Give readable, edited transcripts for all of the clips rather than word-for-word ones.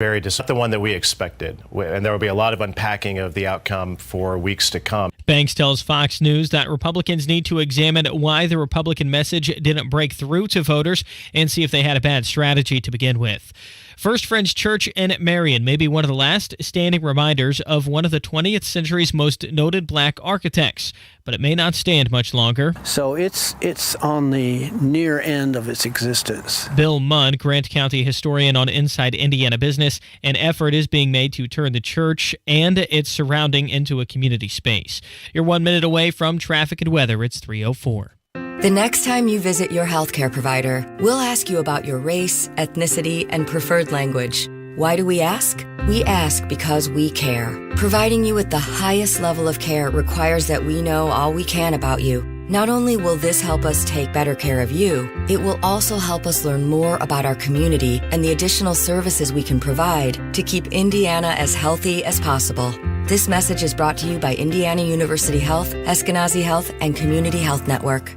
Very the one that we expected, and there will be a lot of unpacking of the outcome for weeks to come. Banks tells Fox News that Republicans need to examine why the Republican message didn't break through to voters and see if they had a bad strategy to begin with. First Friends Church in Marion may be one of the last standing reminders of one of the 20th century's most noted black architects, but it may not stand much longer. So it's on the near end of its existence. Bill Munn, Grant County historian on Inside Indiana Business, an effort is being made to turn the church and its surrounding into a community space. You're 1 minute away from traffic and weather. It's 3:04. The next time you visit your healthcare provider, we'll ask you about your race, ethnicity, and preferred language. Why do we ask? We ask because we care. Providing you with the highest level of care requires that we know all we can about you. Not only will this help us take better care of you, it will also help us learn more about our community and the additional services we can provide to keep Indiana as healthy as possible. This message is brought to you by Indiana University Health, Eskenazi Health, and Community Health Network.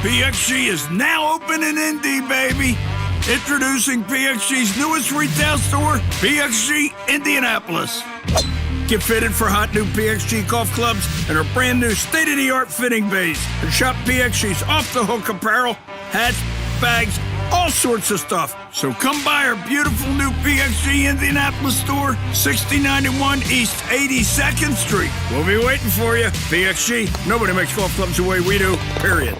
PXG is now open in Indy, baby. Introducing PXG's newest retail store, PXG Indianapolis. Get fitted for hot new PXG golf clubs and our brand new state-of-the-art fitting bays. And shop PXG's off-the-hook apparel, hats, bags, all sorts of stuff. So come by our beautiful new PXG Indianapolis store, 6091 East 82nd Street. We'll be waiting for you. PXG, nobody makes golf clubs the way we do, period.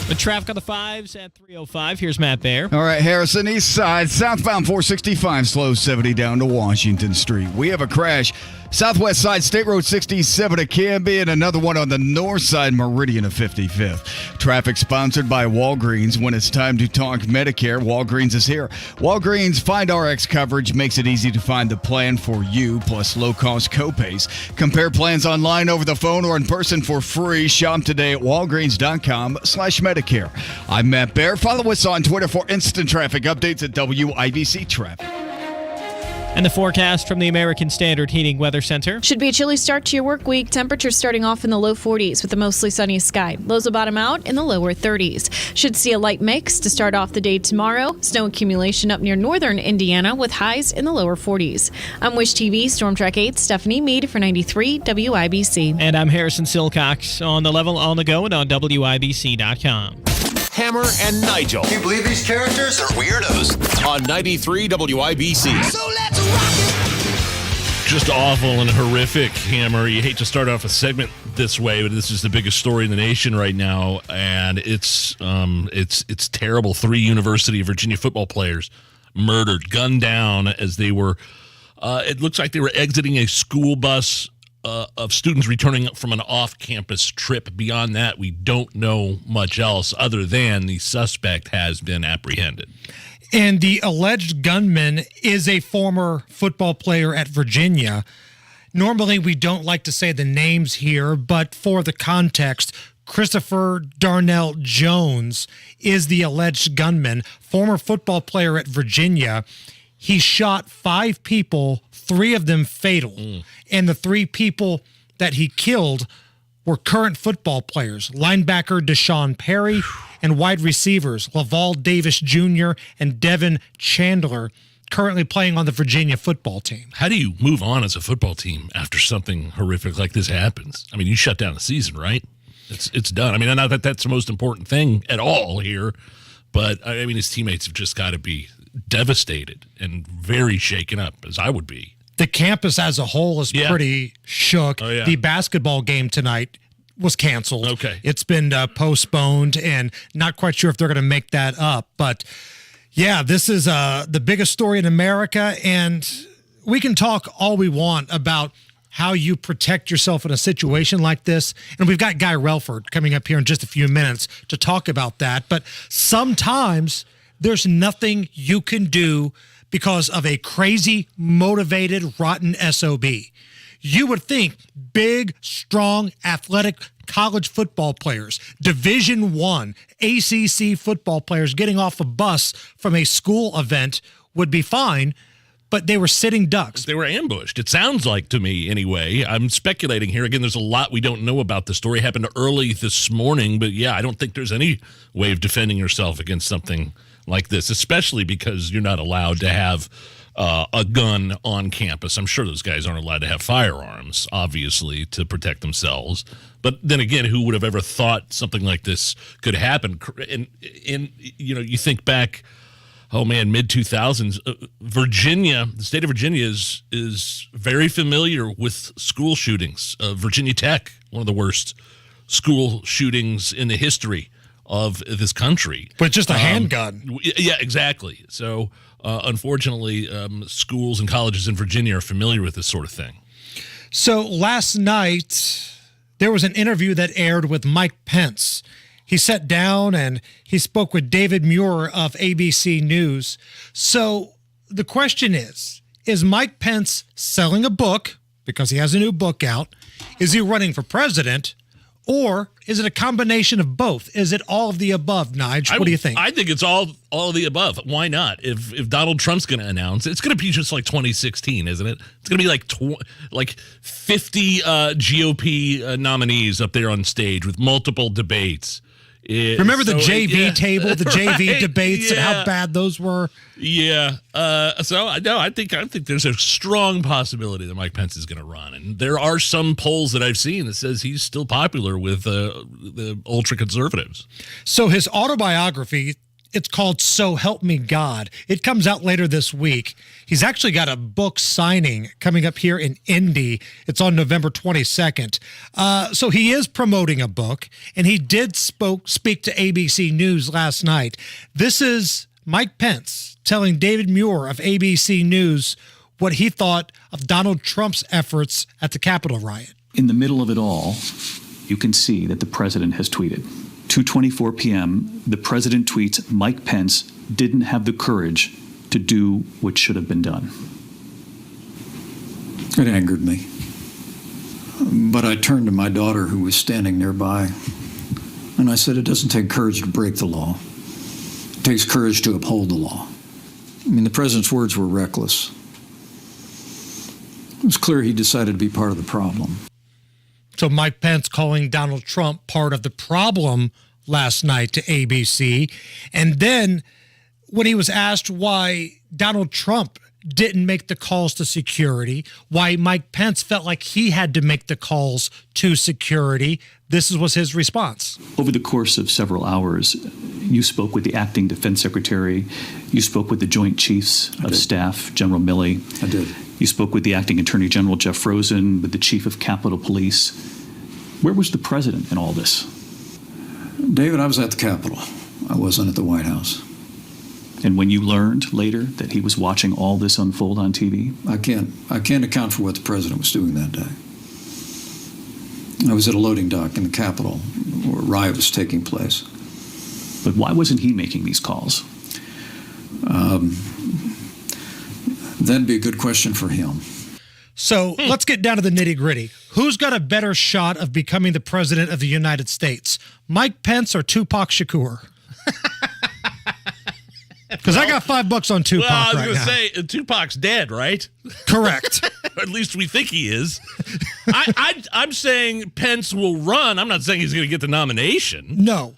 The traffic on the 5s at 3:05. Here's Matt Baer. All right, Harrison, east side, southbound 465, slow 70 down to Washington Street. We have a crash. Southwest side, State Road 67 to Canby, and another one on the north side, Meridian of 55th. Traffic sponsored by Walgreens. When it's time to talk Medicare, Walgreens is here. Walgreens Find RX coverage makes it easy to find the plan for you, plus low-cost copays. Compare plans online, over the phone, or in person for free. Shop today at walgreens.com/Medicare. I'm Matt Baer. Follow us on Twitter for instant traffic updates at WIBC Traffic. And the forecast from the American Standard Heating Weather Center. Should be a chilly start to your work week. Temperatures starting off in the low 40s with a mostly sunny sky. Lows will bottom out in the lower 30s. Should see a light mix to start off the day tomorrow. Snow accumulation up near northern Indiana with highs in the lower 40s. I'm Wish TV Storm Track 8 Stephanie Meade for 93 WIBC. And I'm Harrison Silcox. On the level, on the go, and on WIBC.com. Hammer and Nigel. Can you believe these characters are weirdos? On 93 WIBC. So let's rock it! Just awful and horrific, Hammer. You hate to start off a segment this way, but this is the biggest story in the nation right now, and it's terrible. 3 University of Virginia football players murdered, gunned down as they were. It looks like they were exiting a school bus of students returning from an off-campus trip. Beyond that, we don't know much else other than the suspect has been apprehended. And the alleged gunman is a former football player at Virginia. Normally, we don't like to say the names here, but for the context, Christopher Darnell Jones is the alleged gunman, former football player at Virginia. He shot 5 people, 3 of them fatal. And the 3 people that he killed were current football players, linebacker Deshaun Perry and wide receivers Laval Davis Jr. and Devin Chandler, currently playing on the Virginia football team. How do you move on as a football team after something horrific like this happens? I mean, you shut down the season, right? It's done. I mean, not that that's the most important thing at all here, but I mean, his teammates have just got to be devastated and very shaken up, as I would be. The campus as a whole is pretty shook. Oh, yeah. The basketball game tonight was canceled. Okay. It's been postponed, and not quite sure if they're going to make that up. But, yeah, this is the biggest story in America, and we can talk all we want about how you protect yourself in a situation like this. And we've got Guy Relford coming up here in just a few minutes to talk about that. But sometimes there's nothing you can do because of a crazy, motivated, rotten SOB. You would think big, strong, athletic college football players, Division I, ACC football players getting off a bus from a school event would be fine, but they were sitting ducks. They were ambushed. It sounds like to me, anyway. I'm speculating here. Again, there's a lot we don't know about the story. It happened early this morning, but yeah, I don't think there's any way of defending yourself against something like this, especially because you're not allowed to have a gun on campus. I'm sure those guys aren't allowed to have firearms, obviously, to protect themselves. But then again, who would have ever thought something like this could happen? And you think back, oh man, mid 2000s, Virginia, the state of Virginia is very familiar with school shootings. Virginia Tech, one of the worst school shootings in the history of this country. But just a handgun. Yeah, exactly. So unfortunately, schools and colleges in Virginia are familiar with this sort of thing. So last night, there was an interview that aired with Mike Pence. He sat down and he spoke with David Muir of ABC News. So the question is Mike Pence selling a book because he has a new book out? Is he running for president? Or is it a combination of both? Is it all of the above, Nigel? What do you think? I think it's all of the above. Why not? If Donald Trump's going to announce, it's going to be just like 2016, isn't it? It's going to be like 50 GOP nominees up there on stage with multiple debates. Remember the JV table, the JV debates, and how bad those were? Yeah. I think there's a strong possibility that Mike Pence is going to run, and there are some polls that I've seen that says he's still popular with the ultra conservatives. So his autobiography, it's called So Help Me God. It comes out later this week. He's actually got a book signing coming up here in Indy. It's on November 22nd. So he is promoting a book, and he did speak to ABC News last night. This is Mike Pence telling David Muir of ABC News what he thought of Donald Trump's efforts at the Capitol riot. In the middle of it all, you can see that the president has tweeted. 2:24 p.m., the president tweets, Mike Pence didn't have the courage to do what should have been done. It angered me. But I turned to my daughter, who was standing nearby, and I said, it doesn't take courage to break the law. It takes courage to uphold the law. I mean, the president's words were reckless. It was clear he decided to be part of the problem. So Mike Pence calling Donald Trump part of the problem last night to ABC. And then when he was asked why Donald Trump didn't make the calls to security, why Mike Pence felt like he had to make the calls to security, this was his response. Over the course of several hours, you spoke with the acting defense secretary. You spoke with the Joint Chiefs of Staff, General Milley. I did. You spoke with the acting attorney general, Jeff Rosen, with the chief of Capitol Police. Where was the president in all this? David, I was at the Capitol. I wasn't at the White House. And when you learned later that he was watching all this unfold on TV? I can't account for what the president was doing that day. I was at a loading dock in the Capitol where a riot was taking place. But why wasn't he making these calls? That'd be a good question for him. So let's get down to the nitty gritty. Who's got a better shot of becoming the president of the United States? Mike Pence or Tupac Shakur? Because I got $5 on Tupac right now. I was going to say, Tupac's dead, right? Correct. Or at least we think he is. I'm saying Pence will run. I'm not saying he's going to get the nomination. No.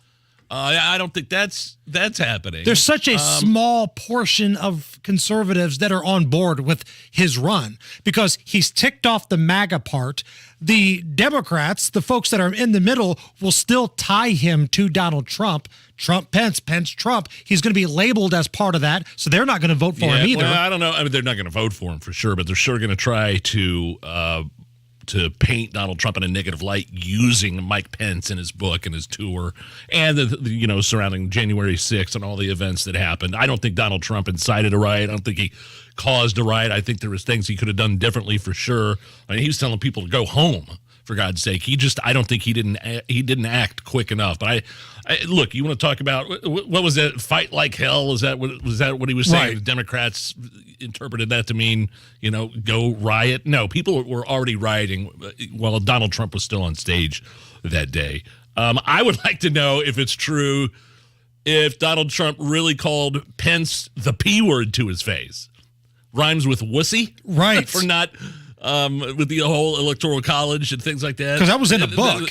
I don't think that's happening. There's such a small portion of conservatives that are on board with his run because he's ticked off the MAGA part. The Democrats, the folks that are in the middle, will still tie him to Donald Trump. Trump, Pence, Pence, Trump. He's going to be labeled as part of that, so they're not going to vote for him either. Well, I don't know. I mean, they're not going to vote for him for sure, but they're sure going to try to paint Donald Trump in a negative light using Mike Pence in his book and his tour and the surrounding January 6th and all the events that happened. I don't think Donald Trump incited a riot. I don't think he caused a riot. I think there was things he could have done differently for sure. I mean, he was telling people to go home, for God's sake. I don't think he didn't act quick enough. But look, you want to talk about what was that? Fight like hell? Was that what he was saying? Right. The Democrats interpreted that to mean, go riot. No, people were already rioting while Donald Trump was still on stage that day. I would like to know if it's true if Donald Trump really called Pence the P word to his face. Rhymes with wussy. Right. For not with the whole electoral college and things like that. Because that was in a book.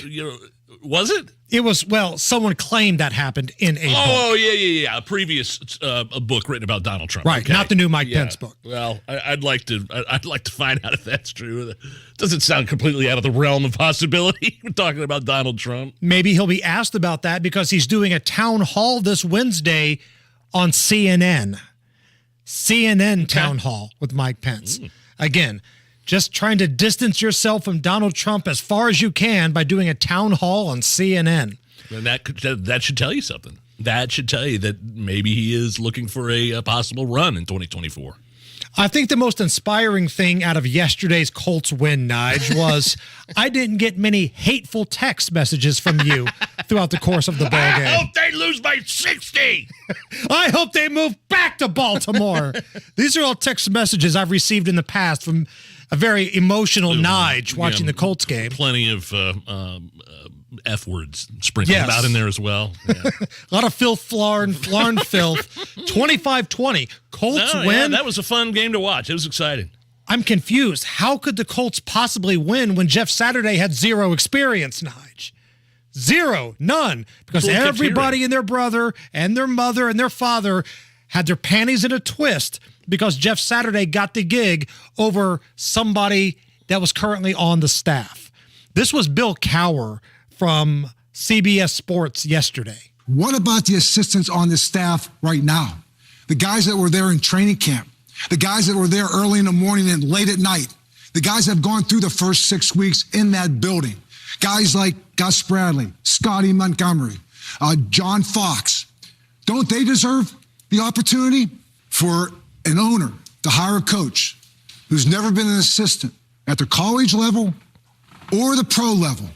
Was it? It was, well, someone claimed that happened in a book. Oh, yeah. A previous a book written about Donald Trump. Right, Okay. not the new Mike Pence book. Well, I'd like to find out if that's true. It doesn't sound completely out of the realm of possibility. We're talking about Donald Trump. Maybe he'll be asked about that because he's doing a town hall this Wednesday on CNN. CNN town hall with Mike Pence. Again, just trying to distance yourself from Donald Trump as far as you can by doing a town hall on CNN. And that should tell you something. That should tell you that maybe he is looking for a possible run in 2024. I think the most inspiring thing out of yesterday's Colts win, Nige, was I didn't get many hateful text messages from you throughout the course of the ball game. I hope they lose by 60. I hope they move back to Baltimore. These are all text messages I've received in the past from a very emotional Nige watching the Colts game. Plenty of F words sprinkled about in there as well. Yeah. A lot of filth, flarn filth. 25-20. Colts win. Yeah, that was a fun game to watch. It was exciting. I'm confused. How could the Colts possibly win when Jeff Saturday had zero experience, Nige? Zero. None. Because everybody and their brother and their mother and their father had their panties in a twist because Jeff Saturday got the gig over somebody that was currently on the staff. This was Bill Cowher from CBS Sports yesterday. What about the assistants on the staff right now? The guys that were there in training camp, the guys that were there early in the morning and late at night, the guys that have gone through the first 6 weeks in that building, guys like Gus Bradley, Scotty Montgomery, John Fox. Don't they deserve the opportunity for an owner to hire a coach who's never been an assistant at the college level or the pro level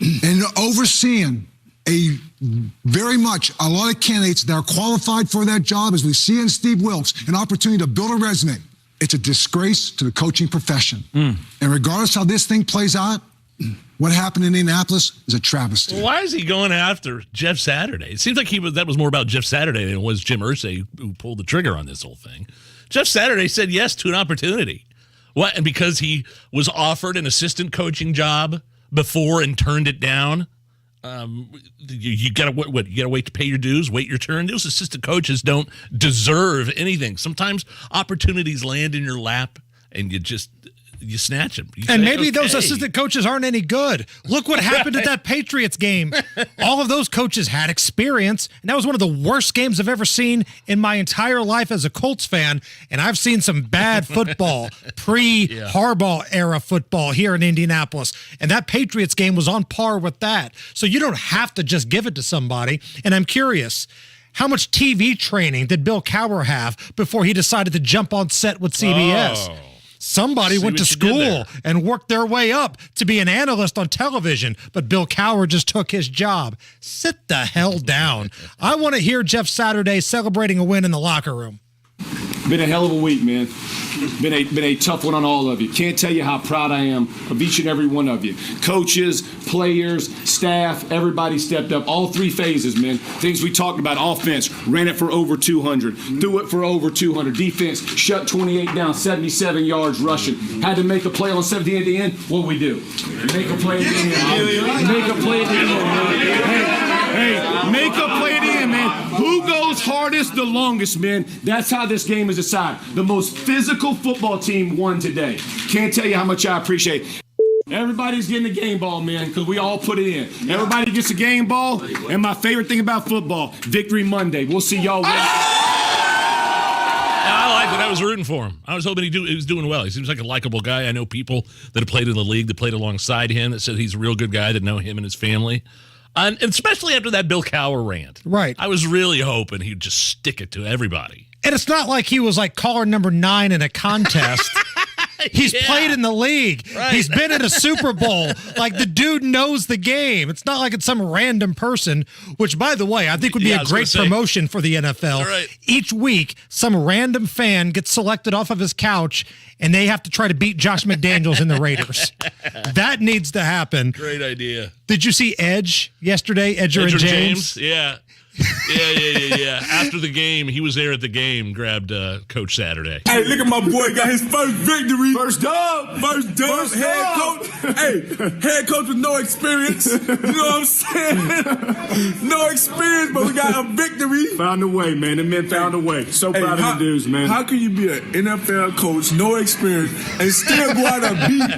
and overseeing a lot of candidates that are qualified for that job, as we see in Steve Wilkes, an opportunity to build a resume? It's a disgrace to the coaching profession. And regardless how this thing plays out, what happened in Indianapolis is a travesty. Well, why is he going after Jeff Saturday? It seems like that was more about Jeff Saturday than it was Jim Irsay who pulled the trigger on this whole thing. Jeff Saturday said yes to an opportunity. What? And because he was offered an assistant coaching job before and turned it down, you gotta what? You gotta wait to pay your dues, wait your turn. Those assistant coaches don't deserve anything. Sometimes opportunities land in your lap, and you snatch them. And maybe those assistant coaches aren't any good. Look what happened at that Patriots game. All of those coaches had experience, and that was one of the worst games I've ever seen in my entire life as a Colts fan. And I've seen some bad football, pre-Harbaugh era football here in Indianapolis. And that Patriots game was on par with that. So you don't have to just give it to somebody. And I'm curious, how much TV training did Bill Cowher have before he decided to jump on set with CBS? Oh. Somebody went to school and worked their way up to be an analyst on television, but Bill Cowher just took his job. Sit the hell down. I want to hear Jeff Saturday celebrating a win in the locker room. Been a hell of a week, man. Been a tough one on all of you. Can't tell you how proud I am of each and every one of you. Coaches, players, staff, everybody stepped up. All three phases, man. Things we talked about. Offense, ran it for over 200. Threw it for over 200. Defense, shut 28 down, 77 yards rushing. Had to make a play on 17 at the end. What'd we do? Make a play at the end. Make a play at the end. Hey, make a play at the end, man. Who goes hardest the longest, man? That's how this game is decided. The most physical football team won today. Can't tell you how much I appreciate it. Everybody's getting a game ball, man, because we all put it in. Everybody gets a game ball, and my favorite thing about football, Victory Monday. We'll see y'all Wednesday. I liked it. I was rooting for him. I was hoping he was doing well. He seems like a likable guy. I know people that have played in the league that played alongside him that said he's a real good guy, that know him and his family. And especially after that Bill Cowher rant. Right. I was really hoping he'd just stick it to everybody. And it's not like he was like caller number 9 in a contest. He's played in the league. Right. He's been in a Super Bowl. Like, the dude knows the game. It's not like it's some random person, which, by the way, I think would be a great promotion for the NFL. Right. Each week, some random fan gets selected off of his couch, and they have to try to beat Josh McDaniels in the Raiders. That needs to happen. Great idea. Did you see Edge yesterday, Edger and James? Yeah. Yeah. After the game, he was there at the game, grabbed Coach Saturday. Hey, look at my boy, got his first victory. First dub. Head coach. Hey, head coach with no experience. You know what I'm saying? No experience, but we got a victory. Found a way, man. The men found a way. So proud of the dudes, man. How can you be an NFL coach, no experience, and still go out and beat?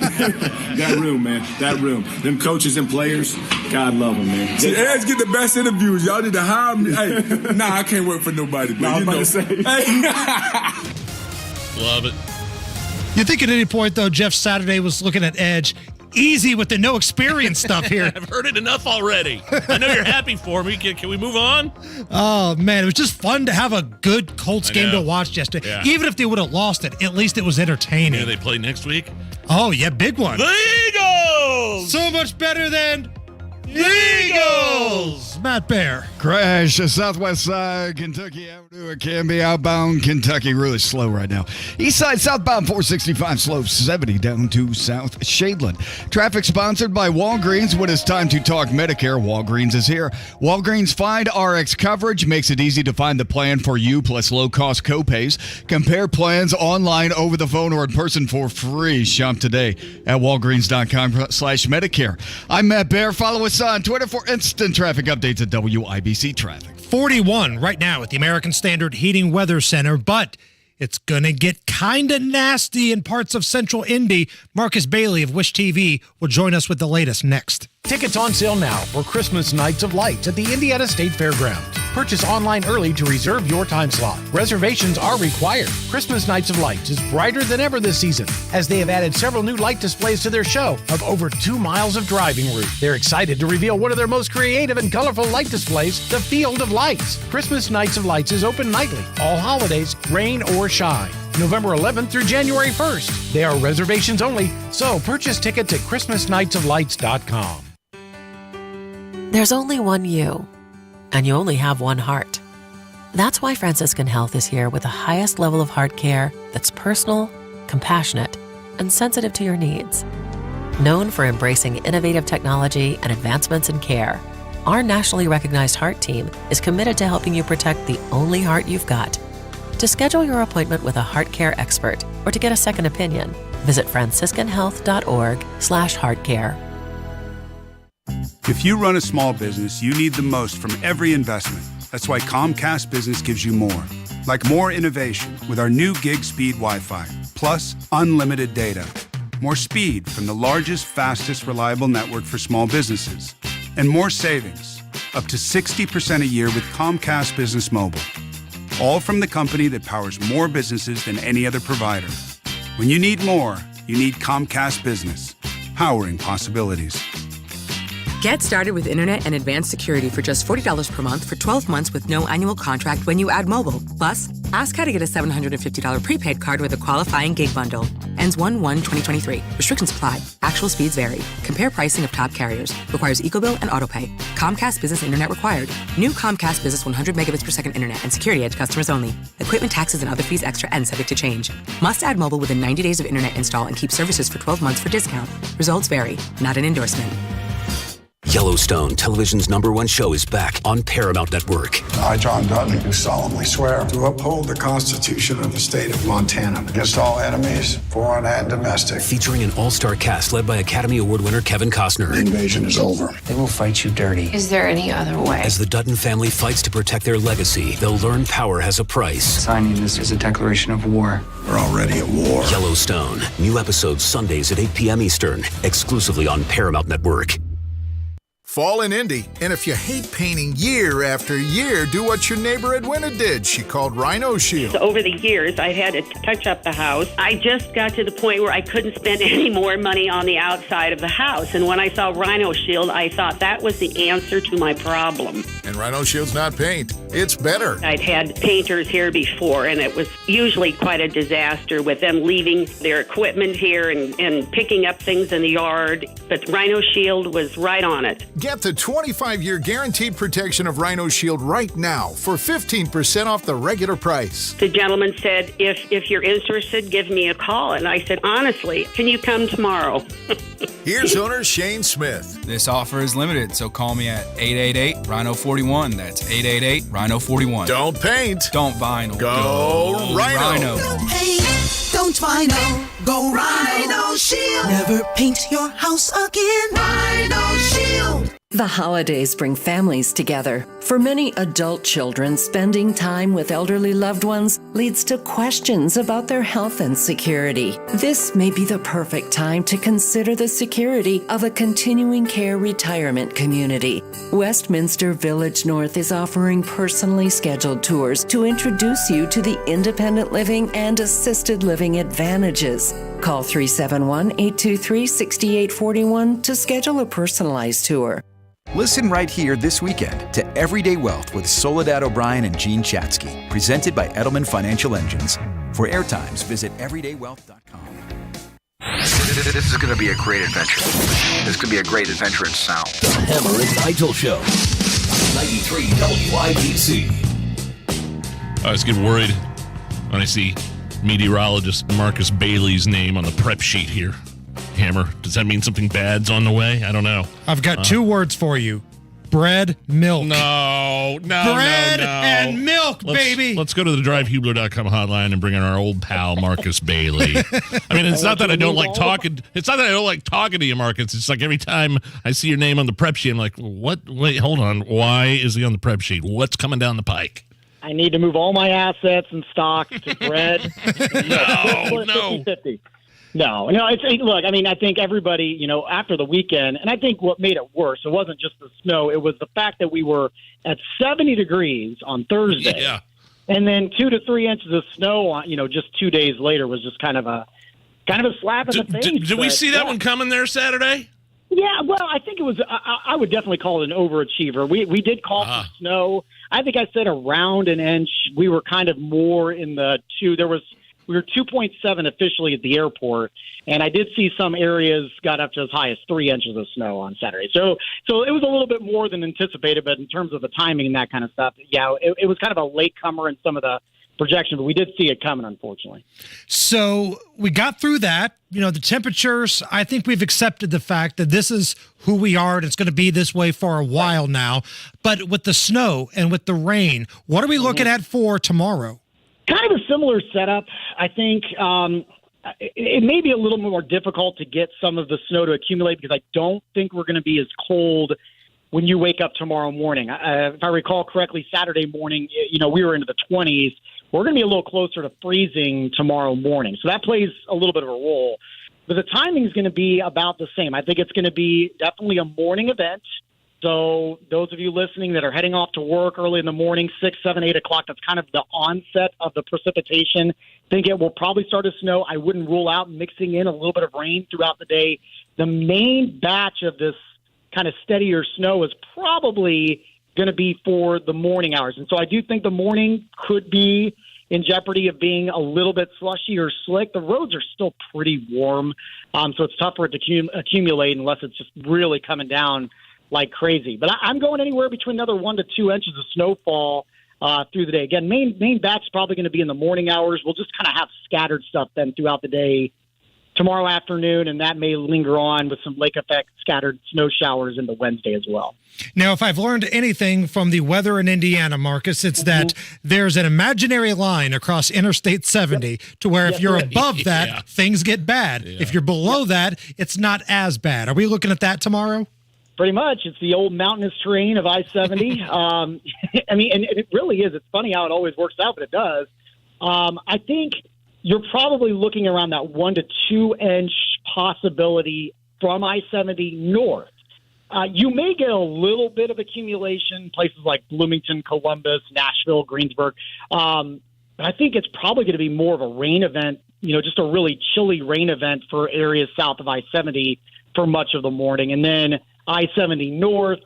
That room, man. That room. Them coaches and players, God love them, man. See, Edge get the best interviews. Y'all need to hire me. Hey, nah, I can't work for nobody, but you know. Love it. You think at any point, though, Jeff Saturday was looking at Edge, easy with the no experience stuff here. I've heard it enough already. I know you're happy for me. Can we move on? Oh, man, it was just fun to have a good Colts game to watch yesterday. Yeah. Even if they would have lost it, at least it was entertaining. Yeah, they play next week? Oh, yeah, big one. The Eagles! So much better than the Eagles! Matt Bear. Crash, southwest side, Kentucky Avenue. It can be outbound Kentucky, really slow right now. East side, southbound 465, slow 70 down to South Shadeland. Traffic sponsored by Walgreens. When it's time to talk Medicare, Walgreens is here. Walgreens Find RX coverage makes it easy to find the plan for you, plus low-cost copays. Compare plans online, over the phone, or in person for free. Shop today at walgreens.com/Medicare. I'm Matt Bear. Follow us on Twitter for instant traffic updates at WIBC Traffic. 41 right now at the American Standard Heating Weather Center, but it's going to get kind of nasty in parts of central Indy. Marcus Bailey of Wish TV will join us with the latest next. Tickets on sale now for Christmas Nights of Lights at the Indiana State Fairgrounds. Purchase online early to reserve your time slot. Reservations are required. Christmas Nights of Lights is brighter than ever this season, as they have added several new light displays to their show of over 2 miles of driving route. They're excited to reveal one of their most creative and colorful light displays, the Field of Lights. Christmas Nights of Lights is open nightly, all holidays, rain or shine. November 11th through January 1st. They are reservations only, so purchase tickets at ChristmasNightsOfLights.com. There's only one you, and you only have one heart. That's why Franciscan Health is here with the highest level of heart care that's personal, compassionate, and sensitive to your needs. Known for embracing innovative technology and advancements in care, our nationally recognized heart team is committed to helping you protect the only heart you've got. To schedule your appointment with a heart care expert or to get a second opinion, visit franciscanhealth.org/heartcare. If you run a small business, you need the most from every investment. That's why Comcast Business gives you more. Like more innovation with our new gig speed Wi-Fi, plus unlimited data. More speed from the largest, fastest, reliable network for small businesses. And more savings, up to 60% a year with Comcast Business Mobile. All from the company that powers more businesses than any other provider. When you need more, you need Comcast Business, powering possibilities. Get started with internet and advanced security for just $40 per month for 12 months with no annual contract when you add mobile. Plus, ask how to get a $750 prepaid card with a qualifying gig bundle. Ends 1/1/2023. Restrictions apply. Actual speeds vary. Compare pricing of top carriers. Requires EcoBill and AutoPay. Comcast Business Internet required. New Comcast Business 100 megabits per second internet and security edge customers only. Equipment taxes and other fees extra and subject to change. Must add mobile within 90 days of internet install and keep services for 12 months for discount. Results vary. Not an endorsement. Yellowstone, television's #1 show, is back on Paramount Network. I, John Dutton, do solemnly swear to uphold the Constitution of the state of Montana against all enemies, foreign and domestic. Featuring an all-star cast led by Academy Award winner Kevin Costner. The invasion is over. They will fight you dirty. Is there any other way? As the Dutton family fights to protect their legacy, they'll learn power has a price. Signing this is a declaration of war. We're already at war. Yellowstone. New episodes Sundays at 8 p.m. Eastern, exclusively on Paramount Network. Fall in Indy, and if you hate painting year after year, do what your neighbor Edwina did. She called Rhino Shield. So over the years, I've had to touch up the house. I just got to the point where I couldn't spend any more money on the outside of the house. And when I saw Rhino Shield, I thought that was the answer to my problem. And Rhino Shield's not paint. It's better. I'd had painters here before, and it was usually quite a disaster with them leaving their equipment here and picking up things in the yard. But Rhino Shield was right on it. Get the 25-year guaranteed protection of Rhino Shield right now for 15% off the regular price. The gentleman said, if you're interested, give me a call. And I said, honestly, can you come tomorrow? Here's owner Shane Smith. This offer is limited, so call me at 888-RHINO-14. Rhino41. That's 888-Rhino41. Don't paint. Don't vinyl. Go Rhino. Don't paint, don't vinyl. Go Rhino Shield. Never paint your house again. Rhino Shield. The holidays bring families together. For many adult children, spending time with elderly loved ones leads to questions about their health and security. This may be the perfect time to consider the security of a continuing care retirement community. Westminster Village North is offering personally scheduled tours to introduce you to the independent living and assisted living advantages. Call 371-823-6841 to schedule a personalized tour. Listen right here this weekend to Everyday Wealth with Soledad O'Brien and Gene Chatsky, presented by Edelman Financial Engines. For airtimes, visit everydaywealth.com. This is going to be a great adventure. This is going to be a great adventure in sound. The Hammer and Nigel Show. 93 WIBC. I always get worried when I see meteorologist Marcus Bailey's name on the prep sheet here. Hammer, does that mean something bad's on the way? I don't know. I've got 2 words for you. Bread, milk. No. Bread and milk, baby. Let's go to the drivehubler.com hotline and bring in our old pal, Marcus Bailey. I mean, it's not that I don't like talking. It's not that I don't like talking to you, Marcus. It's like every time I see your name on the prep sheet, I'm like, what? Wait, hold on. Why is he on the prep sheet? What's coming down the pike? I need to move all my assets and stock to bread. No. 50-50. No. Look, I mean, I think everybody, after the weekend, and I think what made it worse, it wasn't just the snow, it was the fact that we were at 70 degrees on Thursday. Yeah. And then 2 to 3 inches of snow on, just 2 days later was just kind of a slap in the face. Did we see that one coming there Saturday? Yeah, well, I think it was, I would definitely call it an overachiever. We did call for snow. I think I said around an inch. We were kind of more in the 2. We were 2.7 officially at the airport, and I did see some areas got up to as high as 3 inches of snow on Saturday. So it was a little bit more than anticipated, but in terms of the timing and that kind of stuff, yeah, it was kind of a late comer in some of the projection, but we did see it coming, unfortunately. So we got through that. The temperatures, I think we've accepted the fact that this is who we are, and it's going to be this way for a while now. But with the snow and with the rain, what are we looking at for tomorrow? Kind of a similar setup. I think it may be a little more difficult to get some of the snow to accumulate because I don't think we're going to be as cold when you wake up tomorrow morning. If I recall correctly, Saturday morning, we were into the 20s. We're going to be a little closer to freezing tomorrow morning. So that plays a little bit of a role. But the timing is going to be about the same. I think it's going to be definitely a morning event. So those of you listening that are heading off to work early in the morning, 6, 7, 8 o'clock, that's kind of the onset of the precipitation. Think it will probably start to snow. I wouldn't rule out mixing in a little bit of rain throughout the day. The main batch of this kind of steadier snow is probably going to be for the morning hours. And so I do think the morning could be in jeopardy of being a little bit slushy or slick. The roads are still pretty warm, so it's tough for it to accumulate unless it's just really coming down like crazy. But I'm going anywhere between another 1 to 2 inches of snowfall through the day. Again, main batch is probably going to be in the morning hours. We'll just kind of have scattered stuff then throughout the day tomorrow afternoon, and that may linger on with some lake effect scattered snow showers into Wednesday as well. Now, if I've learned anything from the weather in Indiana, Marcus, it's that there's an imaginary line across Interstate 70 to where if you're above that, things get bad. If you're below that, it's not as bad. Are we looking at that tomorrow? Pretty much. It's the old mountainous terrain of I-70. I mean, and it really is. It's funny how it always works out, but it does. I think you're probably looking around that 1 to 2 inch possibility from I-70 north. You may get a little bit of accumulation, places like Bloomington, Columbus, Nashville, Greensburg. But I think it's probably going to be more of a rain event, just a really chilly rain event for areas south of I-70 for much of the morning. And then I-70 north,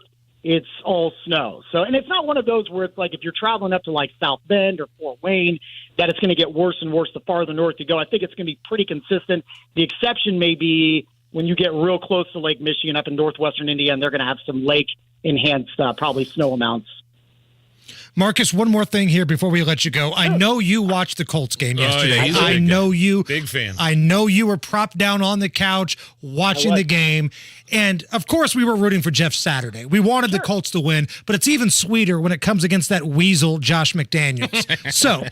it's all snow. So, and it's not one of those where it's like if you're traveling up to like South Bend or Fort Wayne, that it's going to get worse and worse the farther north you go. I think it's going to be pretty consistent. The exception may be when you get real close to Lake Michigan up in northwestern Indiana, they're going to have some lake-enhanced probably snow amounts. Marcus, one more thing here before we let you go. I know you watched the Colts game yesterday. he's a I big know guy. you. Big fan. I know you were propped down on the couch watching the game. And, of course, we were rooting for Jeff Saturday. We wanted the Colts to win, but it's even sweeter when it comes against that weasel, Josh McDaniels. So,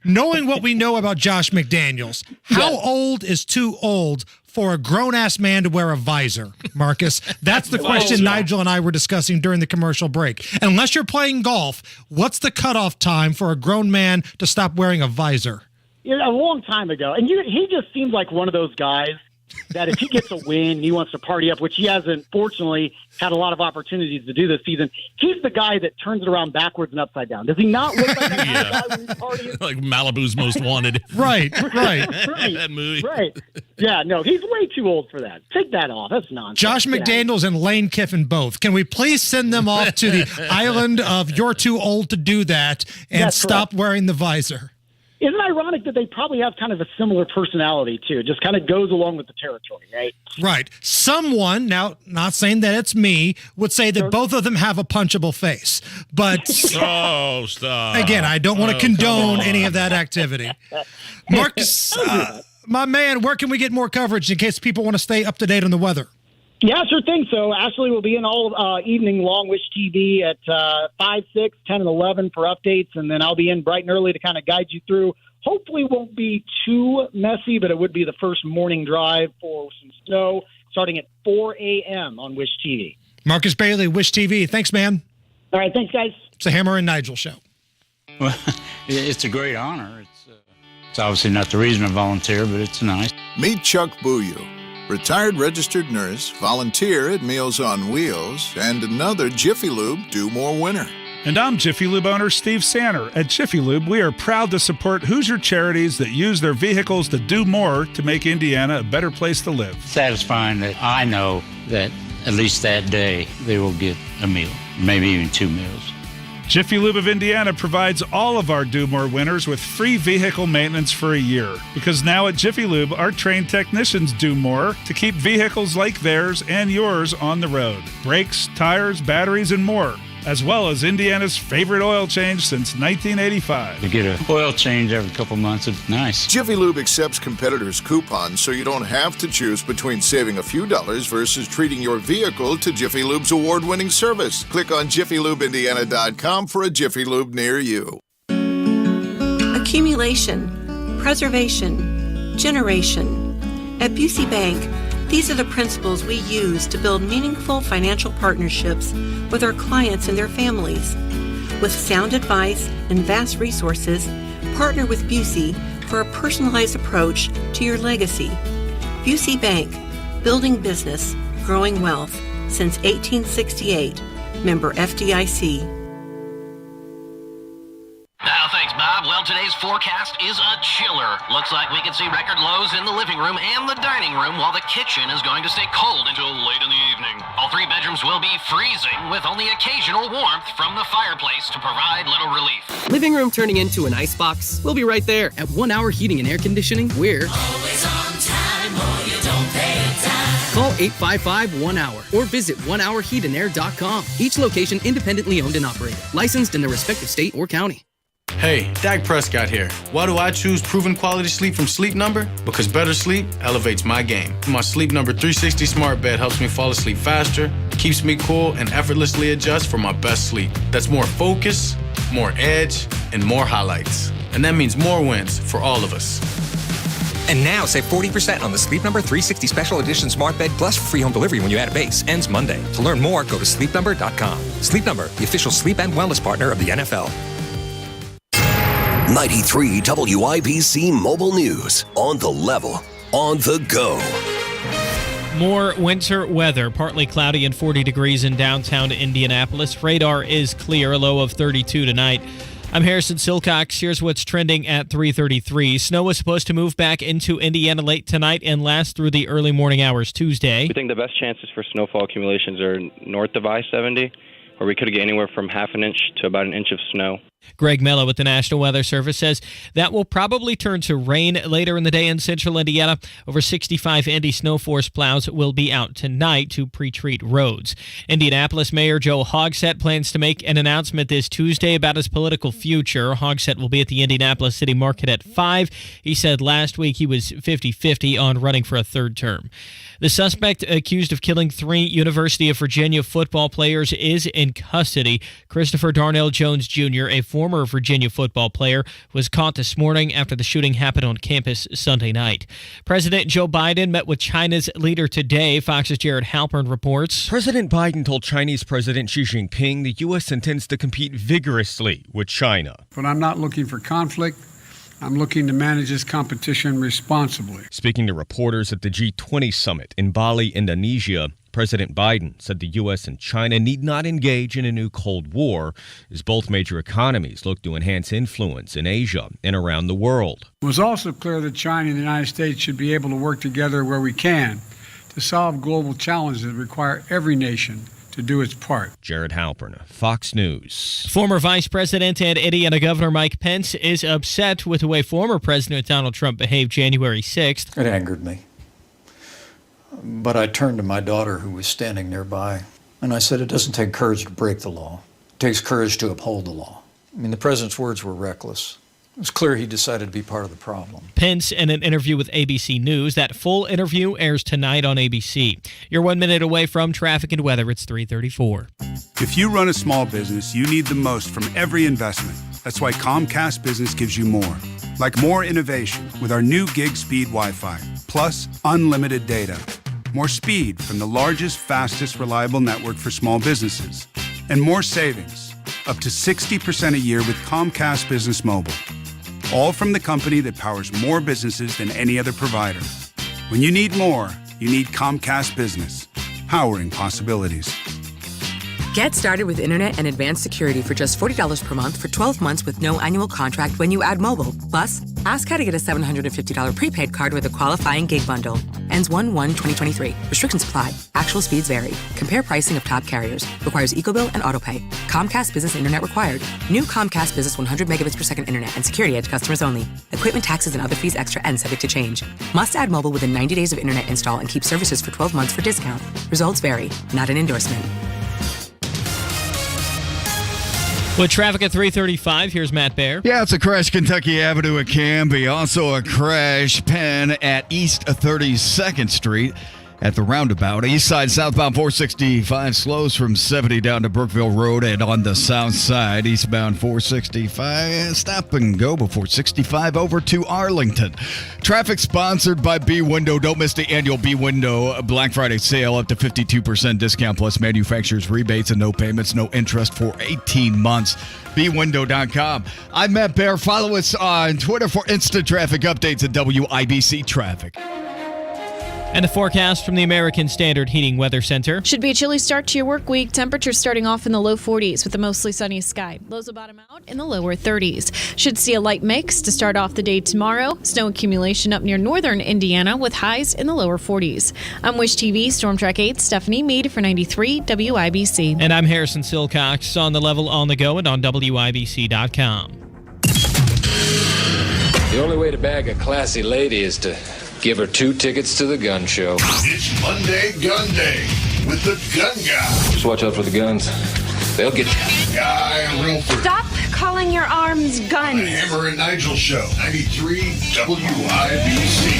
knowing what we know about Josh McDaniels, how old is too old for a grown-ass man to wear a visor, Marcus? That's the question Nigel and I were discussing during the commercial break. Unless you're playing golf, what's the cutoff time for a grown man to stop wearing a visor? A long time ago. And he just seems like one of those guys that if he gets a win, he wants to party up, which he hasn't, fortunately, had a lot of opportunities to do this season. He's the guy that turns it around backwards and upside down. Does he not look like that guy when he's partying? Like Malibu's Most Wanted. Right. That movie. Right. Yeah, no, he's way too old for that. Take that off. That's nonsense. Josh McDaniels and Lane Kiffin both. Can we please send them off to the island of you're too old to do that and stop wearing the visor? Isn't it ironic that they probably have kind of a similar personality, too? It just kind of goes along with the territory, right? Right. Someone, now not saying that it's me, would say that both of them have a punchable face. But oh, stop. Again, I don't want to condone any of that activity. Marcus, my man, where can we get more coverage in case people want to stay up to date on the weather? Yeah, sure thing. So Ashley will be in all evening long, Wish TV at 5, 6, 10, and 11 for updates, and then I'll be in bright and early to kind of guide you through. Hopefully won't be too messy, but it would be the first morning drive for some snow starting at 4 a.m. on Wish TV. Marcus Bailey, Wish TV. Thanks, man. All right, thanks, guys. It's a Hammer and Nigel show. Well, it's a great honor. It's obviously not the reason I volunteer, but it's nice. Meet Chuck Bouillou, retired registered nurse, volunteer at Meals on Wheels, and another Jiffy Lube Do More winner. And I'm Jiffy Lube owner Steve Sanner. At Jiffy Lube, we are proud to support Hoosier charities that use their vehicles to do more to make Indiana a better place to live. Satisfying that I know that at least that day they will get a meal, maybe even 2 meals. Jiffy Lube of Indiana provides all of our Do More winners with free vehicle maintenance for a year. Because now at Jiffy Lube, our trained technicians do more to keep vehicles like theirs and yours on the road. Brakes, tires, batteries, and more. As well as Indiana's favorite oil change since 1985. To get an oil change every couple months, it's nice. Jiffy Lube accepts competitors' coupons, so you don't have to choose between saving a few dollars versus treating your vehicle to Jiffy Lube's award-winning service. Click on JiffyLubeIndiana.com for a Jiffy Lube near you. Accumulation, preservation, generation. At Busey Bank, these are the principles we use to build meaningful financial partnerships with our clients and their families. With sound advice and vast resources, partner with Busey for a personalized approach to your legacy. Busey Bank, building business, growing wealth since 1868. Member FDIC. Thanks, Bob. Well, today's forecast is a chiller. Looks like we can see record lows in the living room and the dining room, while the kitchen is going to stay cold until late in the evening. All 3 bedrooms will be freezing, with only occasional warmth from the fireplace to provide little relief. Living room turning into an icebox? We'll be right there. At 1 Hour Heating and Air Conditioning, we're always on time or you don't pay a dime. Call 855-1HOUR or visit onehourheatandair.com. Each location independently owned and operated. Licensed in their respective state or county. Hey, Dak Prescott here. Why do I choose proven quality sleep from Sleep Number? Because better sleep elevates my game. My Sleep Number 360 smart bed helps me fall asleep faster, keeps me cool, and effortlessly adjusts for my best sleep. That's more focus, more edge, and more highlights. And that means more wins for all of us. And now save 40% on the Sleep Number 360 Special Edition Smart Bed Plus free home delivery when you add a base. Ends Monday. To learn more, go to sleepnumber.com. Sleep Number, the official sleep and wellness partner of the NFL. 93 WIBC Mobile News. On the level, on the go. More winter weather. Partly cloudy and 40 degrees in downtown Indianapolis. Radar is clear, a low of 32 tonight. I'm Harrison Silcox. Here's what's trending at 3:33. Snow is supposed to move back into Indiana late tonight and last through the early morning hours Tuesday. We think the best chances for snowfall accumulations are north of I-70, where we could get anywhere from half an inch to about an inch of snow. Greg Mello with the National Weather Service says that will probably turn to rain later in the day in central Indiana. Over 65 Indy Snow Force plows will be out tonight to pre-treat roads. Indianapolis Mayor Joe Hogsett plans to make an announcement this Tuesday about his political future. Hogsett will be at the Indianapolis City Market at 5. He said last week he was 50-50 on running for a third term. The suspect accused of killing 3 University of Virginia football players is in custody. Christopher Darnell Jones Jr., a former Virginia football player, was caught this morning after the shooting happened on campus Sunday night. President Joe Biden met with China's leader today. Fox's Jared Halpern reports. President Biden told Chinese President Xi Jinping the U.S. intends to compete vigorously with China. But I'm not looking for conflict. I'm looking to manage this competition responsibly. Speaking to reporters at the G20 summit in Bali, Indonesia, President Biden said the U.S. and China need not engage in a new Cold War as both major economies look to enhance influence in Asia and around the world. It was also clear that China and the United States should be able to work together where we can to solve global challenges that require every nation to do its part. Jared Halpern, Fox News. Former Vice President and Indiana Governor Mike Pence is upset with the way former President Donald Trump behaved January 6th. It angered me. But I turned to my daughter, who was standing nearby, and I said, it doesn't take courage to break the law. It takes courage to uphold the law. I mean, the president's words were reckless. It was clear he decided to be part of the problem. Pence in an interview with ABC News. That full interview airs tonight on ABC. You're 1 minute away from traffic and weather. It's 3:34. If you run a small business, you need the most from every investment. That's why Comcast Business gives you more. Like more innovation with our new gig speed Wi-Fi, plus unlimited data. More speed from the largest, fastest, reliable network for small businesses. And more savings, up to 60% a year with Comcast Business Mobile. All from the company that powers more businesses than any other provider. When you need more, you need Comcast Business, powering possibilities. Get started with internet and advanced security for just $40 per month for 12 months with no annual contract when you add mobile. Plus, ask how to get a $750 prepaid card with a qualifying gig bundle. Ends 1/1/2023. Restrictions apply. Actual speeds vary. Compare pricing of top carriers. Requires EcoBill and AutoPay. Comcast Business Internet required. New Comcast Business 100 megabits per second internet and security edge customers only. Equipment, taxes, and other fees extra and subject to change. Must add mobile within 90 days of internet install and keep services for 12 months for discount. Results vary. Not an endorsement. With traffic at 3:35, here's Matt Baer. Yeah, it's a crash Kentucky Avenue at Canby. Also a crash Penn at East 32nd Street at the roundabout. East side southbound 465 slows from 70 down to Brookville Road, and on the south side eastbound 465 stop and go before 65 over to Arlington. Traffic sponsored by B Window. Don't miss the annual B Window Black Friday sale, up to 52% discount plus manufacturer's rebates and no payments, no interest for 18 months. BWindow.com. I'm Matt Baer. Follow us on Twitter for instant traffic updates at WIBC Traffic. And the forecast from the American Standard Heating Weather Center. Should be a chilly start to your work week. Temperatures starting off in the low 40s with a mostly sunny sky. Lows will bottom out in the lower 30s. Should see a light mix to start off the day tomorrow. Snow accumulation up near northern Indiana with highs in the lower 40s. I'm Wish TV Storm Track 8 Stephanie Meade for 93 WIBC. And I'm Harrison Silcox on the level, on the go, and on WIBC.com. The only way to bag a classy lady is to give her 2 tickets to the gun show. It's Monday Gun Day with the Gun Guy. Just watch out for the guns. They'll get you. Guy Relford. Stop calling your arms guns. The Hammer and Nigel Show, 93 WIBC.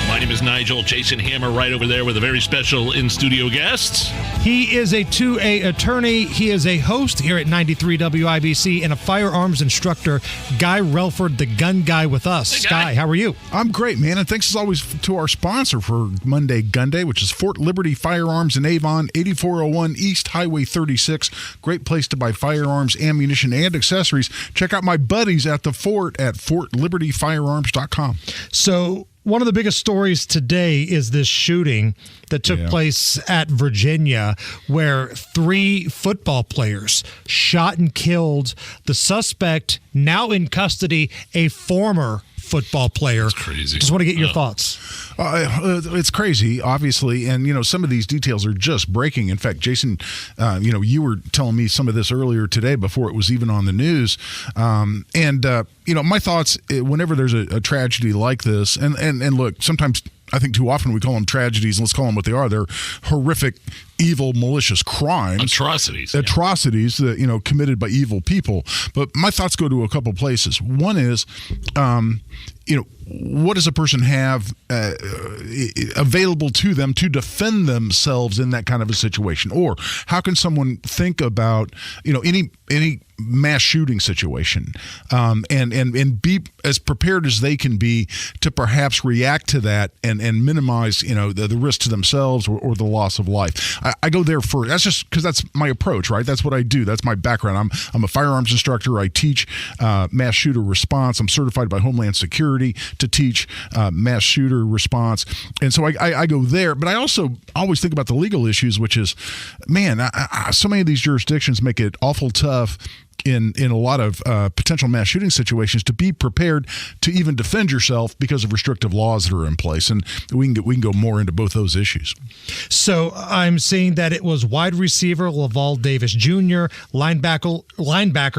My name is Nigel. Jason Hammer right over there with a very special in-studio guest. He is a 2A attorney. He is a host here at 93 WIBC and a firearms instructor. Guy Relford, the gun guy with us. Hey, Guy, how are you? I'm great, man. And thanks as always to our sponsor for Monday Gun Day, which is Fort Liberty Firearms in Avon, 8401 East Highway 36. Great place to buy firearms, ammunition, and accessories. Check out my buddies at the Fort at FortLibertyFirearms.com. So, one of the biggest stories today is this shooting that took place at Virginia where 3 football players shot and killed the suspect, now in custody, a former football player. That's crazy. Just want to get your thoughts. It's crazy, obviously, and some of these details are just breaking. In fact, Jason, you were telling me some of this earlier today before it was even on the news, my thoughts whenever there's a tragedy like this, and look, sometimes I think too often we call them tragedies, and let's call them what they are. They're horrific, evil, malicious crimes. Atrocities. Atrocities that, committed by evil people. But my thoughts go to a couple places. One is, what does a person have available to them to defend themselves in that kind of a situation? Or how can someone think about, any mass shooting situation and be as prepared as they can be to perhaps react to that and minimize, the risk to themselves or the loss of life. I go there first. That's just because that's my approach, right? That's what I do. That's my background. I'm a firearms instructor. I teach mass shooter response. I'm certified by Homeland Security to teach mass shooter response. And so I go there, but I also always think about the legal issues, which is, man, so many of these jurisdictions make it awful tough in a lot of potential mass shooting situations to be prepared to even defend yourself because of restrictive laws that are in place. And we can go more into both those issues. So I'm seeing that it was wide receiver Laval Davis Jr., linebacker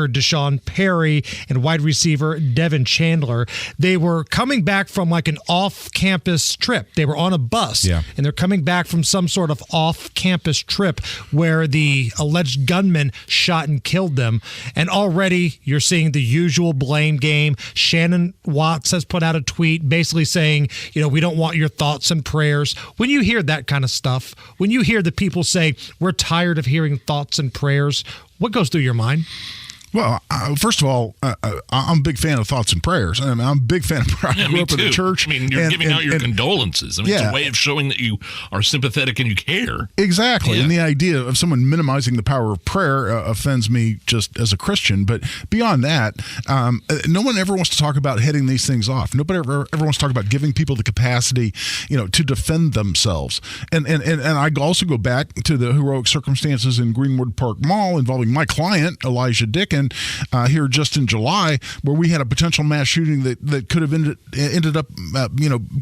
Deshaun Perry, and wide receiver Devin Chandler. They were coming back from like an off-campus trip. They were on a bus, and they're coming back from some sort of off-campus trip where the alleged gunman shot and killed them. And already you're seeing the usual blame game. Shannon Watts has put out a tweet basically saying, we don't want your thoughts and prayers. When you hear that kind of stuff, when you hear the people say, we're tired of hearing thoughts and prayers, what goes through your mind? Well, first of all, I'm a big fan of thoughts and prayers. I'm a big fan of prayer. I grew up in the church. You're giving out your condolences. It's a way of showing that you are sympathetic and you care. Exactly. Yeah. And the idea of someone minimizing the power of prayer offends me just as a Christian. But beyond that, no one ever wants to talk about heading these things off. Nobody ever wants to talk about giving people the capacity, to defend themselves. And I also go back to the heroic circumstances in Greenwood Park Mall involving my client, Elijah Dickens, here just in July, where we had a potential mass shooting that could have ended up,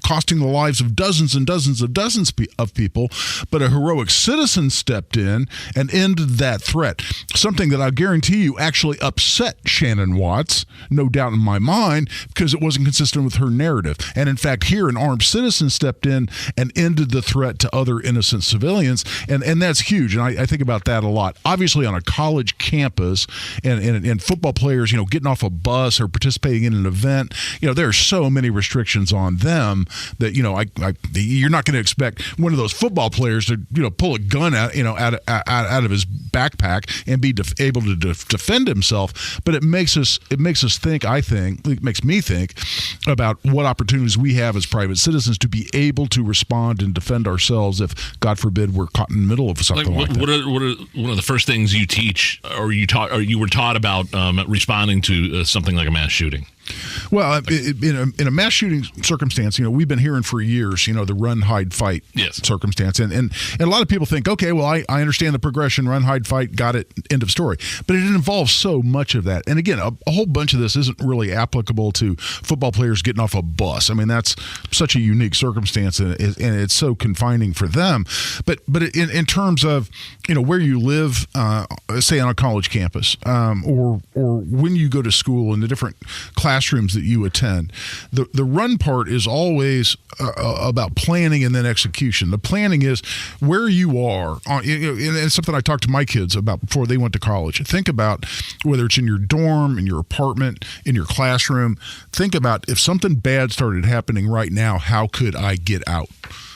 costing the lives of dozens and dozens of people. But a heroic citizen stepped in and ended that threat. Something that I guarantee you actually upset Shannon Watts, no doubt in my mind, because it wasn't consistent with her narrative. And in fact, here an armed citizen stepped in and ended the threat to other innocent civilians. And that's huge. And I think about that a lot. Obviously, on a college campus and football players, getting off a bus or participating in an event, there are so many restrictions on them that, you're not going to expect one of those football players to, pull a gun out of his backpack and be able to defend himself. But it makes us think, it makes me think about what opportunities we have as private citizens to be able to respond and defend ourselves if, God forbid, we're caught in the middle of something like that. What are one of the first things you teach or you were taught about responding to something like a mass shooting? Well, in a mass shooting circumstance, we've been hearing for years, the run, hide, fight circumstance. And a lot of people think, okay, well, I understand the progression, run, hide, fight, got it, end of story. But it involves so much of that. And again, a whole bunch of this isn't really applicable to football players getting off a bus. I mean, that's such a unique circumstance, and it's so confining for them. But in terms of, where you live, say on a college campus, or when you go to school in the different classrooms that you attend, the run part is always about planning and then execution. The planning is where you are, and it's something I talked to my kids about before they went to college. Think about whether it's in your dorm, in your apartment, in your classroom. Think about if something bad started happening right now, how could I get out?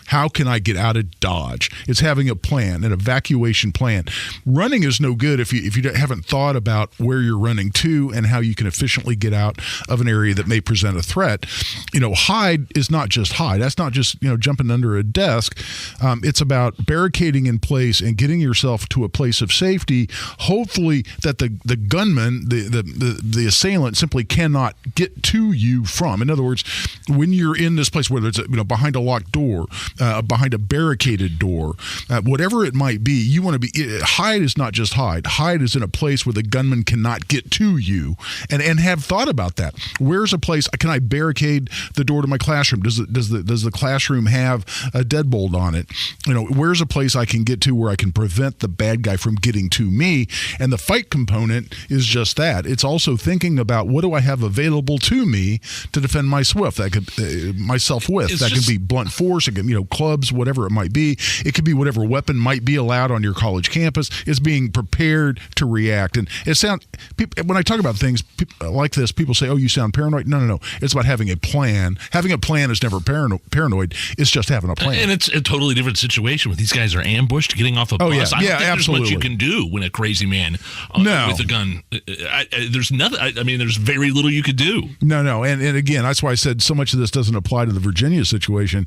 How can I get out of Dodge? It's having a plan, an evacuation plan. Running is no good if you haven't thought about where you're running to and how you can efficiently get out of an area that may present a threat. Hide is not just hide. That's not just, jumping under a desk. It's about barricading in place and getting yourself to a place of safety. Hopefully that the gunman, the assailant simply cannot get to you from. In other words, when you're in this place, whether it's behind a locked door, behind a barricaded door, whatever it might be. You want to be hide is not just hide. Hide is in a place where the gunman cannot get to you, and have thought about that. Where's a place? Can I barricade the door to my classroom? Does the classroom have a deadbolt on it? Where's a place I can get to where I can prevent the bad guy from getting to me? And the fight component is just that. It's also thinking about what do I have available to me to defend myself. That could myself with. That could be blunt force. It could, clubs, whatever it might be. It could be whatever weapon might be allowed on your college campus. It's being prepared to react. And when I talk about things like this, people say, "Oh, you sound paranoid." No. It's about having a plan. Having a plan is never paranoid. It's just having a plan. And it's a totally different situation when these guys are ambushed, getting off a bus. Yeah. I don't think Absolutely. there's much you can do when a crazy man with a gun. There's nothing. There's very little you could do. No. And again, that's why I said so much of this doesn't apply to the Virginia situation.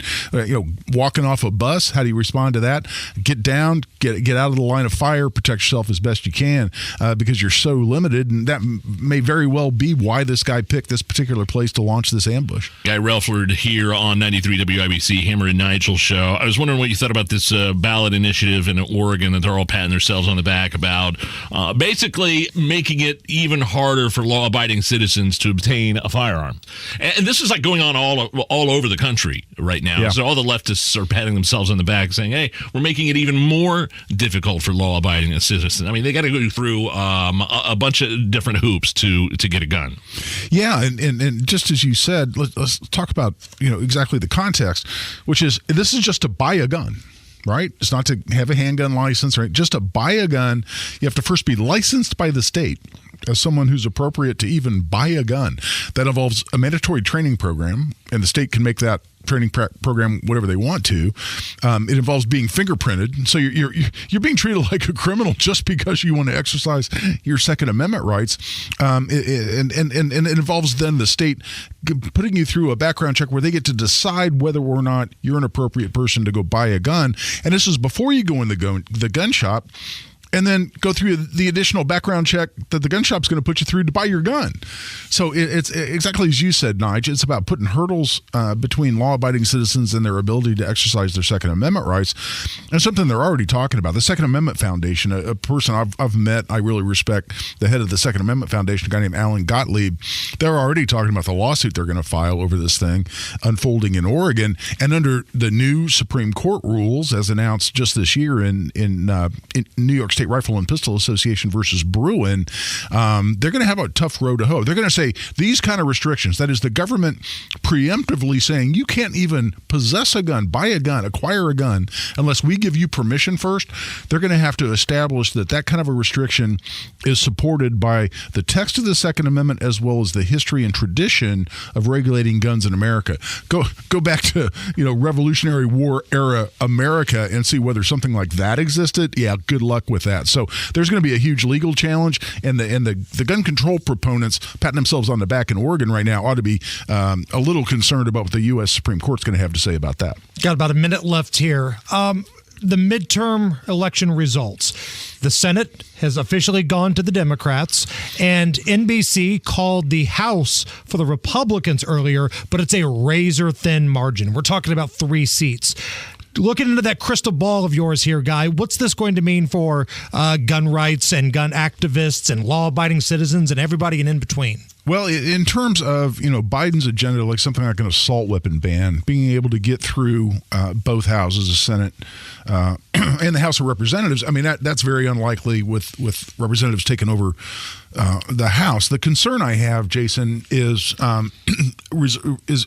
Walking off a bus, how do you respond to that? Get down, get out of the line of fire, protect yourself as best you can, because you're so limited, and that may very well be why this guy picked this particular place to launch this ambush. Guy Relford here on 93 WIBC, Hammer and Nigel show. I was wondering what you thought about this ballot initiative in Oregon that they're all patting themselves on the back about, basically making it even harder for law-abiding citizens to obtain a firearm. And this is like going on all over the country right now. Yeah. So all the leftists are patting themselves on the back saying, hey, we're making it even more difficult for law-abiding citizens. They got to go through a bunch of different hoops to get a gun. Yeah, and just as you said, let's talk about exactly the context, which is this is just to buy a gun. Right? It's not to have a handgun license, right? Just to buy a gun, you have to first be licensed by the state as someone who's appropriate to even buy a gun. That involves a mandatory training program, and the state can make that training program whatever they want to. It involves being fingerprinted, so you're being treated like a criminal just because you want to exercise your Second Amendment rights. And it involves then the state putting you through a background check where they get to decide whether or not you're an appropriate person to go buy a gun. And this is before you go in the gun shop, and then go through the additional background check that the gun shop's going to put you through to buy your gun. So it's exactly as you said, Nigel. It's about putting hurdles between law-abiding citizens and their ability to exercise their Second Amendment rights. And something they're already talking about. The Second Amendment Foundation, a person I've met, I really respect, the head of the Second Amendment Foundation, a guy named Alan Gottlieb. They're already talking about the lawsuit they're going to file over this thing unfolding in Oregon. And under the new Supreme Court rules, as announced just this year in New York State Rifle and Pistol Association versus Bruin, they're going to have a tough road to hoe. They're going to say these kind of restrictions, that is the government preemptively saying you can't even possess a gun, buy a gun, acquire a gun unless we give you permission first. They're going to have to establish that kind of a restriction is supported by the text of the Second Amendment as well as the history and tradition of regulating guns in America. Go back to Revolutionary War era America and see whether something like that existed. Yeah, good luck with that. So there's going to be a huge legal challenge, and the gun control proponents patting themselves on the back in Oregon right now ought to be a little concerned about what the U.S. Supreme Court's going to have to say about that. Got about a minute left here. The midterm election results. The Senate has officially gone to the Democrats, and NBC called the House for the Republicans earlier, but it's a razor-thin margin. We're talking about 3 seats. Looking into that crystal ball of yours here, Guy, what's this going to mean for gun rights and gun activists and law-abiding citizens and everybody in between? Well, in terms of Biden's agenda, like something like an assault weapon ban, being able to get through both houses, the Senate and the House of Representatives, that's very unlikely with representatives taking over the House. The concern I have, Jason, is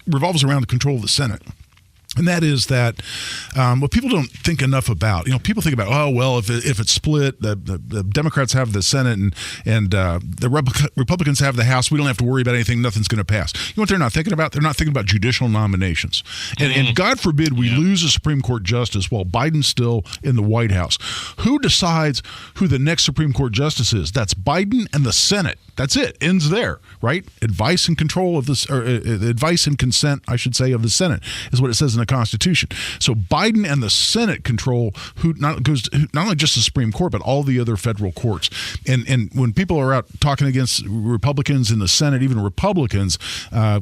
revolves around the control of the Senate. And that is that what people don't think enough about. People think about, if it's split, the Democrats have the Senate and the Republicans have the House. We don't have to worry about anything. Nothing's going to pass. You know what they're not thinking about? They're not thinking about judicial nominations. And God forbid we lose a Supreme Court justice while Biden's still in the White House. Who decides who the next Supreme Court justice is? That's Biden and the Senate. That's it. Ends there, right? Advice and control of this, or advice and consent, I should say, of the Senate is what it says in the Constitution. So Biden and the Senate control not only just the Supreme Court, but all the other federal courts. And when people are out talking against Republicans in the Senate, even Republicans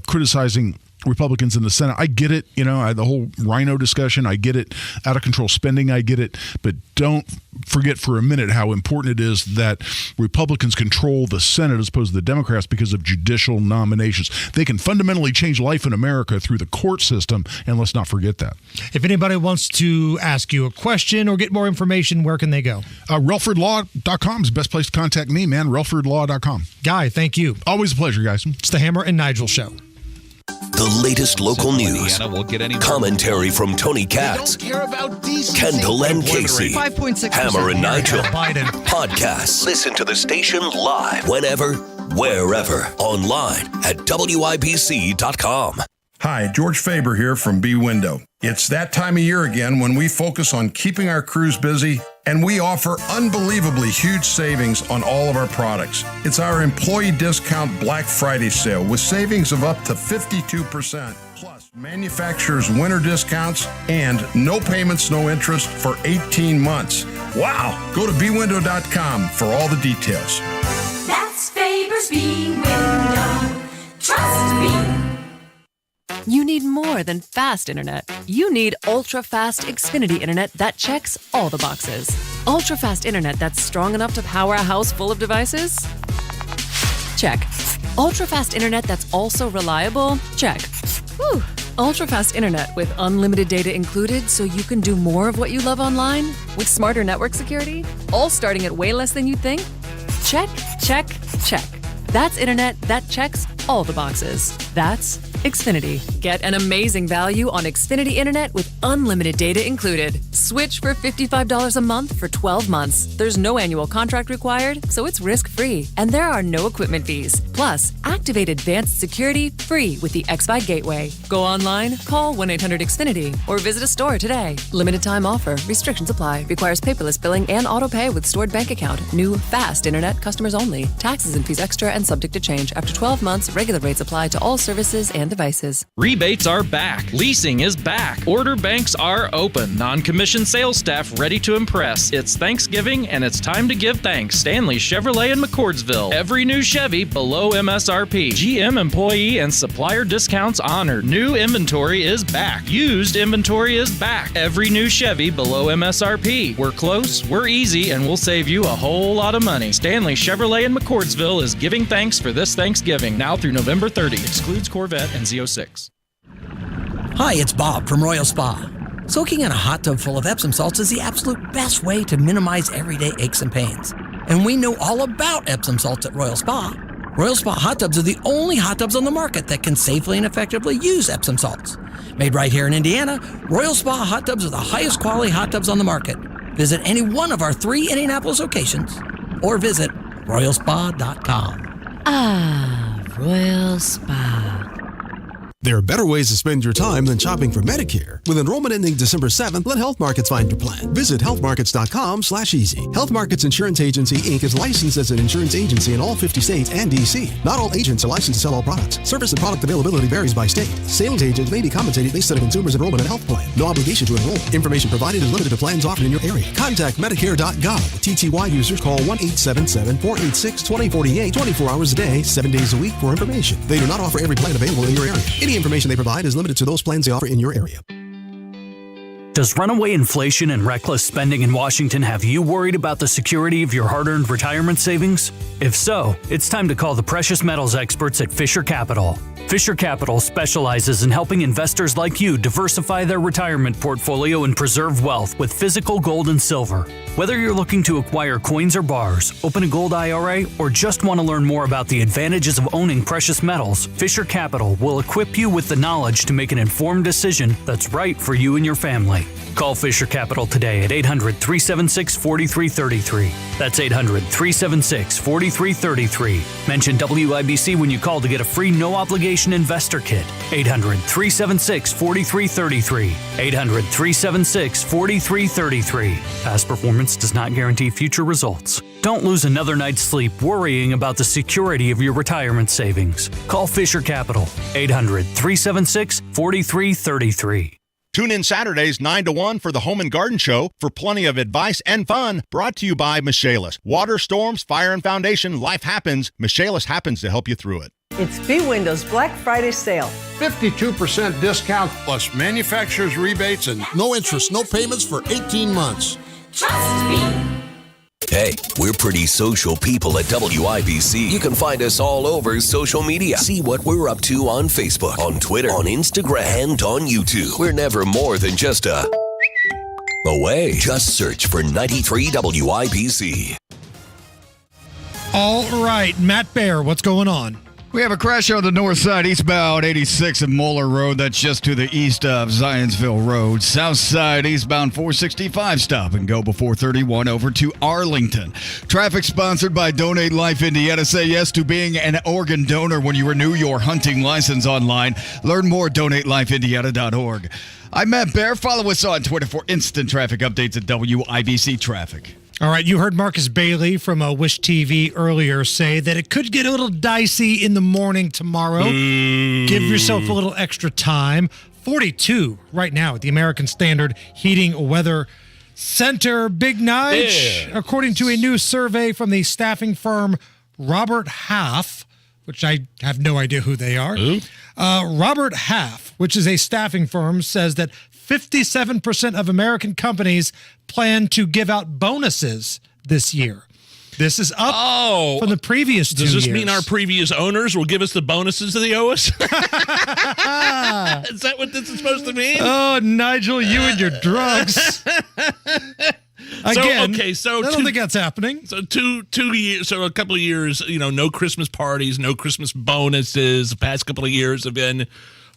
criticizing Republicans in the Senate. I get it, the whole rhino discussion. I get it. Out of control spending, I get it. But don't forget for a minute how important it is that Republicans control the Senate as opposed to the Democrats because of judicial nominations. They can fundamentally change life in America through the court system, and let's not forget that. If anybody wants to ask you a question or get more information, where can they go? RelfordLaw.com is the best place to contact me, man. RelfordLaw.com. Guy, thank you. Always a pleasure, guys. It's the Hammer and Nigel Show. The latest local news, commentary from Tony Katz, Kendall and Casey, Hammer and Nigel, podcasts. Listen to the station live whenever, wherever, online at WIBC.com. Hi, George Faber here from B Window. It's that time of year again when we focus on keeping our crews busy, and we offer unbelievably huge savings on all of our products. It's our employee discount Black Friday sale with savings of up to 52%, plus manufacturer's winter discounts and no payments, no interest for 18 months. Wow! Go to bwindow.com for all the details. That's Faber's B Window. Trust me. You need more than fast internet. You need ultra-fast Xfinity internet that checks all the boxes. Ultra-fast internet that's strong enough to power a house full of devices? Check. Ultra-fast internet that's also reliable? Check. Whew. Ultra-fast internet with unlimited data included so you can do more of what you love online? With smarter network security? All starting at way less than you think? Check, check, check. That's internet that checks all the boxes. That's Xfinity. Get an amazing value on Xfinity Internet with unlimited data included. Switch for $55 a month for 12 months. There's no annual contract required, so it's risk-free. And there are no equipment fees. Plus, activate advanced security free with the XFi Gateway. Go online, call 1-800-XFINITY, or visit a store today. Limited time offer. Restrictions apply. Requires paperless billing and auto pay with stored bank account. New fast internet customers only. Taxes and fees extra and subject to change. After 12 months, regular rates apply to all services and devices. Rebates are back. Leasing is back. Order banks are open. Non-commissioned sales staff ready to impress. It's Thanksgiving and it's time to give thanks. Stanley Chevrolet in McCordsville. Every new Chevy below MSRP. GM employee and supplier discounts honored. New inventory is back. Used inventory is back. Every new Chevy below MSRP. We're close, we're easy, and we'll save you a whole lot of money. Stanley Chevrolet in McCordsville is giving thanks for this Thanksgiving. Now through November 30. Excludes Corvette and Z06. Hi, it's Bob from Royal Spa. Soaking in a hot tub full of Epsom salts is the absolute best way to minimize everyday aches and pains. And we know all about Epsom salts at Royal Spa. Royal Spa hot tubs are the only hot tubs on the market that can safely and effectively use Epsom salts. Made right here in Indiana, Royal Spa hot tubs are the highest quality hot tubs on the market. Visit any one of our 3 Indianapolis locations or visit royalspa.com. Ah, Royal Spa. There are better ways to spend your time than shopping for Medicare. With enrollment ending December 7th, let Health Markets find your plan. Visit healthmarkets.com/easy. Health Markets Insurance Agency, Inc. is licensed as an insurance agency in all 50 states and D.C. Not all agents are licensed to sell all products. Service and product availability varies by state. Sales agents may be compensated based on a consumer's enrollment and health plan. No obligation to enroll. Information provided is limited to plans offered in your area. Contact Medicare.gov. TTY users call 1-877-486-2048 24 hours a day, 7 days a week for information. They do not offer every plan available in your area. Any information they provide is limited to those plans they offer in your area. Does runaway inflation and reckless spending in Washington have you worried about the security of your hard-earned retirement savings? If so, it's time to call the precious metals experts at Fisher Capital. Fisher Capital specializes in helping investors like you diversify their retirement portfolio and preserve wealth with physical gold and silver. Whether you're looking to acquire coins or bars, open a gold IRA, or just want to learn more about the advantages of owning precious metals, Fisher Capital will equip you with the knowledge to make an informed decision that's right for you and your family. Call Fisher Capital today at 800-376-4333. That's 800-376-4333. Mention WIBC when you call to get a free no-obligation investor kit. 800-376-4333. 800-376-4333. Past performance does not guarantee future results. Don't lose another night's sleep worrying about the security of your retirement savings. Call Fisher Capital. 800-376-4333. Tune in Saturdays 9 to 1 for the Home and Garden Show for plenty of advice and fun, brought to you by Michaelis. Water, storms, fire, and foundation, life happens. Michaelis happens to help you through it. It's B-Window's Black Friday sale. 52% discount plus manufacturer's rebates and no interest, no payments for 18 months. Trust me. Hey, we're pretty social people at WIBC. You can find us all over social media. See what we're up to on Facebook, on Twitter, on Instagram, and on YouTube. We're never more than just away. Just search for 93 WIBC. All right, Matt Bear, what's going on? We have a crash on the north side, eastbound 86 and Moeller Road. That's just to the east of Zionsville Road. South side, eastbound 465, stop and go before 31 over to Arlington. Traffic sponsored by Donate Life Indiana. Say yes to being an organ donor when you renew your hunting license online. Learn more at donatelifeindiana.org. I'm Matt Bear. Follow us on Twitter for instant traffic updates at WIBC Traffic. All right, you heard Marcus Bailey from Wish TV earlier say that it could get a little dicey in the morning tomorrow. Give yourself a little extra time. 42 right now at the American Standard Heating Weather Center. Big Nige, according to a new survey from the staffing firm Robert Half, which I have no idea who they are. Robert Half, which is a staffing firm, says that 57% of American companies plan to give out bonuses this year. This is up from the previous 2 years. Does this mean our previous owners will give us the bonuses that they owe us? Is that what this is supposed to mean? Oh, Nigel, you and your drugs. Again, I don't think that's happening. So 2 years, so a couple of years, no Christmas parties, no Christmas bonuses. The past couple of years have been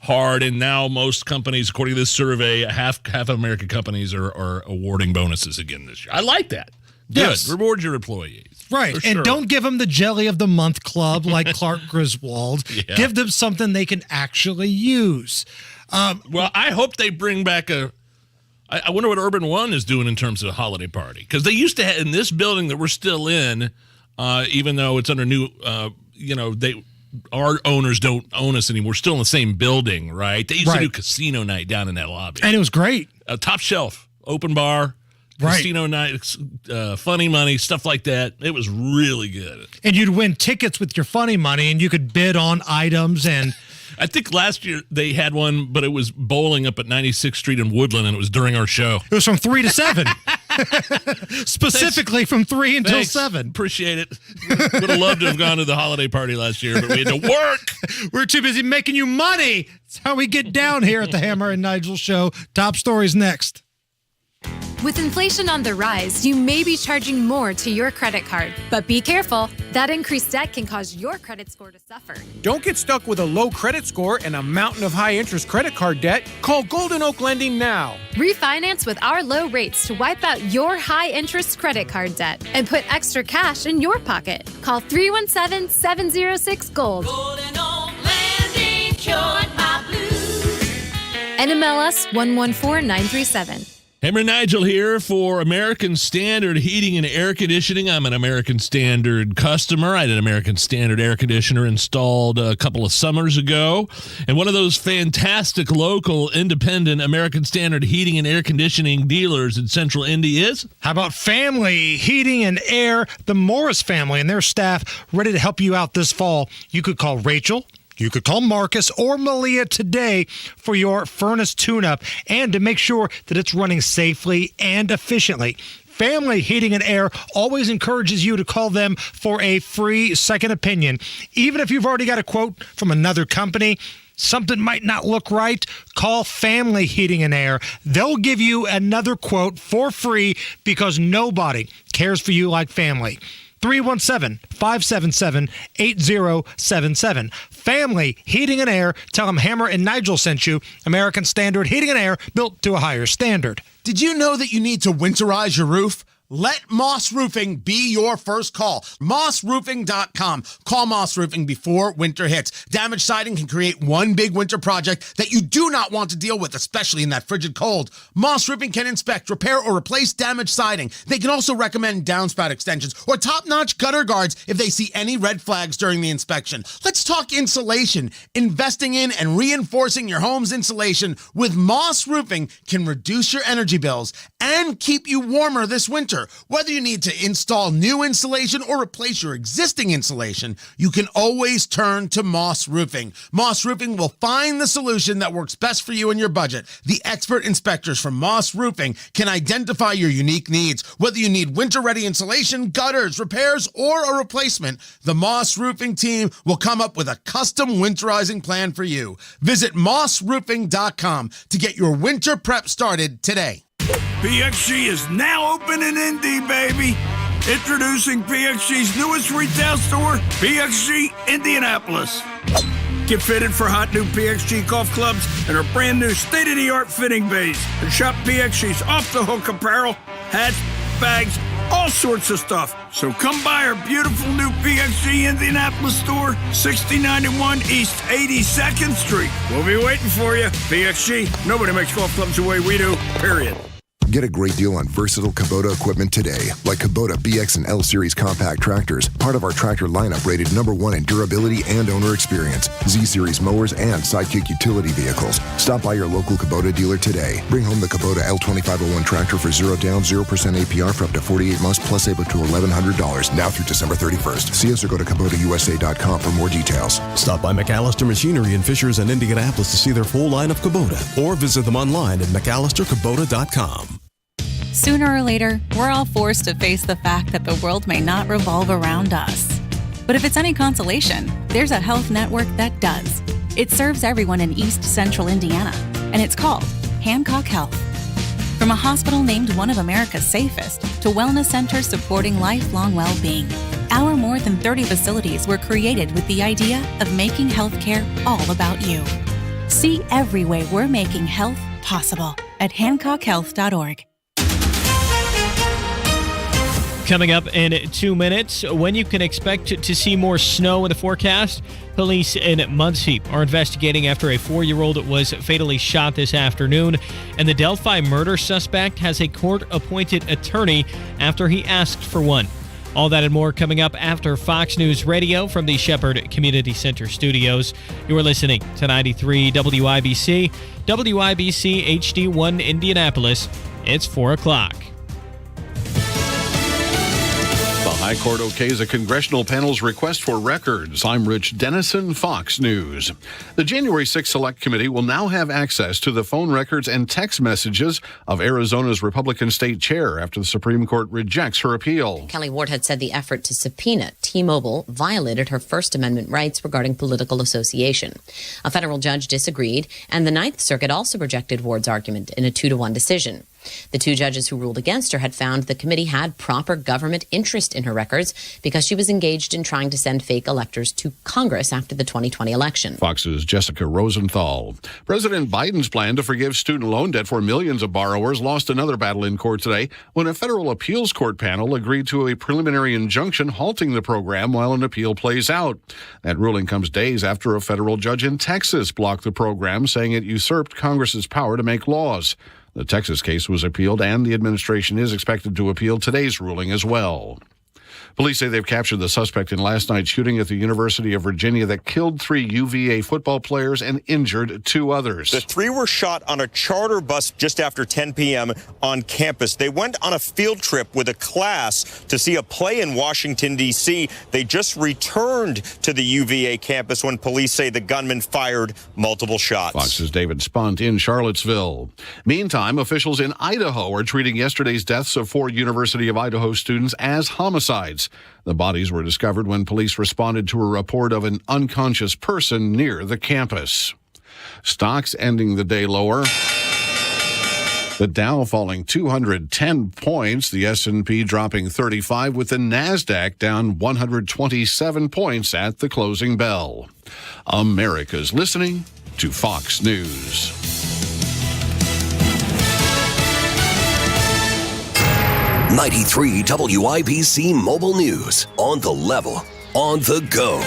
hard, and now most companies, according to this survey, half of American companies are awarding bonuses again this year. I like that. Good. Yes. Reward your employees. Right. For and sure. Don't give them the Jelly of the Month Club like Clark Griswold. Yeah. Give them something they can actually use. Well, I hope they bring back I wonder what Urban One is doing in terms of a holiday party. Because they used to have, in this building that we're still in, even though it's under new, our owners don't own us anymore. We're still in the same building, right? They used to do casino night down in that lobby. And it was great. Top shelf, open bar, casino night, funny money, stuff like that. It was really good. And you'd win tickets with your funny money, and you could bid on items. And I think last year they had one, but it was bowling up at 96th Street in Woodland, and it was during our show. It was from 3 to 7. Specifically from 3 until 7. Appreciate it. Would have loved to have gone to the holiday party last year, but we had to work. We're too busy making you money. That's how we get down here at the Hammer and Nigel Show. Top stories next. With inflation on the rise, you may be charging more to your credit card. But be careful. That increased debt can cause your credit score to suffer. Don't get stuck with a low credit score and a mountain of high-interest credit card debt. Call Golden Oak Lending now. Refinance with our low rates to wipe out your high-interest credit card debt and put extra cash in your pocket. Call 317-706-GOLD. Golden Oak Landing cured my blues. NMLS 114937. Hammer Nigel here for American Standard Heating and Air Conditioning. I'm an American Standard customer. I had an American Standard air conditioner installed a couple of summers ago. And one of those fantastic local independent American Standard Heating and Air Conditioning dealers in Central Indy is? How about Family Heating and Air? The Morris family and their staff ready to help you out this fall. You could call Rachel. You could call Marcus or Malia today for your furnace tune-up and to make sure that it's running safely and efficiently. Family Heating and Air always encourages you to call them for a free second opinion. Even if you've already got a quote from another company, something might not look right, call Family Heating and Air. They'll give you another quote for free because nobody cares for you like family. 317-577-8077. Family Heating and Air. Tell them Hammer and Nigel sent you. American Standard Heating and Air, built to a higher standard. Did you know that you need to winterize your roof? Let Moss Roofing be your first call. MossRoofing.com. Call Moss Roofing before winter hits. Damaged siding can create one big winter project that you do not want to deal with, especially in that frigid cold. Moss Roofing can inspect, repair, or replace damaged siding. They can also recommend downspout extensions or top-notch gutter guards if they see any red flags during the inspection. Let's talk insulation. Investing in and reinforcing your home's insulation with Moss Roofing can reduce your energy bills and keep you warmer this winter. Whether you need to install new insulation or replace your existing insulation, you can always turn to Moss Roofing. Moss Roofing will find the solution that works best for you and your budget. The expert inspectors from Moss Roofing can identify your unique needs. Whether you need winter-ready insulation, gutters, repairs, or a replacement, the Moss Roofing team will come up with a custom winterizing plan for you. Visit mossroofing.com to get your winter prep started today. PXG is now open in Indy, baby. Introducing PXG's newest retail store, PXG Indianapolis. Get fitted for hot new PXG golf clubs and our brand new state-of-the-art fitting bays. And shop PXG's off-the-hook apparel, hats, bags, all sorts of stuff. So come by our beautiful new PXG Indianapolis store, 6091 East 82nd Street. We'll be waiting for you. PXG, nobody makes golf clubs the way we do, period. Get a great deal on versatile Kubota equipment today, like Kubota BX and L Series compact tractors, part of our tractor lineup rated #1 in durability and owner experience, Z Series mowers, and Sidekick utility vehicles. Stop by your local Kubota dealer today. Bring home the Kubota L2501 tractor for 0 down, 0% APR for up to 48 months, plus able to $1,100, now through December 31st. See us or go to KubotaUSA.com for more details. Stop by McAllister Machinery in Fishers and Indianapolis to see their full line of Kubota, or visit them online at McAllisterKubota.com. Sooner or later, we're all forced to face the fact that the world may not revolve around us. But if it's any consolation, there's a health network that does. It serves everyone in East Central Indiana, and it's called Hancock Health. From a hospital named one of America's safest to wellness centers supporting lifelong well-being, our more than 30 facilities were created with the idea of making healthcare all about you. See every way we're making health possible at HancockHealth.org. Coming up in 2 minutes, when you can expect to see more snow in the forecast. Police in Muncie are investigating after a 4-year-old was fatally shot this afternoon, and the Delphi murder suspect has a court-appointed attorney after he asked for one. All that and more coming up after Fox News Radio from the Shepherd Community Center studios. You are listening to 93 WIBC, WIBC HD1 Indianapolis. It's 4 o'clock. The High Court okays a congressional panel's request for records. I'm Rich Dennison, Fox News. The January 6th Select Committee will now have access to the phone records and text messages of Arizona's Republican state chair after the Supreme Court rejects her appeal. Kelly Ward had said the effort to subpoena T-Mobile violated her First Amendment rights regarding political association. A federal judge disagreed, and the Ninth Circuit also rejected Ward's argument in a 2-1 decision. The 2 judges who ruled against her had found the committee had proper government interest in her records because she was engaged in trying to send fake electors to Congress after the 2020 election. Fox's Jessica Rosenthal. President Biden's plan to forgive student loan debt for millions of borrowers lost another battle in court today when a federal appeals court panel agreed to a preliminary injunction halting the program while an appeal plays out. That ruling comes days after a federal judge in Texas blocked the program, saying it usurped Congress's power to make laws. The Texas case was appealed, and the administration is expected to appeal today's ruling as well. Police say they've captured the suspect in last night's shooting at the University of Virginia that killed 3 UVA football players and injured 2 others. The 3 were shot on a charter bus just after 10 p.m. on campus. They went on a field trip with a class to see a play in Washington, D.C. They just returned to the UVA campus when police say the gunman fired multiple shots. Fox's David Spunt in Charlottesville. Meantime, officials in Idaho are treating yesterday's deaths of 4 University of Idaho students as homicides. The bodies were discovered when police responded to a report of an unconscious person near the campus. Stocks ending the day lower. The Dow falling 210 points, the S&P dropping 35, with the NASDAQ down 127 points at the closing bell. America's listening to Fox News. 93 WIBC Mobile News. On the level, on the go.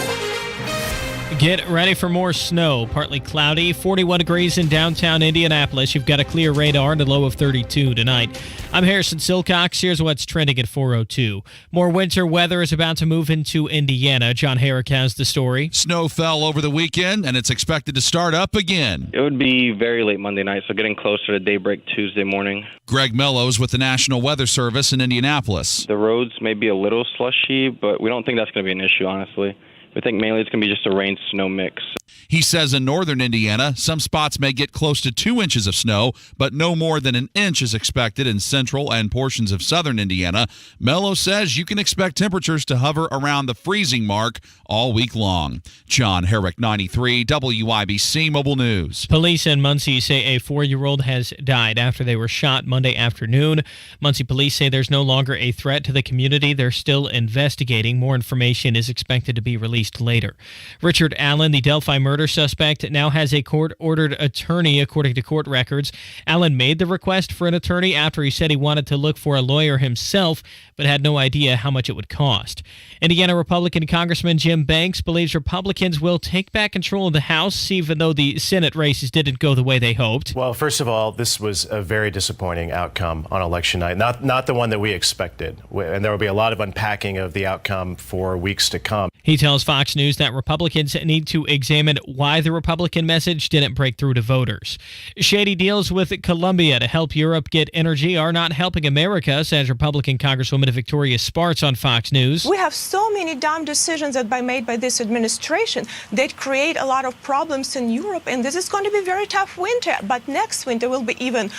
Get ready for more snow. Partly cloudy, 41 degrees in downtown Indianapolis. You've got a clear radar and a low of 32 tonight. I'm Harrison Silcox. Here's what's trending at 4:02. More winter weather is about to move into Indiana. John Herrick has the story. Snow fell over the weekend, and it's expected to start up again. It would be very late Monday night, so getting closer to daybreak Tuesday morning. Greg Mellows with the National Weather Service in Indianapolis. The roads may be a little slushy, but we don't think that's going to be an issue, honestly. We think mainly it's going to be just a rain-snow mix. He says in northern Indiana, some spots may get close to 2 inches of snow, but no more than an inch is expected in central and portions of southern Indiana. Mello says you can expect temperatures to hover around the freezing mark all week long. John Herrick, 93 WIBC Mobile News. Police in Muncie say a 4-year-old has died after they were shot Monday afternoon. Muncie police say there's no longer a threat to the community. They're still investigating. More information is expected to be released later. Richard Allen, the Delphi murder suspect, now has a court-ordered attorney, according to court records. Allen made the request for an attorney after he said he wanted to look for a lawyer himself, but had no idea how much it would cost. Indiana Republican Congressman Jim Banks believes Republicans will take back control of the House, even though the Senate races didn't go the way they hoped. Well, first of all, this was a very disappointing outcome on election night, not the one that we expected. And there will be a lot of unpacking of the outcome for weeks to come. He tells Fox News that Republicans need to examine why the Republican message didn't break through to voters. Shady deals with Colombia to help Europe get energy are not helping America, says Republican Congresswoman Victoria Spartz on Fox News. We have so many dumb decisions that are made by this administration that create a lot of problems in Europe, and this is going to be a very tough winter. But next winter will be even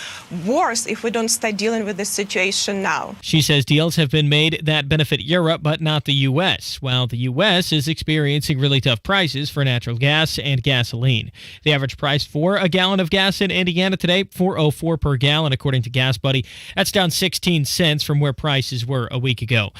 worse if we don't start dealing with this situation now. She says deals have been made that benefit Europe, but not the U.S., while the U.S. is experiencing really tough prices for natural gas and gasoline. The average price for a gallon of gas in Indiana today, $4.04 per gallon, according to Gas Buddy. That's down 16 cents from where prices were a week ago.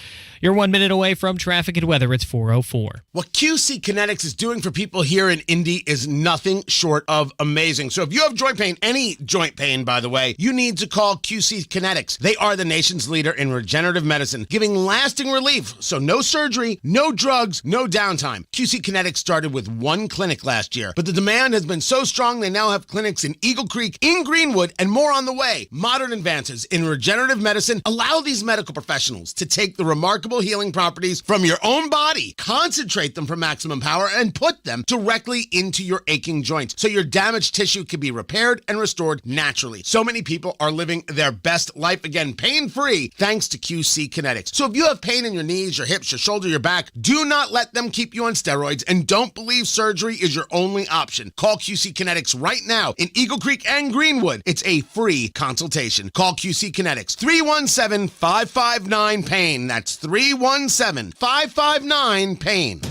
You're 1 minute away from traffic and weather. It's 4:04. What QC Kinetics is doing for people here in Indy is nothing short of amazing. So if you have joint pain, any joint pain, by the way, you need to call QC Kinetics. They are the nation's leader in regenerative medicine, giving lasting relief. So no surgery, no drugs, no downtime. QC Kinetics started with one clinic last year, but the demand has been so strong they now have clinics in Eagle Creek, in Greenwood, and more on the way. Modern advances in regenerative medicine allow these medical professionals to take the remarkable healing properties from your own body, concentrate them for maximum power, and put them directly into your aching joints so your damaged tissue can be repaired and restored naturally. So many people are living their best life again, pain-free, thanks to QC Kinetics. So if you have pain in your knees, your hips, your shoulder, your back, do not let them keep you on steroids, and don't believe surgery is your only option. Call QC Kinetics right now in Eagle Creek and Greenwood. It's a free consultation. Call QC Kinetics, 317-559-PAIN. That's 317-559-PAIN.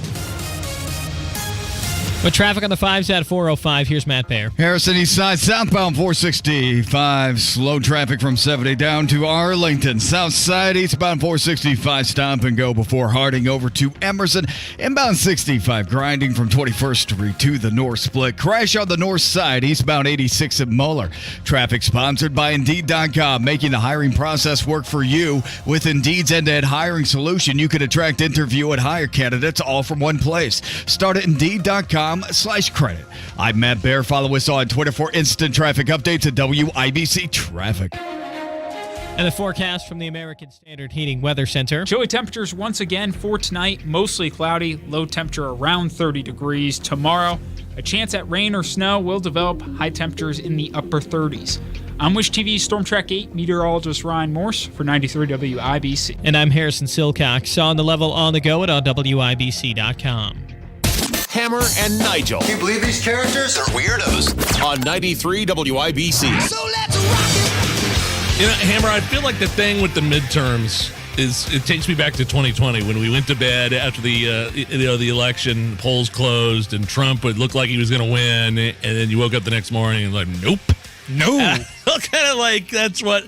With traffic on the 5s at 4:05, here's Matt Baer. Harrison East Side, southbound 465. Slow traffic from 70 down to Arlington. South Side, eastbound 465. Stop and go before Harding over to Emerson. Inbound 65, grinding from 21st Street to the North Split. Crash on the north side, eastbound 86 at Muller. Traffic sponsored by Indeed.com, making the hiring process work for you. With Indeed's end-to-end hiring solution, you can attract, interview, and hire candidates all from one place. Start at Indeed.com/credit. I'm Matt Baer. Follow us on Twitter for instant traffic updates at WIBC Traffic. And the forecast from the American Standard Heating Weather Center. Chilly temperatures once again for tonight. Mostly cloudy. Low temperature around 30 degrees. Tomorrow, a chance at rain or snow will develop. High temperatures in the upper 30s. I'm Wish TV's Storm Track 8 meteorologist Ryan Morse for 93 WIBC. And I'm Harrison Silcox. On the level, on the go, at WIBC.com. Hammer and Nigel. Can you believe these characters are weirdos? On 93 WIBC. So let's rock it! You know, Hammer, I feel like the thing with the midterms is it takes me back to 2020 when we went to bed after the election, polls closed, and Trump would look like he was going to win, and then you woke up the next morning and like, nope. No. Kind of like that's what,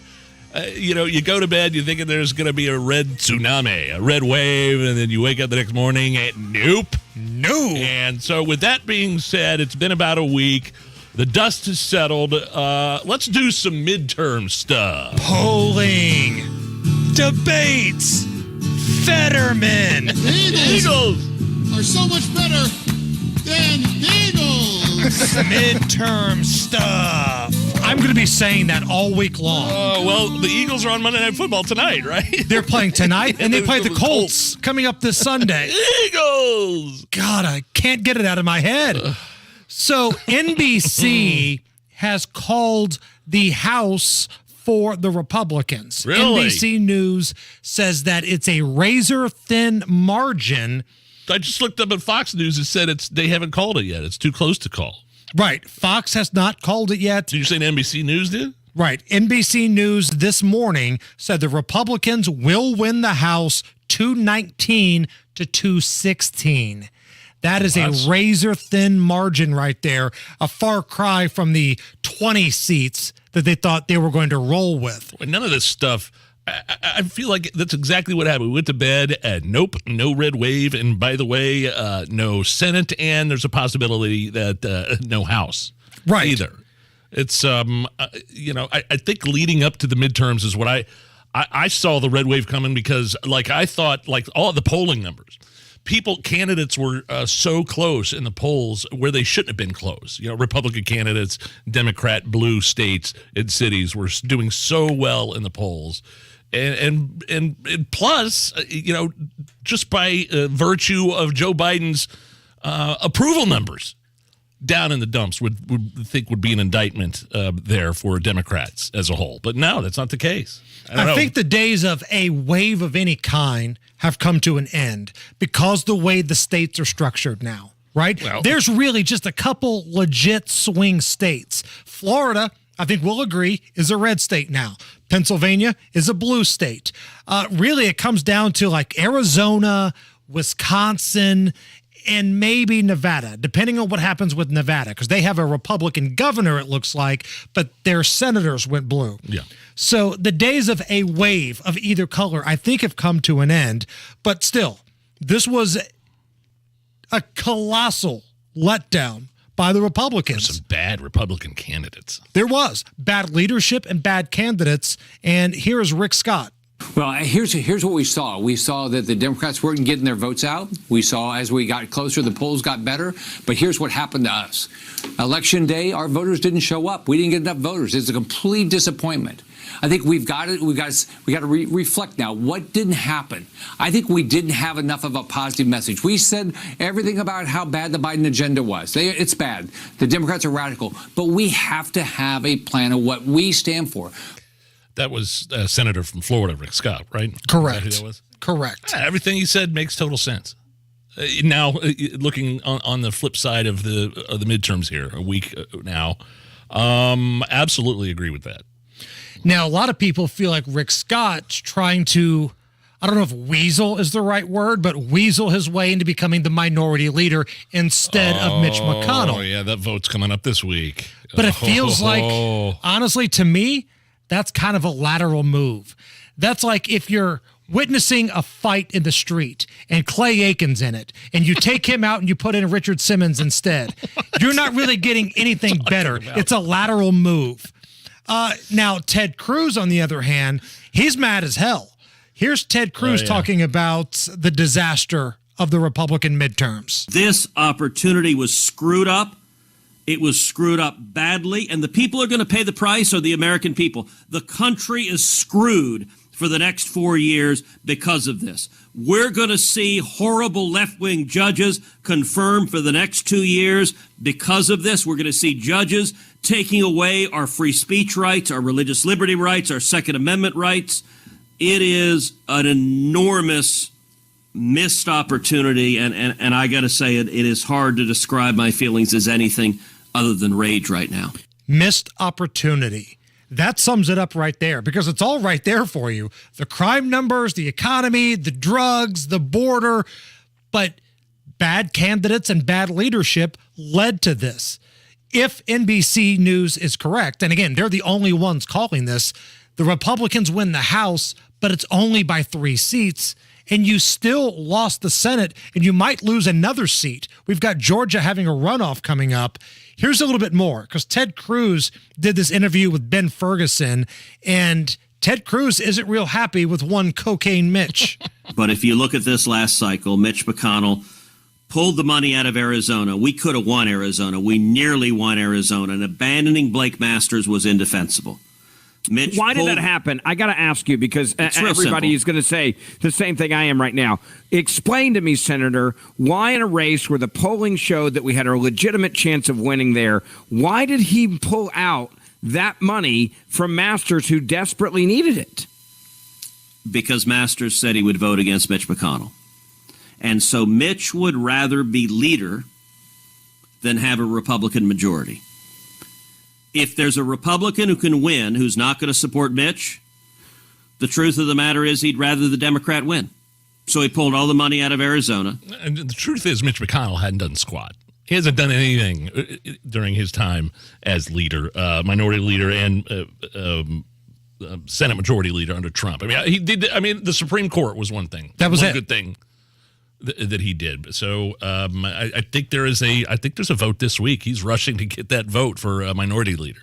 you go to bed, you're thinking there's going to be a red tsunami, a red wave, and then you wake up the next morning and nope. No. And so with that being said, it's been about a week. The dust has settled. Let's do some midterm stuff. Polling. Debates. Fetterman. The Eagles are so much better than the Eagles. Midterm stuff. I'm going to be saying that all week long. Well, the Eagles are on Monday Night Football tonight, right? They're playing tonight, and they play the Colts coming up this Sunday. Eagles! God, I can't get it out of my head. So NBC has called the House for the Republicans. Really? NBC News says that it's a razor-thin margin. I just looked up at Fox News and said they haven't called it yet. It's too close to call. Right. Fox has not called it yet. Did you say NBC News did? Right. NBC News this morning said the Republicans will win the House 219 to 216. That is a razor-thin margin right there, a far cry from the 20 seats that they thought they were going to roll with. None of this stuff, I feel like that's exactly what happened. We went to bed and nope, no red wave. And by the way, no Senate, and there's a possibility that no House either. It's, I think leading up to the midterms is what I saw the red wave coming because I thought all the polling numbers, candidates were so close in the polls where they shouldn't have been close. Republican candidates, Democrat blue states and cities were doing so well in the polls. And plus, just by virtue of Joe Biden's approval numbers down in the dumps would think would be an indictment there for Democrats as a whole. But no, that's not the case. I think the days of a wave of any kind have come to an end because the way the states are structured now, right? Well, there's really just a couple legit swing states. Florida, I think we'll agree, is a red state now. Pennsylvania is a blue state. Really, it comes down to Arizona, Wisconsin, and maybe Nevada, depending on what happens with Nevada, because they have a Republican governor, it looks like, but their senators went blue. Yeah. So the days of a wave of either color, I think, have come to an end. But still, this was a colossal letdown by the Republicans. Some bad Republican candidates. There was bad leadership and bad candidates. And here is Rick Scott. Well, here's what we saw. We saw that the Democrats weren't getting their votes out. We saw as we got closer, the polls got better. But here's what happened to us. Election day, our voters didn't show up. We didn't get enough voters. It's a complete disappointment. I think we've got to reflect now. What didn't happen? I think we didn't have enough of a positive message. We said everything about how bad the Biden agenda was. It's bad. The Democrats are radical. But we have to have a plan of what we stand for. That was a senator from Florida, Rick Scott, right? Correct. Is that who that was? Correct. Yeah, everything he said makes total sense. Now, looking on the flip side of the midterms here, a week now, absolutely agree with that. Now, a lot of people feel like Rick Scott's trying to, I don't know if weasel is the right word, but weasel his way into becoming the minority leader instead of Mitch McConnell. Oh, yeah, that vote's coming up this week. But it feels like, honestly, to me, that's kind of a lateral move. That's like if you're witnessing a fight in the street and Clay Aiken's in it, and you take him out and you put in Richard Simmons instead. You're not really getting anything better. It's a lateral move. Now, Ted Cruz, on the other hand, he's mad as hell. Here's Ted Cruz talking about the disaster of the Republican midterms. This opportunity was screwed up. It was screwed up badly, and the people are going to pay the price are the American people. The country is screwed for the next 4 years because of this. We're going to see horrible left-wing judges confirmed for the next 2 years because of this. We're going to see judges taking away our free speech rights, our religious liberty rights, our Second Amendment rights. It is an enormous missed opportunity, and I got to say it is hard to describe my feelings as anything other than rage right now. Missed opportunity. That sums it up right there because it's all right there for you. The crime numbers, the economy, the drugs, the border, but bad candidates and bad leadership led to this. If NBC News is correct, and again, they're the only ones calling this, the Republicans win the House, but it's only by 3 seats, and you still lost the Senate, and you might lose another seat. We've got Georgia having a runoff coming up. Here's a little bit more, because Ted Cruz did this interview with Ben Ferguson, and Ted Cruz isn't real happy with one cocaine Mitch. But if you look at this last cycle, Mitch McConnell pulled the money out of Arizona. We could have won Arizona. We nearly won Arizona. And abandoning Blake Masters was indefensible. Why did that happen? I got to ask you, because everybody is going to say the same thing I am right now. Explain to me, Senator, why in a race where the polling showed that we had a legitimate chance of winning there, why did he pull out that money from Masters, who desperately needed it? Because Masters said he would vote against Mitch McConnell. And so Mitch would rather be leader than have a Republican majority. If there's a Republican who can win who's not going to support Mitch, the truth of the matter is he'd rather the Democrat win. So he pulled all the money out of Arizona. And the truth is Mitch McConnell hadn't done squat. He hasn't done anything during his time as leader, minority leader, and Senate Majority Leader under Trump. I mean, he did. I mean, the Supreme Court was one thing. That was one it. Good thing that he did. So I think there's a vote this week. He's rushing to get that vote for a Minority Leader.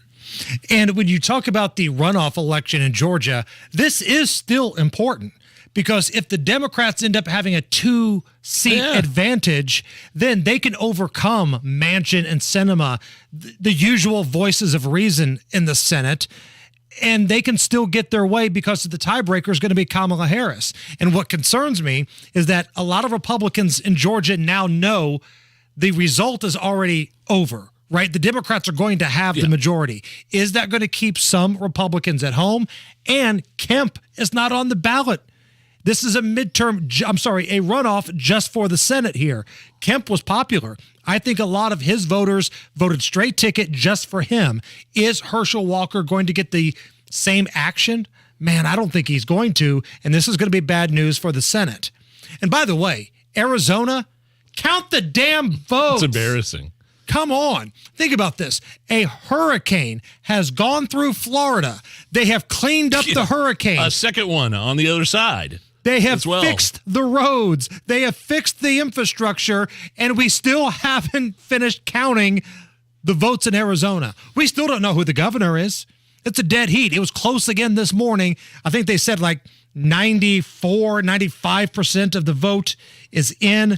And when you talk about the runoff election in Georgia, this is still important, because if the Democrats end up having a 2-seat advantage, then they can overcome Manchin and Sinema, the usual voices of reason in the Senate, and they can still get their way because the tiebreaker is going to be Kamala Harris. And what concerns me is that a lot of Republicans in Georgia now know the result is already over, right? The Democrats are going to have the majority. Is that going to keep some Republicans at home? And Kemp is not on the ballot. This is a runoff just for the Senate here. Kemp was popular. I think a lot of his voters voted straight ticket just for him. Is Herschel Walker going to get the same action? Man, I don't think he's going to, and this is going to be bad news for the Senate. And by the way, Arizona, count the damn votes. It's embarrassing. Come on. Think about this. A hurricane has gone through Florida. They have cleaned up the hurricane. A second one on the other side. They have fixed the roads. They have fixed the infrastructure, and we still haven't finished counting the votes in Arizona. We still don't know who the governor is. It's a dead heat. It was close again this morning. I think they said like 95% of the vote is in.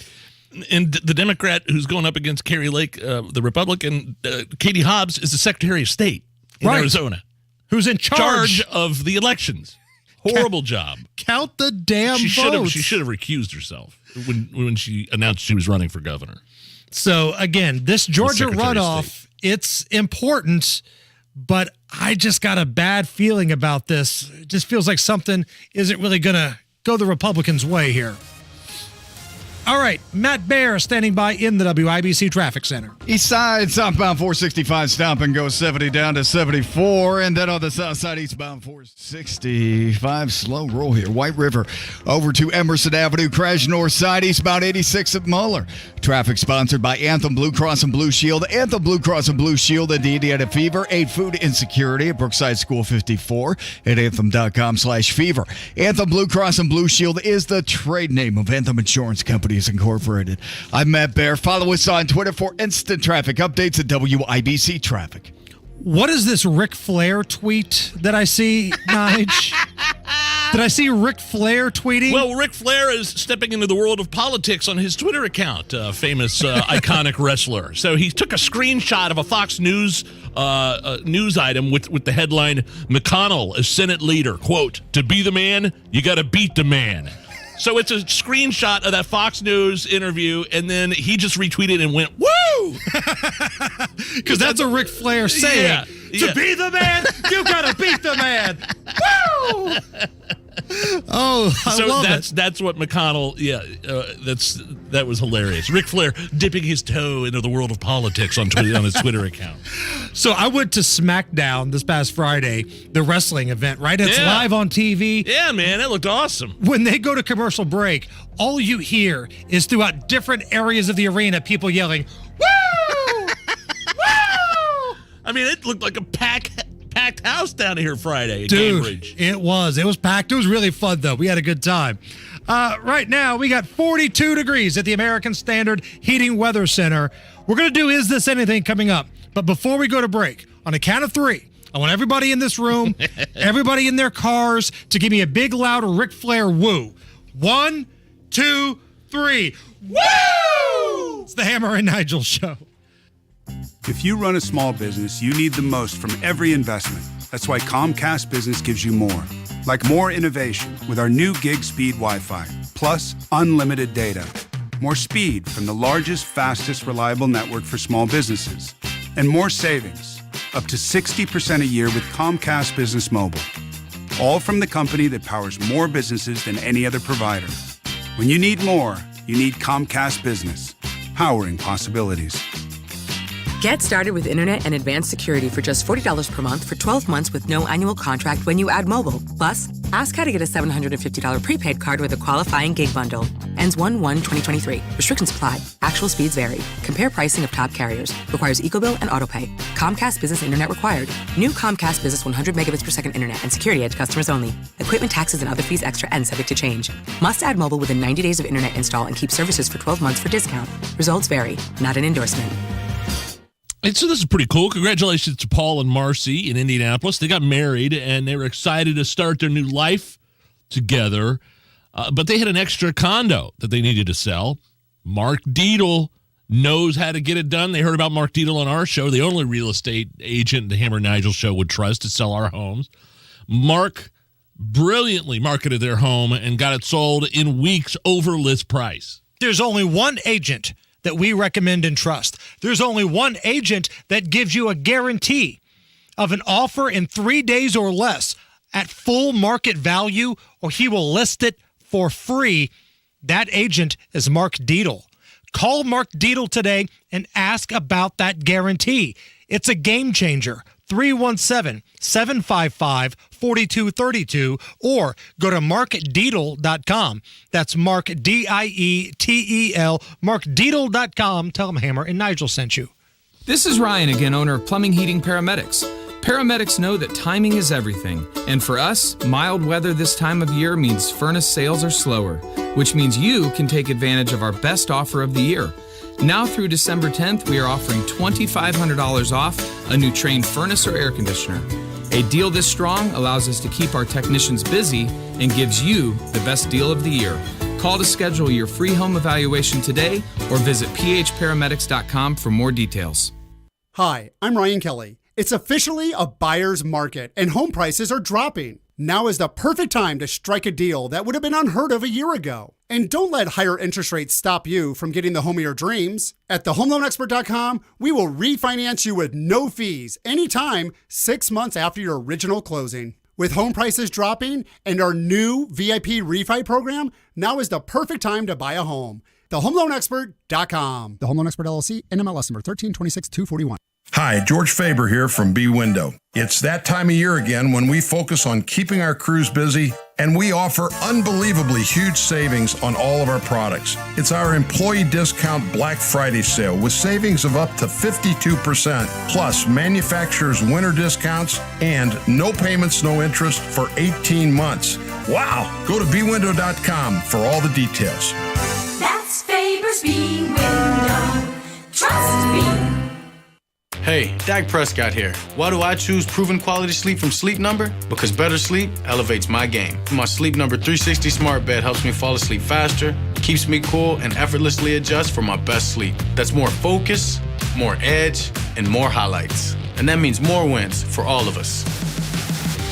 And the Democrat who's going up against Carrie Lake, the Republican, Katie Hobbs, is the Secretary of State in Arizona. Who's in charge of the elections. Horrible job. Count the damn votes. She should have recused herself when she announced she was running for governor. So, again, this Georgia runoff, it's important, but I just got a bad feeling about this. It just feels like something isn't really going to go the Republicans' way here. All right, Matt Baer standing by in the WIBC Traffic Center. East side, southbound 465, stop and go 70 down to 74. And then on the south side, eastbound 465, slow roll here. White River over to Emerson Avenue, crash north side, eastbound 86 at Muller. Traffic sponsored by Anthem Blue Cross and Blue Shield. Anthem Blue Cross and Blue Shield and the Indiana Fever. Aid food insecurity at Brookside School 54 at anthem.com/fever. Anthem Blue Cross and Blue Shield is the trade name of Anthem Insurance Company Incorporated. I'm Matt Baer. Follow us on Twitter for instant traffic updates at WIBC Traffic. What is this Ric Flair tweet that I see, Nige? Did I see Ric Flair tweeting? Well, Ric Flair is stepping into the world of politics on his Twitter account, famous iconic wrestler. So he took a screenshot of a Fox News news item with the headline, McConnell as Senate leader, quote, "To be the man, you got to beat the man." So it's a screenshot of that Fox News interview, and then he just retweeted and went, woo! Because that's a Ric Flair saying. To be the man, you got to beat the man. Woo! Oh, I love it. That's what McConnell, that was hilarious. Ric Flair dipping his toe into the world of politics on his Twitter account. So I went to SmackDown this past Friday, the wrestling event, right? It's live on TV. Yeah, man, that looked awesome. When they go to commercial break, all you hear is throughout different areas of the arena, people yelling, woo! Woo! I mean, it looked like a packed house down here Friday in Dude, Cambridge. It was packed. It was really fun, though. We had a good time. Right now, we got 42 degrees at the American Standard Heating Weather Center. We're going to do Is This Anything coming up. But before we go to break, on a count of three, I want everybody in this room, everybody in their cars, to give me a big, loud Ric Flair woo. 1, 2, 3. Woo! It's the Hammer and Nigel Show. If you run a small business, you need the most from every investment. That's why Comcast Business gives you more. Like more innovation with our new gig speed Wi-Fi, plus unlimited data. More speed from the largest, fastest, reliable network for small businesses. And more savings, up to 60% a year with Comcast Business Mobile. All from the company that powers more businesses than any other provider. When you need more, you need Comcast Business, powering possibilities. Get started with internet and advanced security for just $40 per month for 12 months with no annual contract when you add mobile. Plus, ask how to get a $750 prepaid card with a qualifying gig bundle. Ends 1/1/2023. Restrictions apply. Actual speeds vary. Compare pricing of top carriers. Requires EcoBill and AutoPay. Comcast Business Internet required. New Comcast Business 100 megabits per second internet and security edge customers only. Equipment taxes and other fees extra and subject to change. Must add mobile within 90 days of internet install and keep services for 12 months for discount. Results vary. Not an endorsement. And so this is pretty cool. Congratulations to Paul and Marcy in Indianapolis. They got married, and they were excited to start their new life together. But they had an extra condo that they needed to sell. Mark Dietl knows how to get it done. They heard about Mark Dietl on our show, the only real estate agent the Hammer and Nigel show would trust to sell our homes. Mark brilliantly marketed their home and got it sold in weeks over list price. There's only one agent that we recommend and trust. There's only one agent that gives you a guarantee of an offer in 3 days or less at full market value, or he will list it for free. That agent is Mark Dietl. Call Mark Dietl today and ask about that guarantee. It's a game changer. 317-755-4232 or go to markdietl.com. That's Mark, D-I-E-T-E-L, markdietl.com. Tell them Hammer and Nigel sent you. This is Ryan again, owner of Plumbing Heating Paramedics. Paramedics know that timing is everything. And for us, mild weather this time of year means furnace sales are slower, which means you can take advantage of our best offer of the year. Now through December 10th, we are offering $2,500 off a new Trane furnace or air conditioner. A deal this strong allows us to keep our technicians busy and gives you the best deal of the year. Call to schedule your free home evaluation today or visit phparamedics.com for more details. Hi, I'm Ryan Kelly. It's officially a buyer's market and home prices are dropping. Now is the perfect time to strike a deal that would have been unheard of a year ago. And don't let higher interest rates stop you from getting the home of your dreams. At thehomeloanexpert.com, we will refinance you with no fees anytime 6 months after your original closing. With home prices dropping and our new VIP refi program, now is the perfect time to buy a home. Thehomeloanexpert.com. The Home Loan Expert LLC, NMLS number 1326241. Hi, George Faber here from B Window. It's that time of year again when we focus on keeping our crews busy, and we offer unbelievably huge savings on all of our products. It's our employee discount Black Friday sale with savings of up to 52%, plus manufacturer's winter discounts and no payments, no interest for 18 months. Wow! Go to bwindow.com for all the details. That's Faber's B Window. Trust me. Hey, Dak Prescott here. Why do I choose proven quality sleep from Sleep Number? Because better sleep elevates my game. My Sleep Number 360 smart bed helps me fall asleep faster, keeps me cool, and effortlessly adjusts for my best sleep. That's more focus, more edge, and more highlights. And that means more wins for all of us.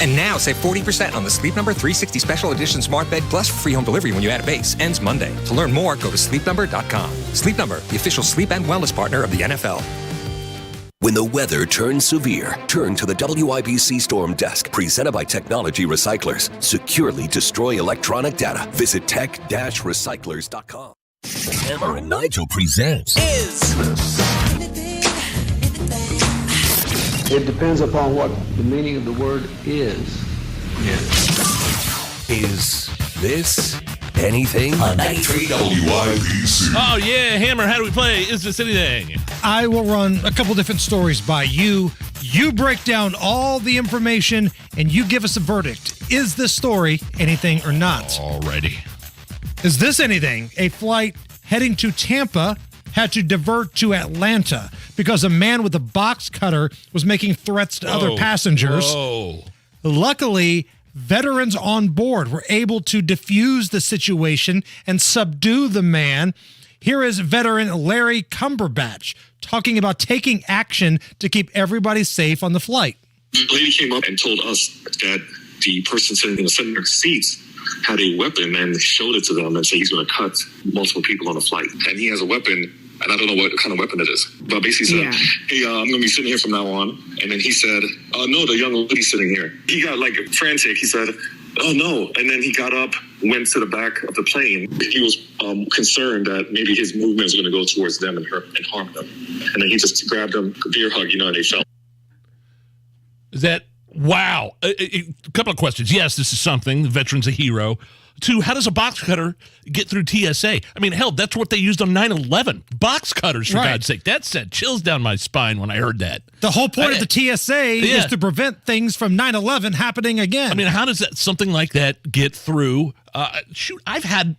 And now save 40% on the Sleep Number 360 Special Edition Smart Bed plus free home delivery when you add a base. Ends Monday. To learn more, go to sleepnumber.com. Sleep Number, the official sleep and wellness partner of the NFL. When the weather turns severe, turn to the WIBC Storm Desk, presented by Technology Recyclers. Securely destroy electronic data. Visit tech-recyclers.com. Hammer and Nigel presents It depends upon what the meaning of the word is. Is this anything? On 93 WIBC. Oh, yeah, Hammer, how do we play Is This Anything? I will run a couple different stories by you. You break down all the information, and you give us a verdict. Is this story anything or not? Alrighty. Is this anything? A flight heading to Tampa had to divert to Atlanta because a man with a box cutter was making threats to other passengers. Whoa. Luckily, veterans on board were able to defuse the situation and subdue the man. Here is veteran Larry Cumberbatch talking about taking action to keep everybody safe on the flight. The lady came up and told us that the person sitting in the center seats had a weapon and showed it to them and said he's going to cut multiple people on the flight. And he has a weapon, and I don't know what kind of weapon it is. But basically said, hey, I'm going to be sitting here from now on. And then he said, no, the young lady's sitting here. He got like frantic. He said, oh, no. And then he got up, went to the back of the plane. He was concerned that maybe his movement was going to go towards them and harm them. And then he just grabbed them, beer hug, and they fell. Is that, wow. A couple of questions. Yes, this is something. The veteran's a hero. 2, how does a box cutter get through TSA? I mean, hell, that's what they used on 9/11. Box cutters, for God's sake. That sent chills down my spine when I heard that. The whole point of the TSA is to prevent things from 9/11 happening again. I mean, how does something like that get through? Shoot, I've had,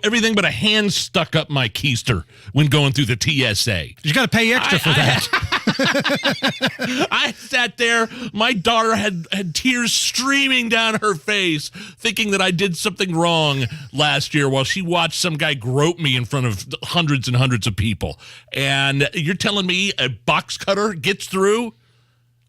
everything but a hand stuck up my keister when going through the TSA. You got to pay extra for that. I sat there. My daughter had tears streaming down her face, thinking that I did something wrong last year while she watched some guy grope me in front of hundreds and hundreds of people. And you're telling me a box cutter gets through?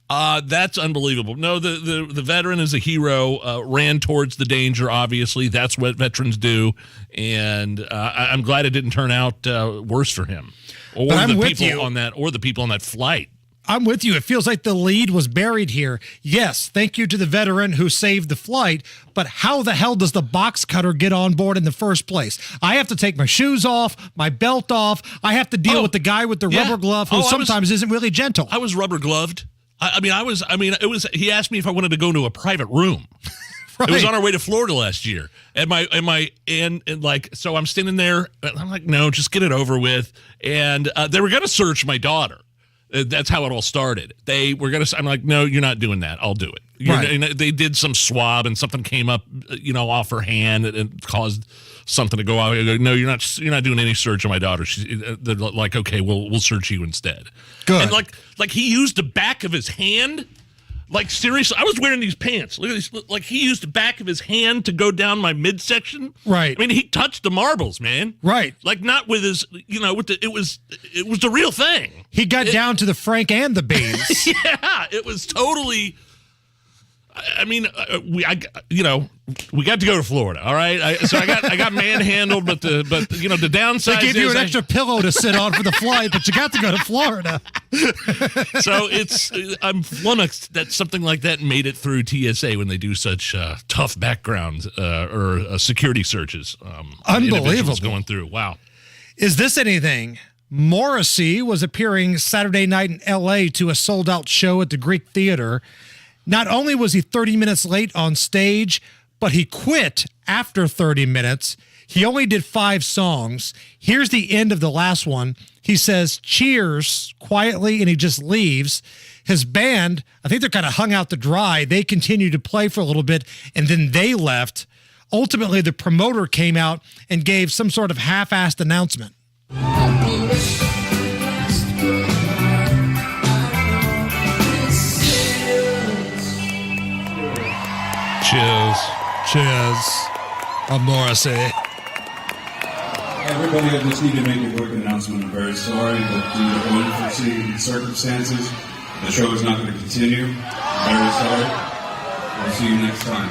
That's unbelievable. No, the veteran is a hero, ran towards the danger, obviously. That's what veterans do. And I'm glad it didn't turn out worse for him. Or the people on that flight. I'm with you. It feels like the lead was buried here. Yes, thank you to the veteran who saved the flight, but how the hell does the box cutter get on board in the first place? I have to take my shoes off, my belt off. I have to deal with the guy with the rubber glove who sometimes isn't really gentle. I was rubber gloved. He asked me if I wanted to go to a private room. Right. It was on our way to Florida last year. So I'm standing there. And I'm like, no, just get it over with. And they were going to search my daughter. That's how it all started. I'm like, no, you're not doing that. I'll do it. They did some swab and something came up, off her hand and caused something to go out. I go, no, you're not doing any search on my daughter. They're like, okay, we'll search you instead. Good. And like he used the back of his hand. Like, seriously, I was wearing these pants. Look at these. Like, he used the back of his hand to go down my midsection. Right. I mean, he touched the marbles, man. Right. Like, not with his, it was the real thing. He got down to the Frank and the beans. Yeah, it was totally. I mean, we got to go to Florida, all right. I got manhandled, but the downside. They gave you an extra pillow to sit on for the flight, but you got to go to Florida. So I'm flummoxed that something like that made it through TSA when they do such tough background or security searches. Unbelievable going through. Wow. Is this anything? Morrissey was appearing Saturday night in L.A. to a sold-out show at the Greek Theater. Not only was he 30 minutes late on stage, but he quit after 30 minutes. He only did 5 songs. Here's the end of the last one. He says, cheers, quietly, and he just leaves. His band, I think they're kind of hung out to dry. They continued to play for a little bit, and then they left. Ultimately, the promoter came out and gave some sort of half-assed announcement. Cheers. I'm Morrissey. Everybody, I just need to make a quick announcement. I'm very sorry, but due to unforeseen circumstances, the show is not going to continue. I'm very sorry. We'll see you next time.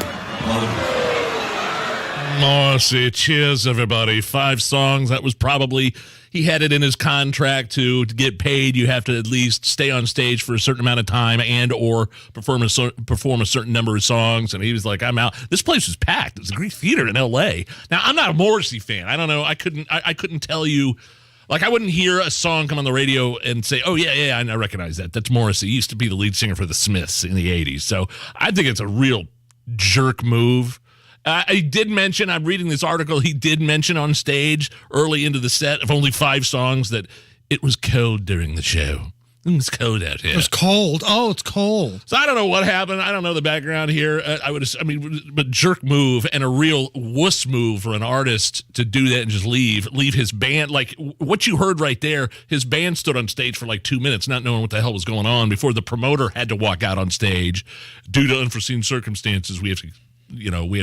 Morrissey, cheers, everybody. 5 songs. That was probably, he had it in his contract to get paid. You have to at least stay on stage for a certain amount of time and or perform a certain number of songs. And he was like, I'm out. This place was packed. It was a Greek Theater in L.A. Now, I'm not a Morrissey fan. I don't know. I couldn't tell you. Like, I wouldn't hear a song come on the radio and say, oh, yeah, I recognize that. That's Morrissey. He used to be the lead singer for the Smiths in the 80s. So I think it's a real jerk move. I did mention, I'm reading this article, he did mention on stage early into the set of only 5 songs that it was cold during the show. It's cold out here. It's cold. Oh, it's cold. So I don't know what happened. I don't know the background here. But jerk move and a real wuss move for an artist to do that and just leave his band. Like what you heard right there, his band stood on stage for like 2 minutes, not knowing what the hell was going on before the promoter had to walk out on stage due to unforeseen circumstances. We have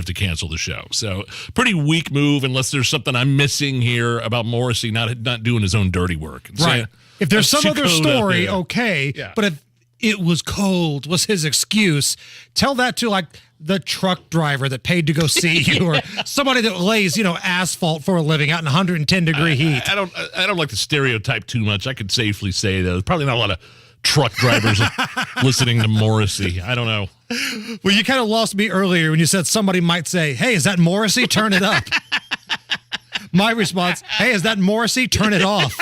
to cancel the show. So pretty weak move unless there's something I'm missing here about Morrissey not doing his own dirty work. Right. If there's some other story, okay. Yeah. But if it was cold was his excuse, tell that to like the truck driver that paid to go see you or somebody that lays, asphalt for a living out in 110-degree heat. I don't like to stereotype too much. I could safely say that there's probably not a lot of truck drivers listening to Morrissey. I don't know. Well, you kind of lost me earlier when you said somebody might say, hey, is that Morrissey? Turn it up. My response, hey, is that Morrissey? Turn it off.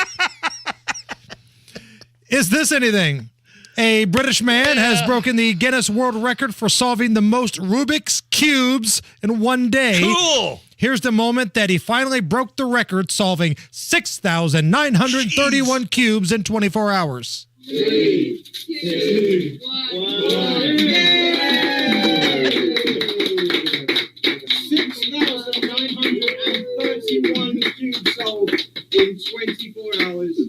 Is this anything? A British man has broken the Guinness World Record for solving the most Rubik's Cubes in one day. Cool. Here's the moment that he finally broke the record, solving 6,931 cubes in 24 hours. 3, 2, 1. 6,931 cubes solved in 24 hours.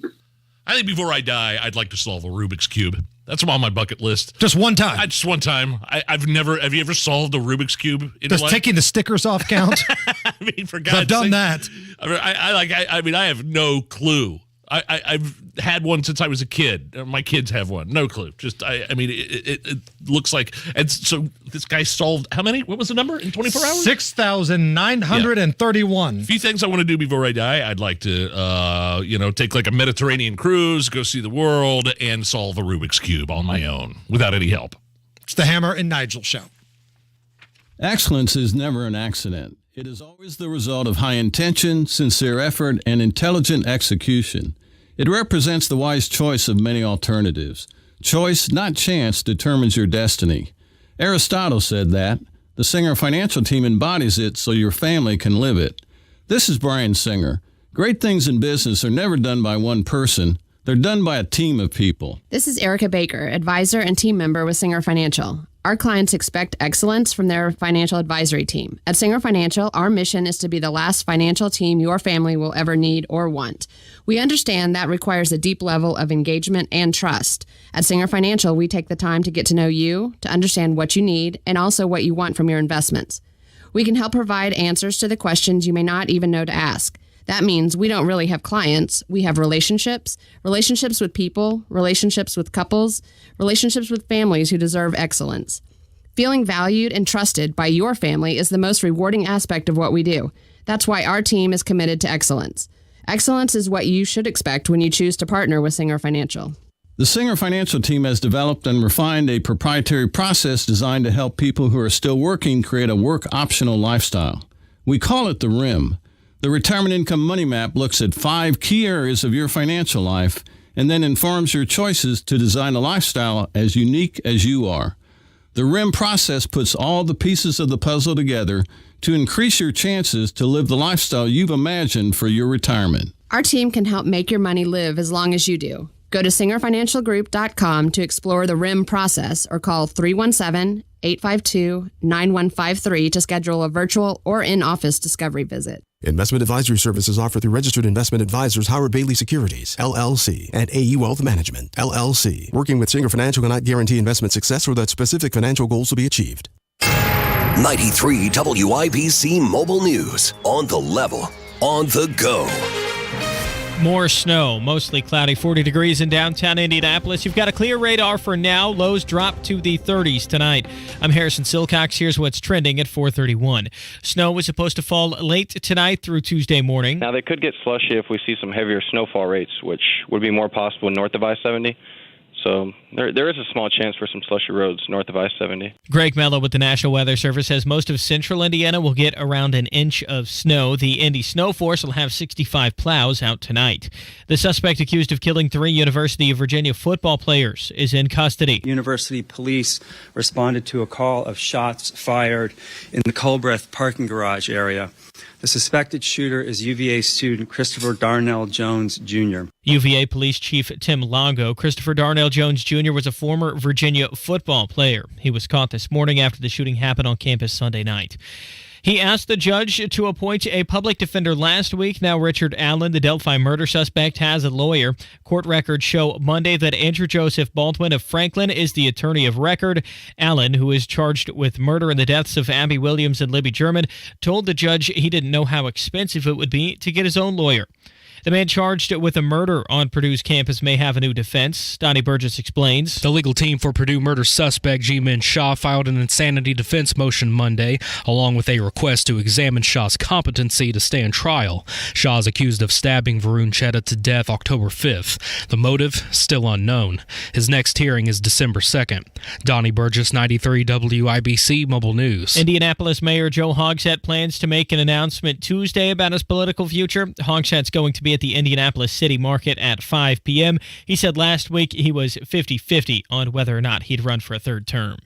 I think before I die, I'd like to solve a Rubik's Cube. That's on my bucket list. Just one time? Just one time. Have you ever solved a Rubik's Cube in your life? Does taking the stickers off count? I mean, for God's sake. I've done that. I have no clue. I've had one since I was a kid. My kids have one. No clue. It looks like. And so this guy solved how many? What was the number in 24 hours? 6,931. A few things I want to do before I die. I'd like to, take like a Mediterranean cruise, go see the world, and solve a Rubik's Cube on my own without any help. It's the Hammer and Nigel Show. Excellence is never an accident. It is always the result of high intention, sincere effort, and intelligent execution. It represents the wise choice of many alternatives. Choice, not chance, determines your destiny. Aristotle said that. The Singer Financial Team embodies it so your family can live it. This is Brian Singer. Great things in business are never done by one person. They're done by a team of people. This is Erica Baker, advisor and team member with Singer Financial. Our clients expect excellence from their financial advisory team. At Singer Financial, our mission is to be the last financial team your family will ever need or want. We understand that requires a deep level of engagement and trust. At Singer Financial, we take the time to get to know you, to understand what you need, and also what you want from your investments. We can help provide answers to the questions you may not even know to ask. That means we don't really have clients. We have relationships with people, relationships with couples, relationships with families who deserve excellence. Feeling valued and trusted by your family is the most rewarding aspect of what we do. That's why our team is committed to excellence. Excellence is what you should expect when you choose to partner with Singer Financial. The Singer Financial Team has developed and refined a proprietary process designed to help people who are still working create a work-optional lifestyle. We call it the RIM. The Retirement Income Money Map looks at 5 key areas of your financial life and then informs your choices to design a lifestyle as unique as you are. The RIM process puts all the pieces of the puzzle together to increase your chances to live the lifestyle you've imagined for your retirement. Our team can help make your money live as long as you do. Go to singerfinancialgroup.com to explore the RIM process or call 317-852-9153 to schedule a virtual or in-office discovery visit. Investment advisory services offered through registered investment advisors Howard Bailey Securities, LLC, and AE Wealth Management, LLC. Working with Singer Financial cannot guarantee investment success or that specific financial goals will be achieved. 93 WIBC Mobile News. On the level, on the go. More snow, mostly cloudy, 40 degrees in downtown Indianapolis. You've got a clear radar for now. Lows drop to the 30s tonight. I'm Harrison Silcox. Here's what's trending at 4:31. Snow was supposed to fall late tonight through Tuesday morning. Now, they could get slushy if we see some heavier snowfall rates, which would be more possible north of I-70. So There is a small chance for some slushy roads north of I-70. Greg Mello with the National Weather Service says most of central Indiana will get around an inch of snow. The Indy Snow Force will have 65 plows out tonight. The suspect accused of killing 3 University of Virginia football players is in custody. University police responded to a call of shots fired in the Culbreth parking garage area. The suspected shooter is UVA student Christopher Darnell Jones, Jr. UVA Police Chief Tim Longo. Christopher Darnell Jones Jr. was a former Virginia football player. He was caught this morning after the shooting happened on campus Sunday night. He asked the judge to appoint a public defender last week. Now Richard Allen, the Delphi murder suspect, has a lawyer. Court records show Monday that Andrew Joseph Baldwin of Franklin is the attorney of record. Allen, who is charged with murder in the deaths of Abby Williams and Libby German, told the judge he didn't know how expensive it would be to get his own lawyer. The man charged with a murder on Purdue's campus may have a new defense. Donnie Burgess explains. The legal team for Purdue murder suspect G-Min Shaw filed an insanity defense motion Monday, along with a request to examine Shaw's competency to stand trial. Shaw is accused of stabbing Varun Chedda to death October 5th. The motive, still unknown. His next hearing is December 2nd. Donnie Burgess, 93 WIBC Mobile News. Indianapolis Mayor Joe Hogsett plans to make an announcement Tuesday about his political future. Hogsett's going to be at the Indianapolis City Market at 5 p.m. He said last week he was 50-50 on whether or not he'd run for a third term.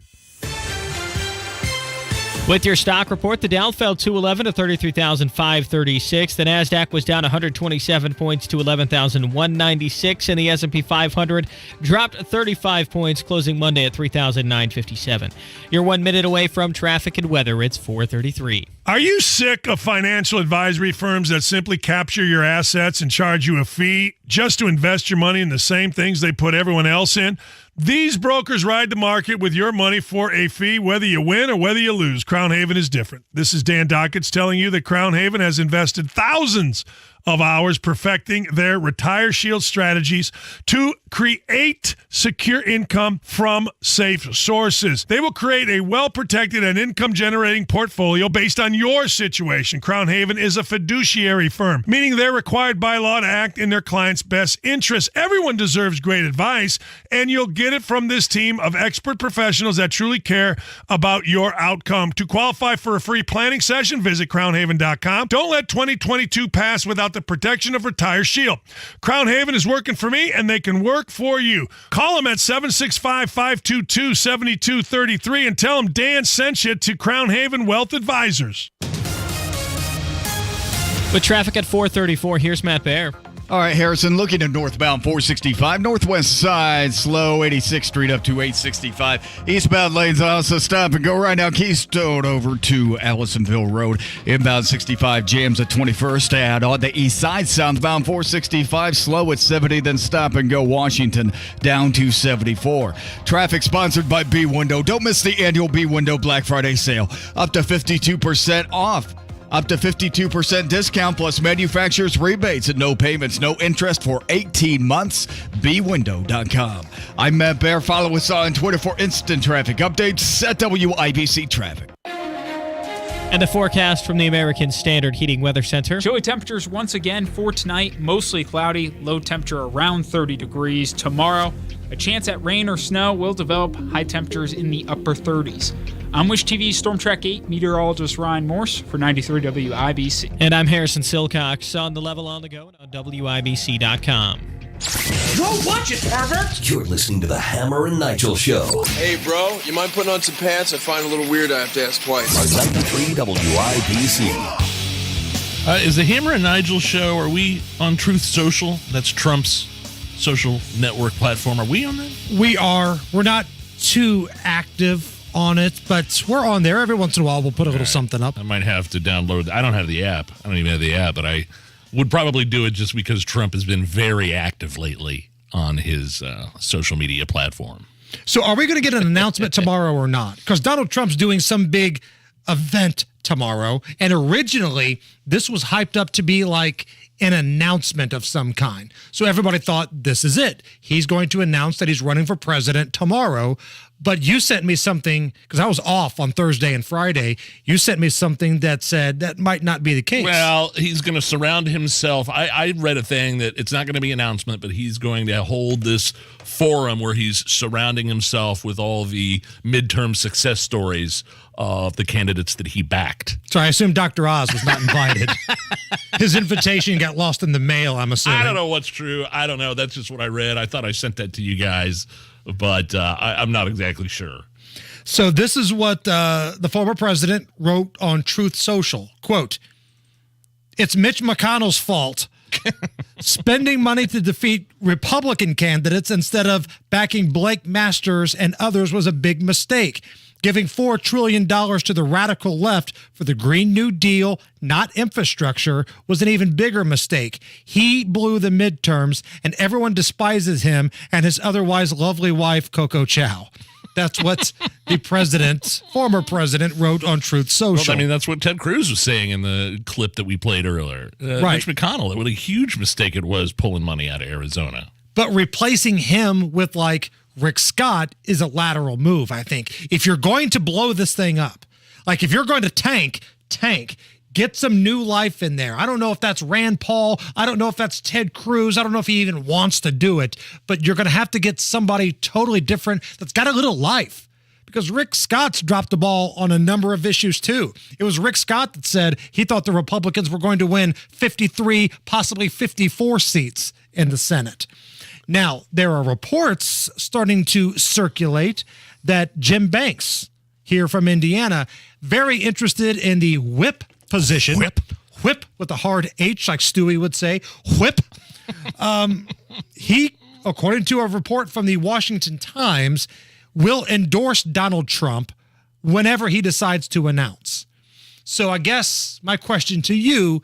With your stock report, the Dow fell 211 to 33,536. The Nasdaq was down 127 points to 11,196, and the S&P 500 dropped 35 points, closing Monday at 3,957. You're 1 minute away from traffic and weather. It's 4:33. Are you sick of financial advisory firms that simply capture your assets and charge you a fee just to invest your money in the same things they put everyone else in? These brokers ride the market with your money for a fee, whether you win or whether you lose. Crown Haven is different. This is Dan Dockets telling you that Crown Haven has invested thousands of hours perfecting their Retire Shield strategies to create secure income from safe sources. They will create a well-protected and income-generating portfolio based on your situation. Crown Haven is a fiduciary firm, meaning they're required by law to act in their clients' best interests. Everyone deserves great advice, and you'll get it from this team of expert professionals that truly care about your outcome. To qualify for a free planning session, visit crownhaven.com. Don't let 2022 pass without the protection of Retire Shield. Crown Haven is working for me, and they can work for you. Call them at 765-522-7233 and tell them Dan sent you to Crown Haven Wealth Advisors. With traffic at 4:34, here's Matt Baer. All right, Harrison, looking at northbound 465, northwest side, slow 86th Street up to 865. Eastbound lanes also stop and go right now. Keystone over to Allisonville Road. Inbound 65 jams at 21st. And on the east side, southbound 465, slow at 70, then stop and go Washington down to 74. Traffic sponsored by B Window. Don't miss the annual B Window Black Friday sale. Up to 52% off. Up to 52% discount plus manufacturer's rebates and no payments, no interest for 18 months. BWindow.com. I'm Matt Baer. Follow us on Twitter for instant traffic updates at WIBC Traffic. And the forecast from the American Standard Heating Weather Center. Chilly temperatures once again for tonight. Mostly cloudy. Low temperature around 30 degrees. Tomorrow, a chance at rain or snow will develop. High temperatures in the upper 30s. I'm Wish TV's Storm Track 8 meteorologist Ryan Morse for 93 WIBC. And I'm Harrison Silcox on the level on the go on WIBC.com. Go watch it, pervert! You're listening to the Hammer and Nigel Show. Hey, bro, you mind putting on some pants? I find it a little weird I have to ask twice. On 93 WIBC. Is the Hammer and Nigel Show, are we on Truth Social? That's Trump's social network platform. Are we on that? We are. We're not too active on it, but we're on there. Every once in a while, we'll put a little something up. I might have to download. I don't have the app. I don't even have the app, but I would probably do it just because Trump has been very active lately on his social media platform. So are we going to get an announcement tomorrow or not? Because Donald Trump's doing some big event tomorrow, and originally this was hyped up to be like an announcement of some kind. So everybody thought this is it. He's going to announce that he's running for president tomorrow. But you sent me something, because I was off on Thursday and Friday. You sent me something that said that might not be the case. Well, he's going to surround himself. I read a thing that it's not going to be an announcement, but he's going to hold this forum where he's surrounding himself with all the midterm success stories of the candidates that he backed. So I assume Dr. Oz was not invited. His invitation got lost in the mail, I'm assuming. I don't know what's true. I don't know. That's just what I read. I thought I sent that to you guys, but I'm not exactly sure. So this is what the former president wrote on Truth Social. Quote, "It's Mitch McConnell's fault. Spending money to defeat Republican candidates instead of backing Blake Masters and others was a big mistake. Giving $4 trillion to the radical left for the Green New Deal, not infrastructure, was an even bigger mistake. He blew the midterms, and everyone despises him and his otherwise lovely wife, Coco Chow." That's what the former president, wrote on Truth Social. Well, I mean, that's what Ted Cruz was saying in the clip that we played earlier. Right. Mitch McConnell, what a huge mistake it was pulling money out of Arizona. But replacing him with, like, Rick Scott is a lateral move, I think. If you're going to blow this thing up, like if you're going to tank, get some new life in there. I don't know if that's Rand Paul. I don't know if that's Ted Cruz. I don't know if he even wants to do it, but you're going to have to get somebody totally different that's got a little life, because Rick Scott's dropped the ball on a number of issues too. It was Rick Scott that said he thought the Republicans were going to win 53, possibly 54 seats in the Senate. Now, there are reports starting to circulate that Jim Banks, here from Indiana, very interested in the whip position. Whip with a hard H, like Stewie would say. Whip. He, according to a report from the Washington Times, will endorse Donald Trump whenever he decides to announce. So I guess my question to you,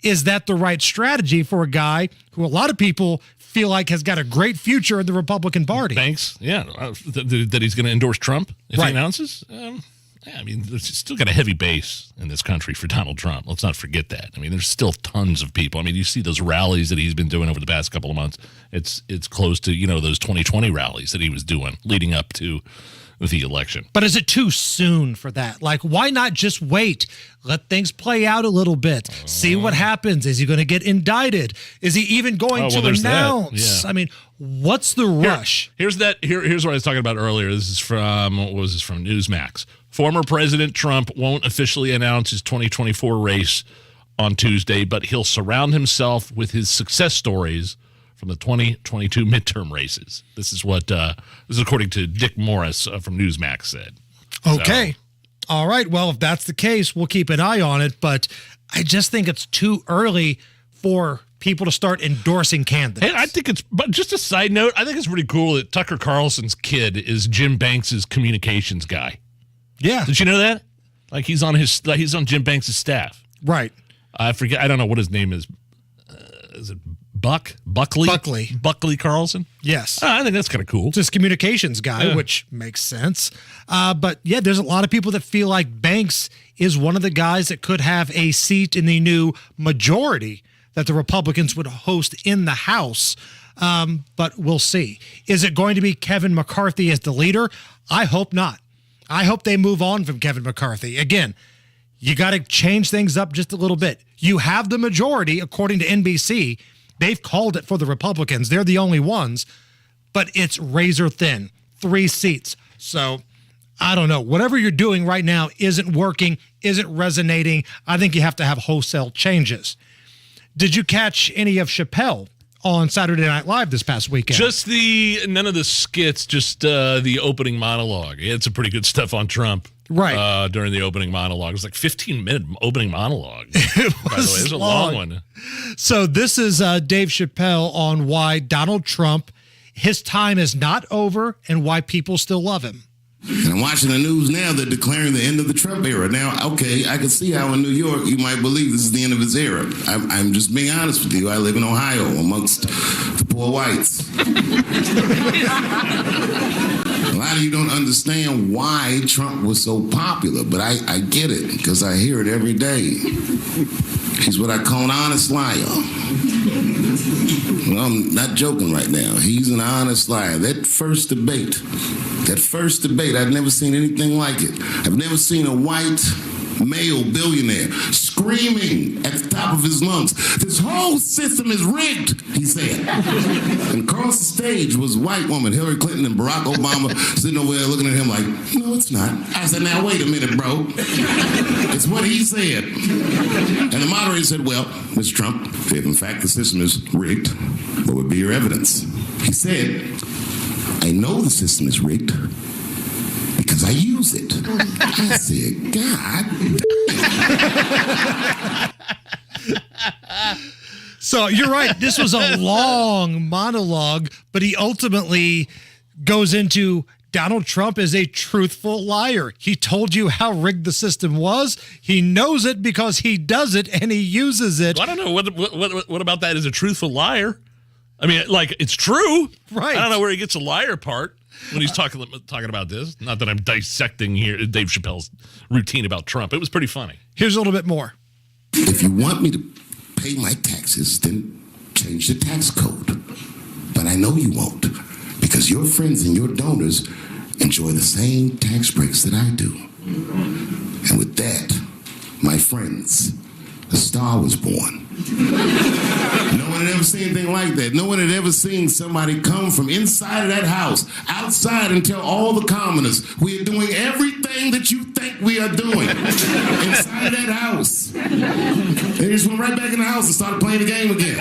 is that the right strategy for a guy who a lot of people feel like has got a great future in the Republican Party? Banks, yeah. That he's going to endorse Trump if he announces? I mean, there's still got a heavy base in this country for Donald Trump. Let's not forget that. I mean, there's still tons of people. I mean, you see those rallies that he's been doing over the past couple of months. It's close to, those 2020 rallies that he was doing leading up to the election. But is it too soon for that? Like, why not just wait? Let things play out a little bit. See what happens. Is he going to get indicted? Is he even going to announce? Yeah. I mean, what's the rush? Here's what I was talking about earlier. This is from, from Newsmax. Former President Trump won't officially announce his 2024 race on Tuesday, but he'll surround himself with his success stories from the 2022 midterm races. This is what this is according to Dick Morris from Newsmax said. Okay. All right. Well, if that's the case, we'll keep an eye on it. But I just think it's too early for people to start endorsing candidates. Hey, I think but just a side note, I think it's pretty cool that Tucker Carlson's kid is Jim Banks' communications guy. Yeah. Did you know that? Like he's on Jim Banks' staff. Right. I forget. I don't know what his name is. Is it Buckley Carlson? Yes. I think that's kind of cool. Just communications guy, which makes sense. But yeah, there's a lot of people that feel like Banks is one of the guys that could have a seat in the new majority that the Republicans would host in the House. But we'll see. Is it going to be Kevin McCarthy as the leader? I hope not. I hope they move on from Kevin McCarthy. Again, you got to change things up just a little bit. You have the majority, according to NBC. They've called it for the Republicans. They're the only ones, but it's razor thin, 3 seats. So I don't know. Whatever you're doing right now isn't working, isn't resonating. I think you have to have wholesale changes. Did you catch any of Chappelle on Saturday Night Live this past weekend? Just none of the skits, just the opening monologue. He had some pretty good stuff on Trump. Right. During the opening monologue. It was like 15-minute opening monologue. It by the way. It was a long one. So this is Dave Chappelle on why Donald Trump, his time is not over and why people still love him. And I'm watching the news now, they're declaring the end of the Trump era. Now, okay, I can see how in New York you might believe this is the end of his era. I'm just being honest with you. I live in Ohio amongst the poor whites. A lot of you don't understand why Trump was so popular, but I get it because I hear it every day. He's what I call an honest liar. Well, I'm not joking right now. He's an honest liar. That first debate That first debate, I've never seen anything like it. I've never seen a white male billionaire screaming at the top of his lungs, "This whole system is rigged," he said. And across the stage was a white woman, Hillary Clinton and Barack Obama, sitting over there looking at him like, "No, it's not." I said, "Now, wait a minute, bro. It's what he said." And the moderator said, "Well, Mr. Trump, if in fact the system is rigged, what would be your evidence?" He said, "I know the system is rigged because I use it." I said, "God." So you're right. This was a long monologue, but he ultimately goes into Donald Trump is a truthful liar. He told you how rigged the system was. He knows it because he does it and he uses it. Well, I don't know. What about that is a truthful liar? I mean, like, it's true. Right. I don't know where he gets the liar part when he's talking about this. Not that I'm dissecting here Dave Chappelle's routine about Trump. It was pretty funny. Here's a little bit more. If you want me to pay my taxes, then change the tax code. But I know you won't, because your friends and your donors enjoy the same tax breaks that I do. And with that, my friends, a star was born. No one had ever seen anything like that. No one had ever seen somebody come from inside of that house, outside, and tell all the commoners, "We are doing everything that you think we are doing," inside of that house. They just went right back in the house and started playing the game again.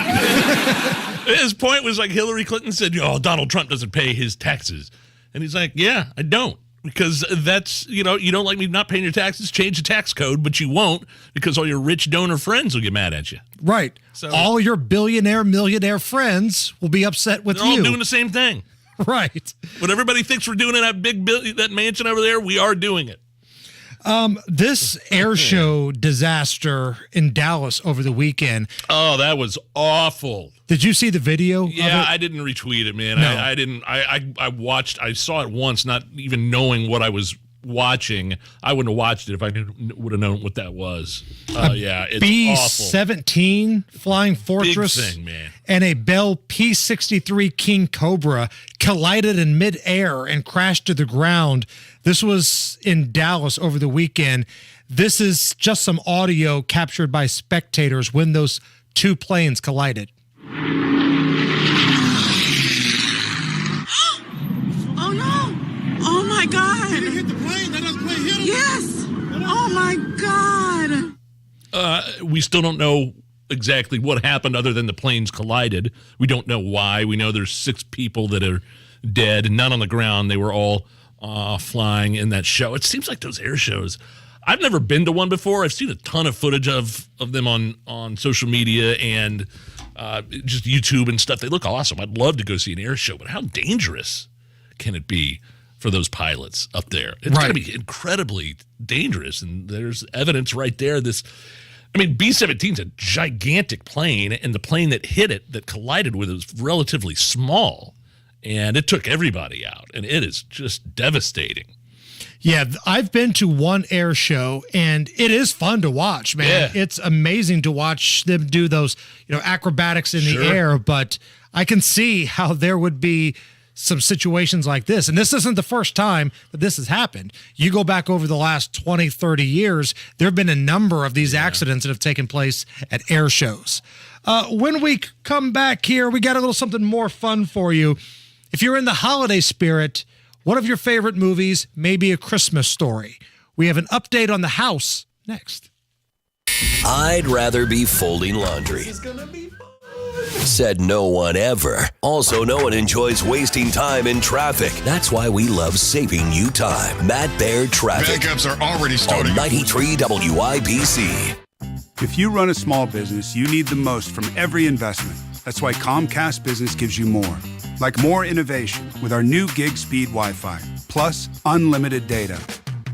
His point was like Hillary Clinton said, "Oh, Donald Trump doesn't pay his taxes." And he's like, "Yeah, I don't. Because that's, you don't like me not paying your taxes, change the tax code, but you won't because all your rich donor friends will get mad at you." Right. So all your billionaire, millionaire friends will be upset with you. They're all doing the same thing. Right. What everybody thinks we're doing in that mansion over there, we are doing it. This air show disaster in Dallas over the weekend. Oh, that was awful. Did you see the video? Yeah, I didn't retweet it, man. No. I didn't. I saw it once, not even knowing what I was watching. I wouldn't have watched it if I would have known what that was. Yeah, it's B-17 Flying Fortress big thing, man. And a Bell P-63 King Cobra collided in midair and crashed to the ground. This was in Dallas over the weekend. This is just some audio captured by spectators when those two planes collided. Oh no! Oh my God! Did he hit the plane? That doesn't plane hit him? Yes! Oh my God! We still don't know exactly what happened other than the planes collided. We don't know why. We know there's 6 people that are dead, none on the ground. They were all flying in that show. It seems like those air shows. I've never been to one before. I've seen a ton of footage of them on social media and just YouTube and stuff. They look awesome. I'd love to go see an air show, but how dangerous can it be for those pilots up there? It's going to be incredibly dangerous, and there's evidence right there. B-17 is a gigantic plane, and the plane that hit it, that collided with it, was relatively small, and it took everybody out, and it is just devastating. Yeah, I've been to one air show, and it is fun to watch, man. Yeah. It's amazing to watch them do those, acrobatics in the air, but I can see how there would be some situations like this. And this isn't the first time that this has happened. You go back over the last 20, 30 years, there have been a number of these accidents that have taken place at air shows. When we come back here, we got a little something more fun for you. If you're in the holiday spirit, one of your favorite movies may be A Christmas Story. We have an update on The House next. I'd rather be folding laundry. Said no one ever. Also, no one enjoys wasting time in traffic. That's why we love saving you time. Matt Baird Traffic. Backups are already starting. On 93 WIBC. If you run a small business, you need the most from every investment. That's why Comcast Business gives you more. Like more innovation with our new gig speed Wi-Fi, plus unlimited data.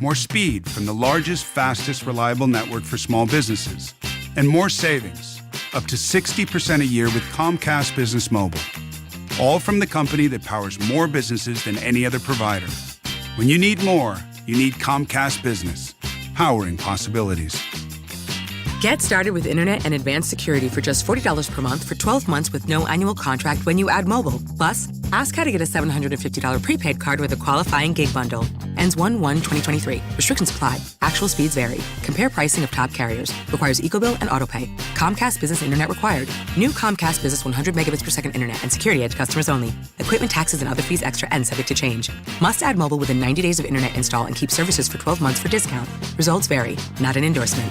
More speed from the largest, fastest, reliable network for small businesses. And more savings, up to 60% a year with Comcast Business Mobile. All from the company that powers more businesses than any other provider. When you need more, you need Comcast Business, powering possibilities. Get started with internet and advanced security for just $40 per month for 12 months with no annual contract when you add mobile. Plus, Ask how to get a $750 prepaid card with a qualifying gig bundle. Ends 1/1/2023. Restrictions apply. Actual speeds vary. Compare pricing of top carriers. Requires EcoBill and AutoPay. Comcast Business Internet required. New Comcast Business 100 megabits per second internet and security edge customers only. Equipment taxes and other fees extra and subject to change. Must add mobile within 90 days of internet install and keep services for 12 months for discount. Results vary. Not an endorsement.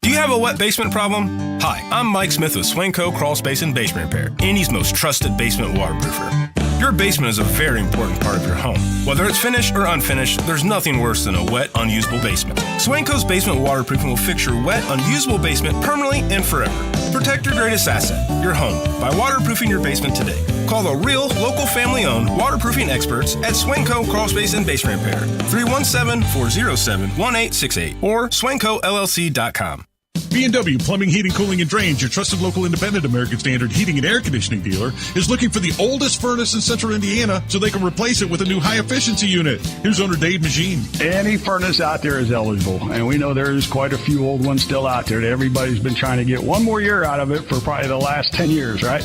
Do you have a wet basement problem? Hi, I'm Mike Smith with Swanco Crawl Space and Basement Repair, Indy's most trusted basement waterproofer. Your basement is a very important part of your home. Whether it's finished or unfinished, there's nothing worse than a wet, unusable basement. Swanco's basement waterproofing will fix your wet, unusable basement permanently and forever. Protect your greatest asset, your home, by waterproofing your basement today. Call the real, local, family-owned waterproofing experts at Swanco Crawl Space and Basement Repair, 317-407-1868 or swancollc.com. B&W Plumbing, Heating, Cooling, and Drains, your trusted local independent American Standard heating and air conditioning dealer, is looking for the oldest furnace in central Indiana so they can replace it with a new high-efficiency unit. Here's owner Dave Magine. Any furnace out there is eligible, and we know there's quite a few old ones still out there that everybody's been trying to get one more year out of it for probably the last 10 years, right?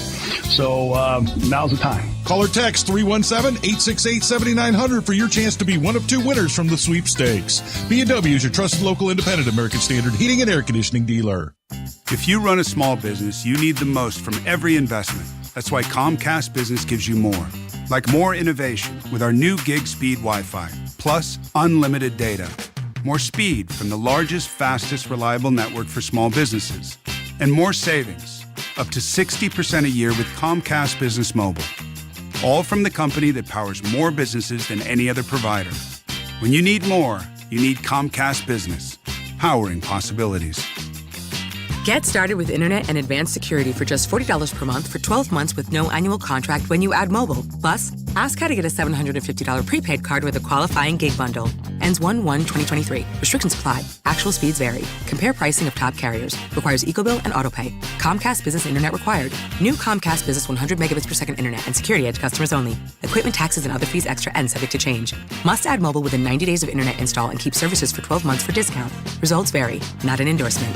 So now's the time. Call or text 317-868-7900 for your chance to be one of two winners from the sweepstakes. B&W is your trusted local independent American Standard heating and air conditioning dealer. If you run a small business, you need the most from every investment. That's why Comcast Business gives you more. Like more innovation with our new gig speed Wi-Fi, plus unlimited data. More speed from the largest, fastest, reliable network for small businesses. And more savings, up to 60% a year with Comcast Business Mobile. All from the company that powers more businesses than any other provider. When you need more, you need Comcast Business, powering possibilities. Get started with internet and advanced security for just $40 per month for 12 months with no annual contract when you add mobile. Plus, ask how to get a $750 prepaid card with a qualifying gig bundle. Ends 1/1/2023. Restrictions apply. Actual speeds vary. Compare pricing of top carriers. Requires EcoBill and AutoPay. Comcast Business Internet required. New Comcast Business 100 megabits per second internet and security edge customers only. Equipment taxes and other fees extra and subject to change. Must add mobile within 90 days of internet install and keep services for 12 months for discount. Results vary. Not an endorsement.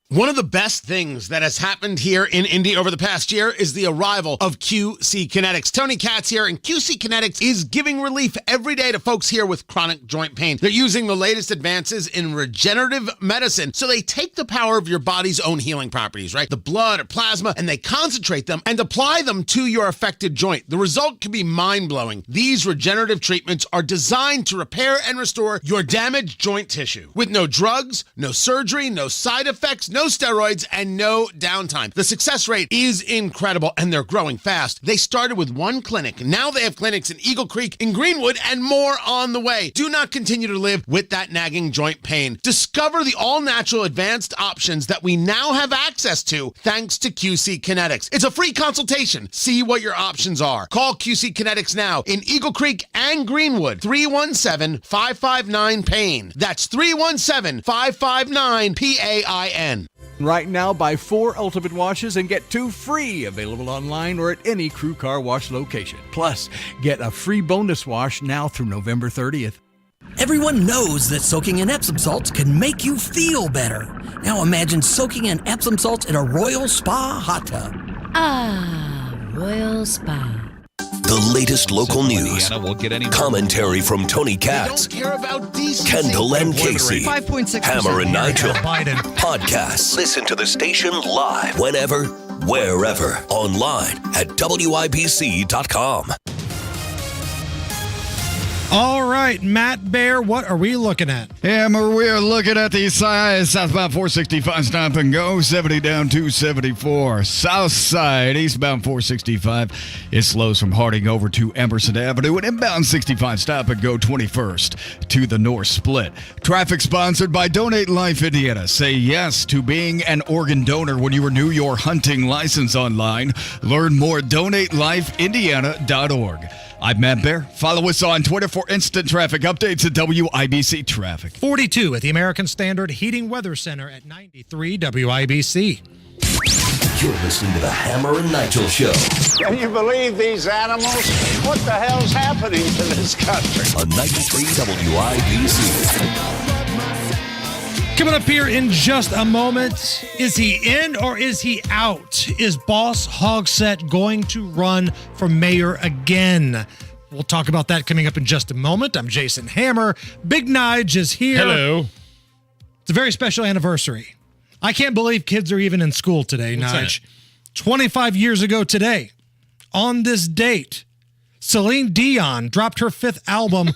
One of the best things that has happened here in Indy over the past year is the arrival of QC Kinetics. Tony Katz here, and QC Kinetics is giving relief every day to folks here with chronic joint pain. They're using the latest advances in regenerative medicine, so they take the power of your body's own healing properties, right? The blood or plasma, and they concentrate them and apply them to your affected joint. The result can be mind-blowing. These regenerative treatments are designed to repair and restore your damaged joint tissue with no drugs, no surgery, no side effects, no steroids, and no downtime. The success rate is incredible, and they're growing fast. They started with one clinic. Now they have clinics in Eagle Creek, in Greenwood, and more on the way. Do not continue to live with that nagging joint pain. Discover the all-natural advanced options that we now have access to thanks to QC Kinetics. It's a free consultation. See what your options are. Call QC Kinetics now in Eagle Creek and Greenwood. 317-559-PAIN. That's 317-559-PAIN. Right now, buy 4 Ultimate washes and get 2 free, available online or at any Crew Car Wash location. Plus, get a free bonus wash now through November 30th. Everyone knows that soaking in Epsom salts can make you feel better. Now imagine soaking in Epsom salts in a Royal Spa hot tub. Ah, Royal Spa. The latest local news, commentary from Tony Katz, Kendall and Casey, Hammer and Nigel, podcasts. Listen to the station live whenever, wherever, online at WIBC.com. All right, Matt Bear, what are we looking at? We're looking at the southbound 465 stop and go, 70 down 274. South side, eastbound 465. It slows from Harding over to Emerson Avenue, and inbound 65 stop and go 21st to the north split. Traffic sponsored by Donate Life Indiana. Say yes to being an organ donor when you renew your hunting license online. Learn more at donatelifeindiana.org. I'm Matt Bear. Follow us on Twitter for instant traffic updates at WIBC Traffic. 42 at the American Standard Heating Weather Center at 93 WIBC. You're listening to the Hammer and Nigel Show. Can you believe these animals? What the hell's happening to this country? On 93 WIBC. Coming up here in just a moment, is he in or is he out? Is Boss Hogsett going to run for mayor again? We'll talk about that coming up in just a moment. I'm Jason Hammer. Big Nige is here. Hello. It's a very special anniversary. I can't believe kids are even in school today, What's Nige. 25 years ago today, on this date, Celine Dion dropped her 5th album,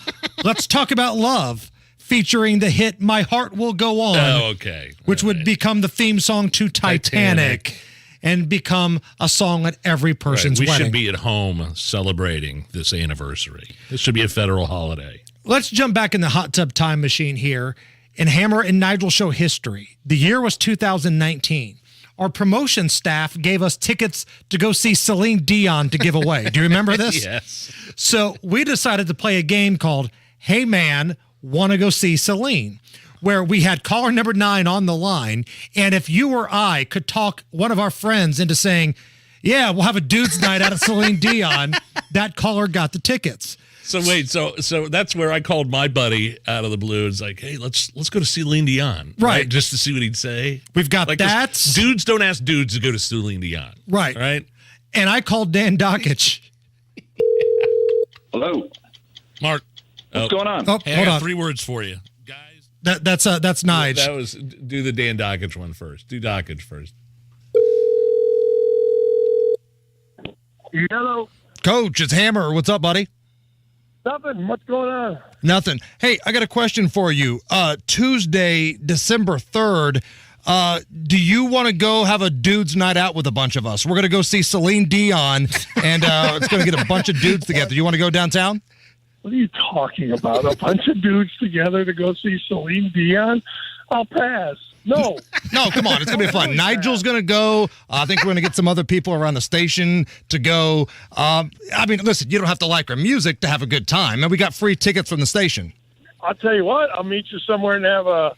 Let's Talk About Love, featuring the hit My Heart Will Go On, okay. which would become the theme song to Titanic and become a song at every person's We wedding. should be at home celebrating this anniversary. This should be a federal holiday. Let's jump back in the hot tub time machine here and Hammer and Nigel show history. The year was 2019. Our promotion staff gave us tickets to go see Celine Dion to give away. Do you remember this? Yes. So we decided to play a game called Hey Man, Want to Go See Celine, where we had caller number 9 on the line. And if you or I could talk one of our friends into saying, yeah, we'll have a dude's night out at Celine Dion, that caller got the tickets. So wait, so that's where I called my buddy out of the blue. It's like, hey, let's go to Celine Dion, right? Just to see what he'd say. We've got like that. Dudes don't ask dudes to go to Celine Dion, right? And I called Dan Dockich. Hello, Mark. What's going on? Oh, hey, hold I got on. 3 words for you, guys. That's Nige. That was do the Dan Dockich one first. Do Dockich first. Hello. Coach, it's Hammer. What's up, buddy? Nothing. What's going on? Nothing. Hey, I got a question for you. Tuesday, December 3rd, do you want to go have a dude's night out with a bunch of us? We're going to go see Celine Dion, and it's going to get a bunch of dudes together. Do you want to go downtown? What are you talking about? A bunch of dudes together to go see Celine Dion? I'll pass. No. No, come on. It's going to be fun. Nigel's going to go. I think we're going to get some other people around the station to go. I mean, listen, you don't have to like our music to have a good time. And we got free tickets from the station. I'll tell you what. I'll meet you somewhere and have a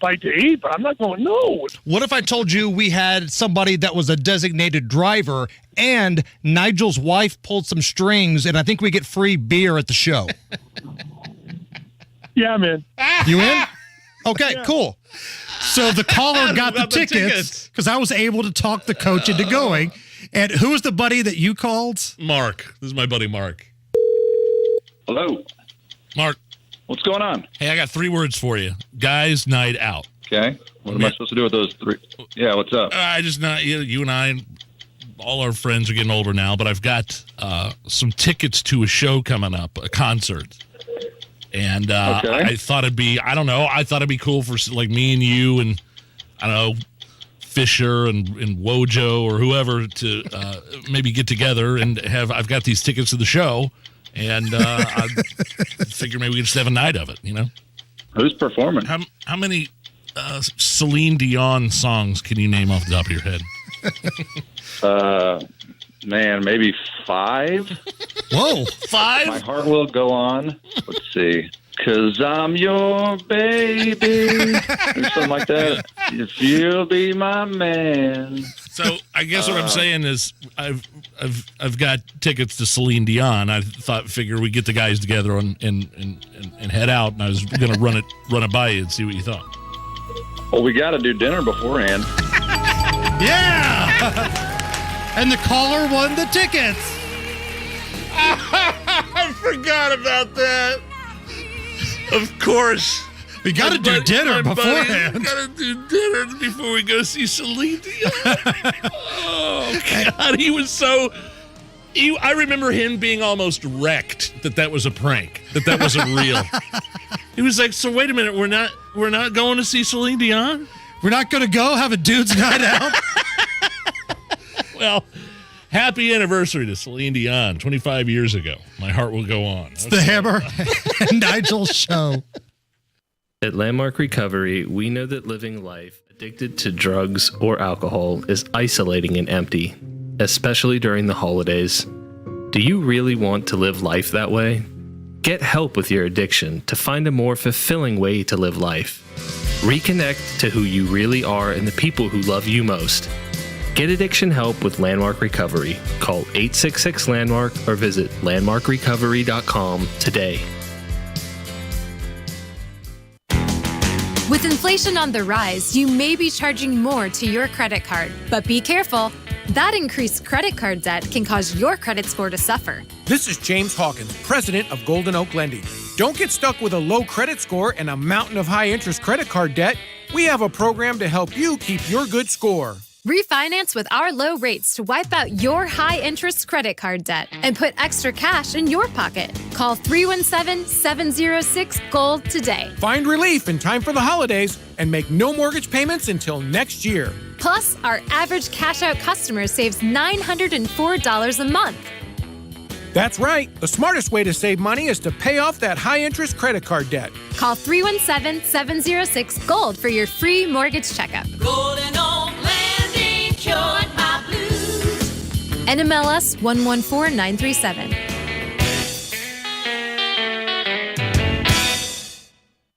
bite to eat, but I'm not going, no. What if I told you we had somebody that was a designated driver and Nigel's wife pulled some strings and I think we get free beer at the show? Yeah, I'm in. You in? Okay, Yeah. Cool. So the caller got the tickets because I was able to talk the coach into going. And who was the buddy that you called? Mark. This is my buddy Mark. Hello. Mark. What's going on? Hey, I got 3 words for you. Guys' night out. Okay. What am I supposed to do with those 3? Yeah, what's up? I just not you and I. All our friends are getting older now, but I've got some tickets to a show coming up, a concert. And I thought it'd be, I thought it'd be cool for like me and you and, I don't know, Fisher and Wojo or whoever to maybe get together and I've got these tickets to the show and I figure maybe we can just have a night of it, you know? Who's performing? How many Celine Dion songs can you name off the top of your head? Man, maybe 5. Whoa, 5? My Heart Will Go On. Let's see. 'Cause I'm your baby. Or something like that. If you'll be my man. So I guess what I'm saying is I've got tickets to Celine Dion. I figure we get the guys together and head out, and I was gonna run it by you and see what you thought. Well, we got to do dinner beforehand. Yeah! And the caller won the tickets. I forgot about that. Of course. We got to do dinner beforehand. We got to do dinner before we go see Celine Dion. Oh, God. He was so... I remember him being almost wrecked that was a prank, that wasn't real. He was like, so wait a minute, we're not going to see Celine Dion? We're not going to go have a dude's night out? Well, happy anniversary to Celine Dion, 25 years ago. My Heart Will Go On. It's the Hammer and Nigel show. At Landmark Recovery, we know that living life addicted to drugs or alcohol is isolating and empty, especially during the holidays. Do you really want to live life that way? Get help with your addiction to find a more fulfilling way to live life. Reconnect to who you really are and the people who love you most. Get addiction help with Landmark Recovery. Call 866-LANDMARK or visit landmarkrecovery.com today. With inflation on the rise, you may be charging more to your credit card. But be careful. That increased credit card debt can cause your credit score to suffer. This is James Hawkins, president of Golden Oak Lending. Don't get stuck with a low credit score and a mountain of high-interest credit card debt. We have a program to help you keep your good score. Refinance with our low rates to wipe out your high-interest credit card debt and put extra cash in your pocket. Call 317-706-GOLD today. Find relief in time for the holidays and make no mortgage payments until next year. Plus, our average cash-out customer saves $904 a month. That's right. The smartest way to save money is to pay off that high-interest credit card debt. Call 317-706-GOLD for your free mortgage checkup. Golden Oak Landing cured my blues. NMLS 114937.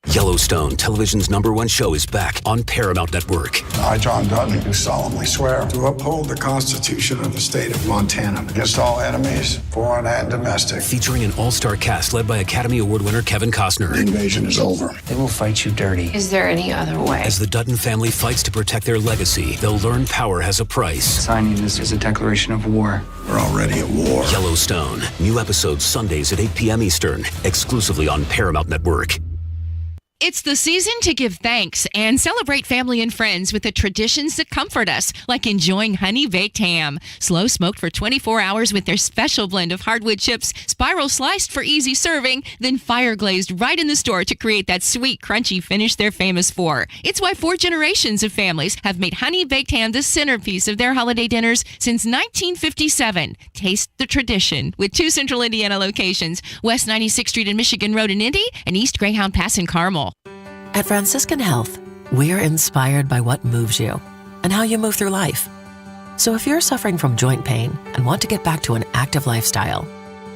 Yellowstone, television's #1 show, is back on Paramount Network. I, John Dutton, do solemnly swear to uphold the Constitution of the state of Montana against all enemies, foreign and domestic. Featuring an all-star cast led by Academy Award winner Kevin Costner. The invasion is over. They will fight you dirty. Is there any other way? As the Dutton family fights to protect their legacy, they'll learn power has a price. Signing this is a declaration of war. We're already at war. Yellowstone. New episodes Sundays at 8 p.m. Eastern, exclusively on Paramount Network. It's the season to give thanks and celebrate family and friends with the traditions that comfort us, like enjoying honey-baked ham, slow smoked for 24 hours with their special blend of hardwood chips, spiral sliced for easy serving, then fire glazed right in the store to create that sweet, crunchy finish they're famous for. It's why 4 generations of families have made honey-baked ham the centerpiece of their holiday dinners since 1957. Taste the tradition with 2 Central Indiana locations, West 96th Street and Michigan Road in Indy and East Greyhound Pass in Carmel. At Franciscan Health, we're inspired by what moves you and how you move through life. So if you're suffering from joint pain and want to get back to an active lifestyle,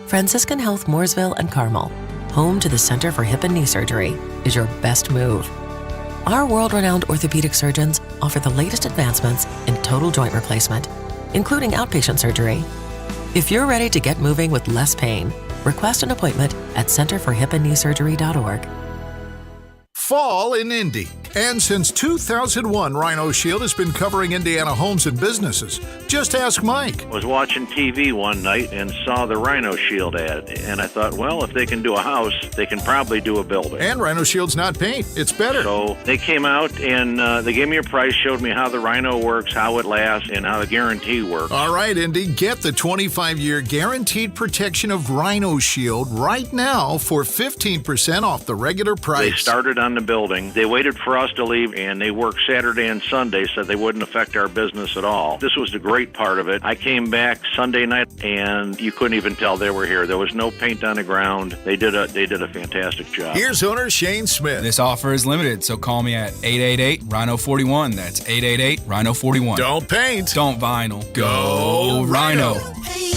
Franciscan Health Mooresville and Carmel, home to the Center for Hip and Knee Surgery, is your best move. Our world-renowned orthopedic surgeons offer the latest advancements in total joint replacement, including outpatient surgery. If you're ready to get moving with less pain, request an appointment at centerforhipandkneesurgery.org. Fall in Indy. And since 2001, Rhino Shield has been covering Indiana homes and businesses. Just ask Mike. I was watching TV one night and saw the Rhino Shield ad, and I thought, well, if they can do a house, they can probably do a building. And Rhino Shield's not paint, it's better. So they came out and they gave me a price, showed me how the Rhino works, how it lasts, and how the guarantee works. All right, Indy, get the 25-year guaranteed protection of Rhino Shield right now for 15% off the regular price. They started on the building. They waited for us to leave, and they worked Saturday and Sunday so they wouldn't affect our business at all. This was the great part of it. I came back Sunday night, and you couldn't even tell they were here. There was no paint on the ground. They did a fantastic job. Here's owner Shane Smith. This offer is limited, so call me at 888-RHINO-41. That's 888-RHINO-41. Don't paint. Don't vinyl. Go Rhino. Hey,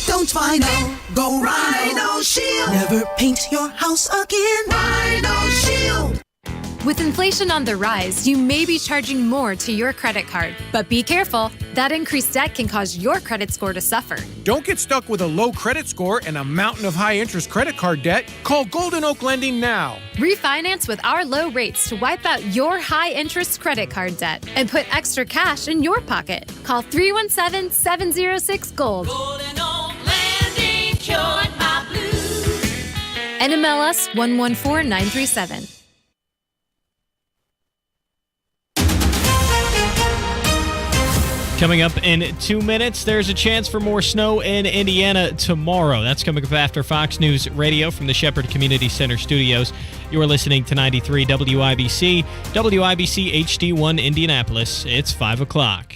don't vinyl. Go Rhino Shield. Never paint your house again. Rhino Shield. With inflation on the rise, you may be charging more to your credit card. But be careful. That increased debt can cause your credit score to suffer. Don't get stuck with a low credit score and a mountain of high-interest credit card debt. Call Golden Oak Lending now. Refinance with our low rates to wipe out your high-interest credit card debt and put extra cash in your pocket. Call 317-706-GOLD. Golden Oak Landing cured my blues. NMLS 114937. Coming up in 2 minutes, there's a chance for more snow in Indiana tomorrow. That's coming up after Fox News Radio from the Shepherd Community Center studios. You're listening to 93 WIBC, WIBC HD1 Indianapolis. It's 5 o'clock.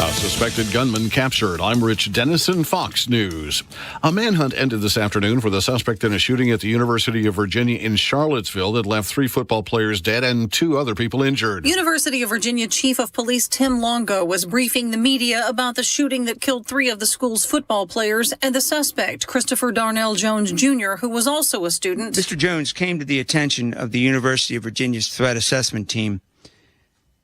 A suspected gunman captured. I'm Rich Dennison, Fox News. A manhunt ended this afternoon for the suspect in a shooting at the University of Virginia in Charlottesville that left 3 football players dead and 2 other people injured. University of Virginia Chief of Police Tim Longo was briefing the media about the shooting that killed 3 of the school's football players and the suspect, Christopher Darnell Jones Jr., who was also a student. Mr. Jones came to the attention of the University of Virginia's threat assessment team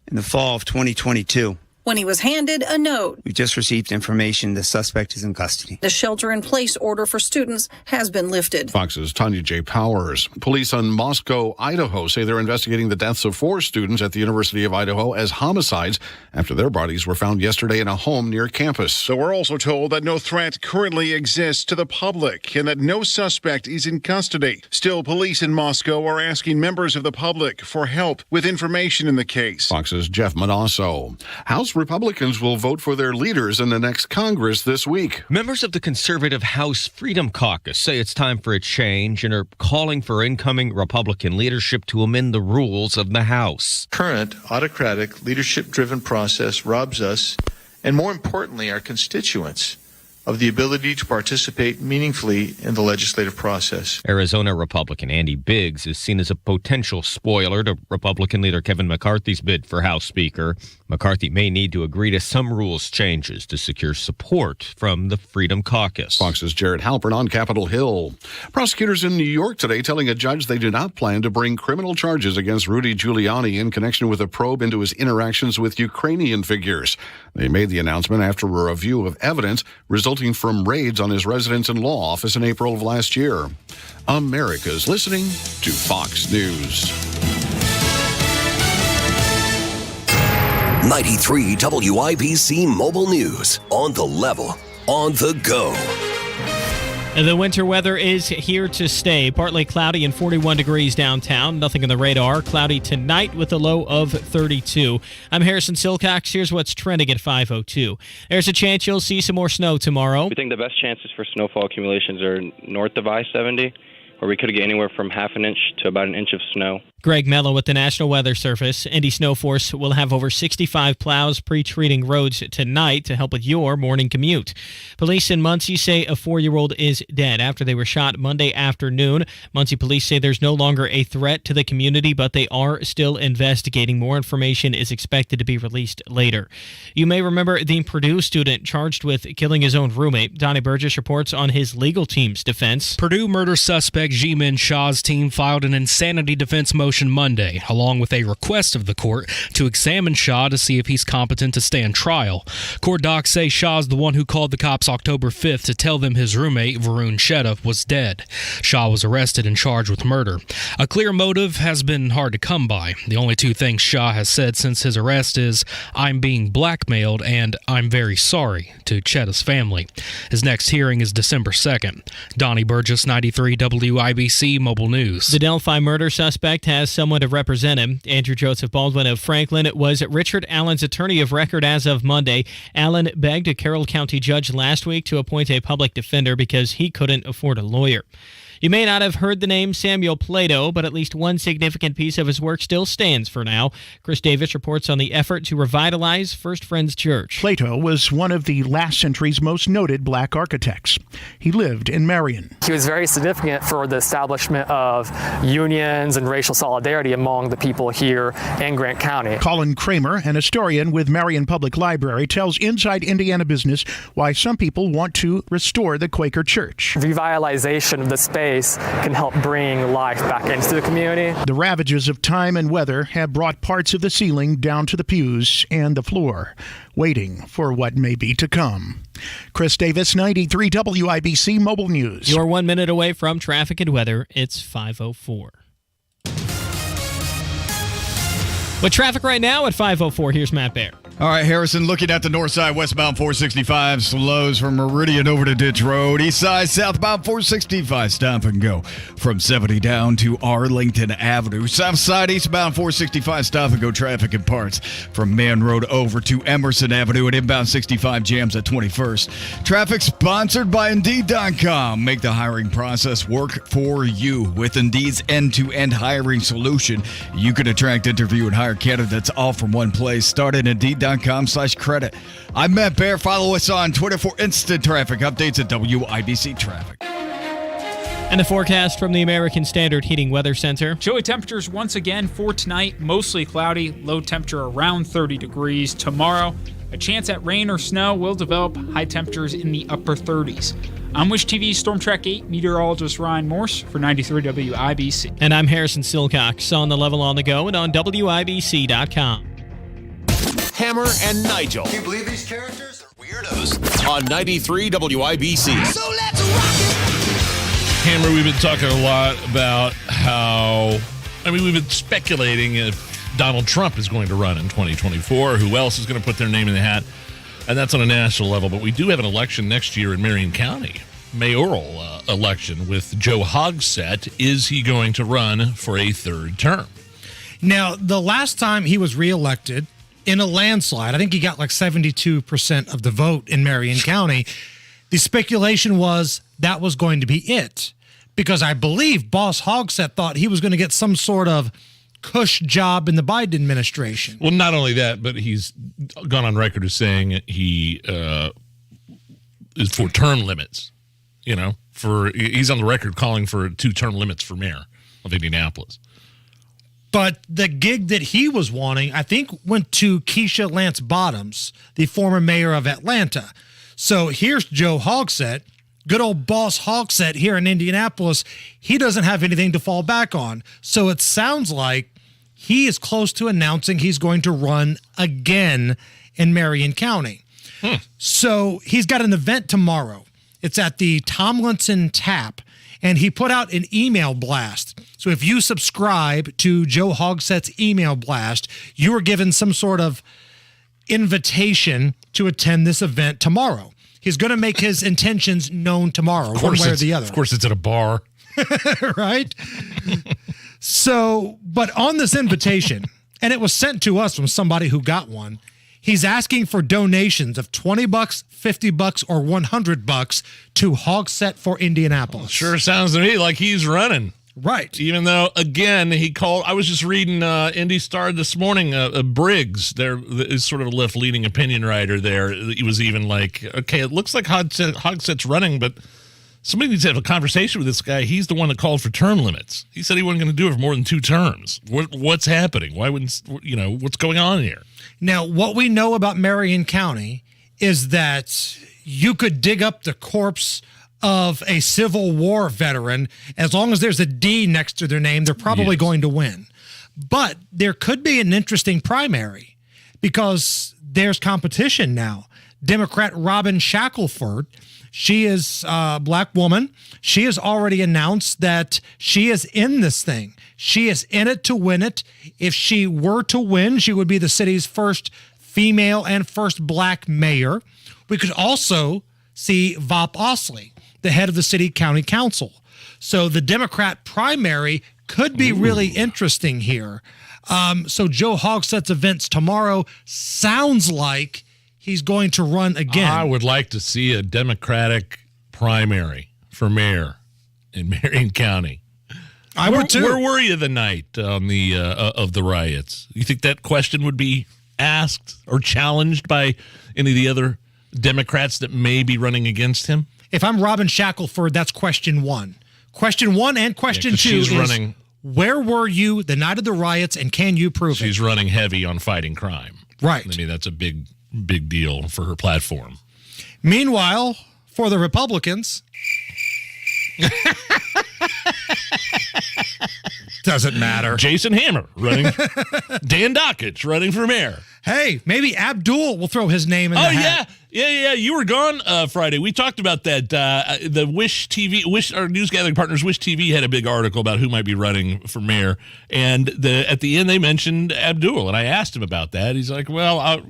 in the fall of 2022. when he was handed a note. We just received information the suspect is in custody. The shelter-in-place order for students has been lifted. Fox's Tanya J. Powers. Police in Moscow, Idaho say they're investigating the deaths of 4 students at the University of Idaho as homicides after their bodies were found yesterday in a home near campus. So we're also told that no threat currently exists to the public and that no suspect is in custody. Still, police in Moscow are asking members of the public for help with information in the case. Fox's Jeff Manasso. House Republicans will vote for their leaders in the next Congress this week. Members of the conservative House Freedom Caucus say it's time for a change and are calling for incoming Republican leadership to amend the rules of the House. Current autocratic, leadership-driven process robs us, and more importantly, our constituents, of the ability to participate meaningfully in the legislative process. Arizona Republican Andy Biggs is seen as a potential spoiler to Republican leader Kevin McCarthy's bid for House Speaker. McCarthy may need to agree to some rules changes to secure support from the Freedom Caucus. Fox's Jared Halpern on Capitol Hill. Prosecutors in New York today telling a judge they do not plan to bring criminal charges against Rudy Giuliani in connection with a probe into his interactions with Ukrainian figures. They made the announcement after a review of evidence resulting from raids on his residence and law office in April of last year. America's listening to Fox News. 93 WIBC Mobile News. On the level, on the go. The winter weather is here to stay. Partly cloudy and 41 degrees downtown. Nothing on the radar. Cloudy tonight with a low of 32. I'm Harrison Silcox. Here's what's trending at 5:02. There's a chance you'll see some more snow tomorrow. We think the best chances for snowfall accumulations are north of I-70, where we could get anywhere from half an inch to about an inch of snow. Greg Mello with the National Weather Service. Indy Snow Force will have over 65 plows pre-treating roads tonight to help with your morning commute. Police in Muncie say a 4-year-old is dead after they were shot Monday afternoon. Muncie police say there's no longer a threat to the community, but they are still investigating. More information is expected to be released later. You may remember the Purdue student charged with killing his own roommate. Donnie Burgess reports on his legal team's defense. Purdue murder suspect Jimin Shah's team filed an insanity defense motion Monday, along with a request of the court to examine Shah to see if he's competent to stand trial. Court docs say Shah's the one who called the cops October 5th to tell them his roommate, Varun Shetta, was dead. Shah was arrested and charged with murder. A clear motive has been hard to come by. The only two things Shah has said since his arrest is, "I'm being blackmailed," and "I'm very sorry," to Chetta's family. His next hearing is December 2nd. Donnie Burgess, 93 WIBC Mobile News. The Delphi murder suspect has someone to represent him. Andrew Joseph Baldwin of Franklin was Richard Allen's attorney of record as of Monday. Allen begged a Carroll County judge last week to appoint a public defender because he couldn't afford a lawyer. You may not have heard the name Samuel Plato, but at least one significant piece of his work still stands for now. Chris Davis reports on the effort to revitalize First Friends Church. Plato was one of the last century's most noted black architects. He lived in Marion. He was very significant for the establishment of unions and racial solidarity among the people here in Grant County. Colin Kramer, an historian with Marion Public Library, tells Inside Indiana Business why some people want to restore the Quaker Church. Revitalization of the space can help bring life back into the community. The ravages of time and weather have brought parts of the ceiling down to the pews and the floor, waiting for what may be to come. Chris Davis, 93 WIBC Mobile News. You're 1 minute away from traffic and weather. It's 5:04. With traffic right now at 5:04, here's Matt Baer. All right, Harrison, looking at the north side, westbound 465 slows from Meridian over to Ditch Road. East side, southbound 465, stop and go from 70 down to Arlington Avenue. South side, eastbound 465, stop and go traffic and parts from Man Road over to Emerson Avenue, and inbound 65 jams at 21st. Traffic sponsored by Indeed.com. Make the hiring process work for you. With Indeed's end-to-end hiring solution, you can attract, interview, and hire candidates all from one place. Start at Indeed.com/credit. I'm Matt Baer. Follow us on Twitter for instant traffic updates at WIBC Traffic. And the forecast from the American Standard Heating Weather Center. Chilly temperatures once again for tonight. Mostly cloudy, low temperature around 30 degrees. Tomorrow, a chance at rain or snow will develop, high temperatures in the upper 30s. I'm Wish TV's Storm Track 8 meteorologist Ryan Morse for 93 WIBC. And I'm Harrison Silcox on the level on the go and on WIBC.com. Hammer, and Nigel. Can you believe these characters are weirdos? On 93 WIBC. So let's rock it! Hammer, we've been talking a lot about how, we've been speculating if Donald Trump is going to run in 2024, who else is going to put their name in the hat, and that's on a national level. But we do have an election next year in Marion County, mayoral election with Joe Hogsett. Is he going to run for a third term? Now, the last time he was reelected in a landslide, I think he got like 72% of the vote in Marion County. The speculation was that was going to be it, because I believe Boss Hogsett thought he was going to get some sort of cush job in the Biden administration. Well, not only that, but he's gone on record as saying he is for term limits. He's on the record calling for 2-term limits for mayor of Indianapolis. But the gig that he was wanting, I think, went to Keisha Lance Bottoms, the former mayor of Atlanta. So here's Joe Hogsett, good old Boss Hogsett here in Indianapolis. He doesn't have anything to fall back on. So it sounds like he is close to announcing he's going to run again in Marion County. So he's got an event tomorrow. It's at the Tomlinson Tap, and he put out an email blast. So if you subscribe to Joe Hogsett's email blast, you are given some sort of invitation to attend this event tomorrow. He's going to make his intentions known tomorrow, one way or the other. Of course, it's at a bar. Right? So, but on this invitation, and it was sent to us from somebody who got one, he's asking for donations of $20, $50, or $100 to Hogsett for Indianapolis. Sure sounds to me like he's running. Right. Even though, again, he called, I was just reading Indy Star this morning, Briggs, there is sort of a left-leaning opinion writer there. He was even like, okay, it looks like Hogsett's running, but somebody needs to have a conversation with this guy. He's the one that called for term limits. He said he wasn't going to do it for more than 2 terms. What's happening? Why wouldn't, what's going on here? Now, what we know about Marion County is that you could dig up the corpse of a Civil War veteran. As long as there's a D next to their name, they're probably going to win. But there could be an interesting primary because there's competition now. Democrat Robin Shackelford, she is a black woman. She has already announced that she is in this thing. She is in it to win it. If she were to win, she would be the city's first female and first black mayor. We could also see Vop Osley, the head of the city county council. So the Democrat primary could be really interesting here. So Joe Hogsett's events tomorrow sounds like he's going to run again. I would like to see a Democratic primary for mayor in Marion County. I would too. Where were you the night on the of the riots? You think that question would be asked or challenged by any of the other Democrats that may be running against him? If I'm Robin Shackelford, that's question 1. Question 1 and question 2 is running, where were you the night of the riots, and can you prove it? She's running heavy on fighting crime. Right. I mean, that's a big deal for her platform. Meanwhile, for the Republicans, doesn't matter. Jason Hammer running. Dan Dockich running for mayor. Hey, maybe Abdul will throw his name in the hat. Yeah. You were gone Friday. We talked about that. The Wish TV, our news gathering partners, Wish TV had a big article about who might be running for mayor, and at the end they mentioned Abdul, and I asked him about that. He's like, well,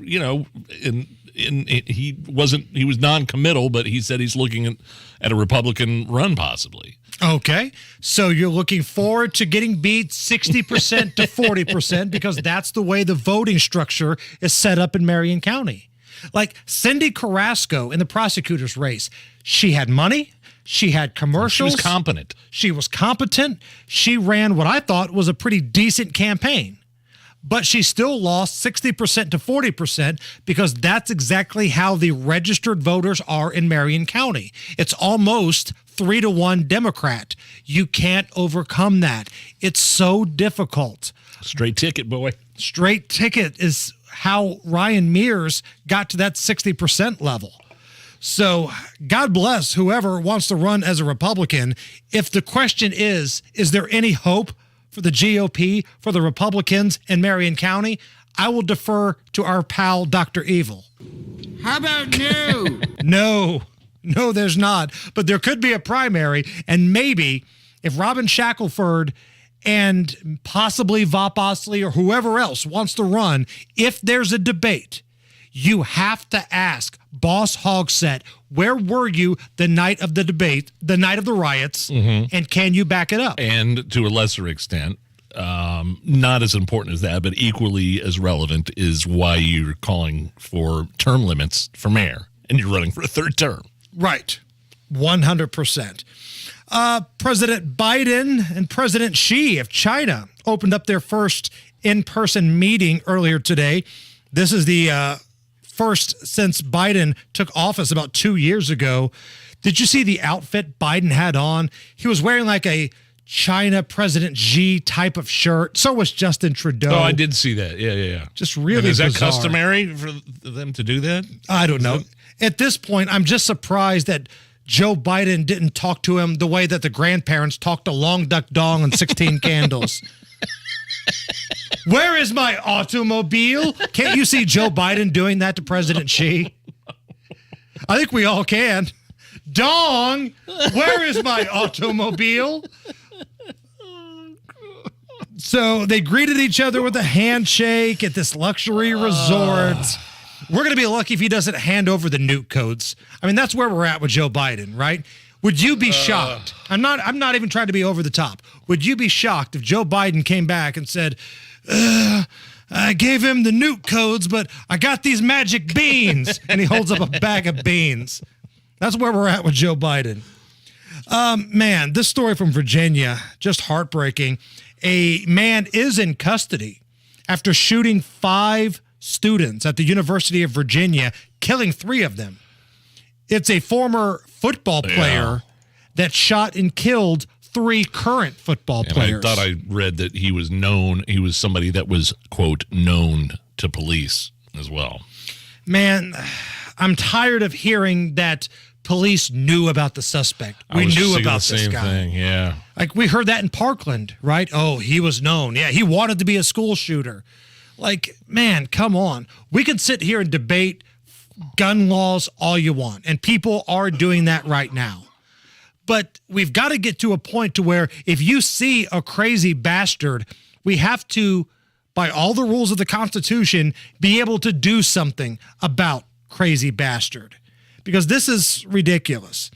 he was non-committal, but he said he's looking at a Republican run possibly. Okay, so you're looking forward to getting beat 60% to 40% because that's the way the voting structure is set up in Marion County. Like Cindy Carrasco in the prosecutor's race, she had money, she had commercials. She was competent. She was competent. She ran what I thought was a pretty decent campaign. But she still lost 60% to 40% because that's exactly how the registered voters are in Marion County. It's almost 3-1 Democrat. You can't overcome that. It's so difficult. Straight ticket, boy. Straight ticket is how Ryan Mears got to that 60% level. So God bless whoever wants to run as a Republican. If the question is there any hope for the GOP, for the Republicans in Marion County? I will defer to our pal, Dr. Evil. How about no? No, there's not. But there could be a primary, and maybe if Robin Shackelford and possibly Vop Osley or whoever else wants to run, if there's a debate, you have to ask Boss Hogsett, where were you the night of the debate, the night of the riots, and can you back it up? And to a lesser extent, not as important as that, but equally as relevant is why you're calling for term limits for mayor and you're running for a third term. Right. 100%. President Biden and President Xi of China opened up their first in-person meeting earlier today. This is the first since Biden took office about 2 years ago. Did you see the outfit Biden had on? He was wearing like a China President Xi type of shirt. So was Justin Trudeau. Oh, I did see that. Yeah. Just really And is that bizarre. customary for them to do that? I don't know. At this point, I'm just surprised that Joe Biden didn't talk to him the way that the grandparents talked to Long Duck Dong and 16 Candles. Where is my automobile? Can't you see Joe Biden doing that to President Xi? I think we all can. Dong, where is my automobile? So they greeted each other with a handshake at this luxury resort. We're going to be lucky if he doesn't hand over the nuke codes. I mean, that's where we're at with Joe Biden, right? Would you be shocked? I'm not even trying to be over the top. Would you be shocked if Joe Biden came back and said, I gave him the nuke codes, but I got these magic beans, and he holds up a bag of beans? That's where we're at with Joe Biden. Man, this story from Virginia, just heartbreaking. A man is in custody after shooting 5 students at the University of Virginia, killing 3 of them. It's a former football player that shot and killed 3 current football players. I thought I read that he was known. He was somebody that was, quote, known to police as well. Man, I'm tired of hearing that police knew about the suspect. We knew about this guy. Thing, yeah. Like we heard that in Parkland, right? Oh, he was known. Yeah, he wanted to be a school shooter. Like, man, come on. We can sit here and debate gun laws all you want, and people are doing that right now. But we've got to get to a point to where if you see a crazy bastard, we have to, by all the rules of the Constitution, be able to do something about crazy bastard. Because this is ridiculous.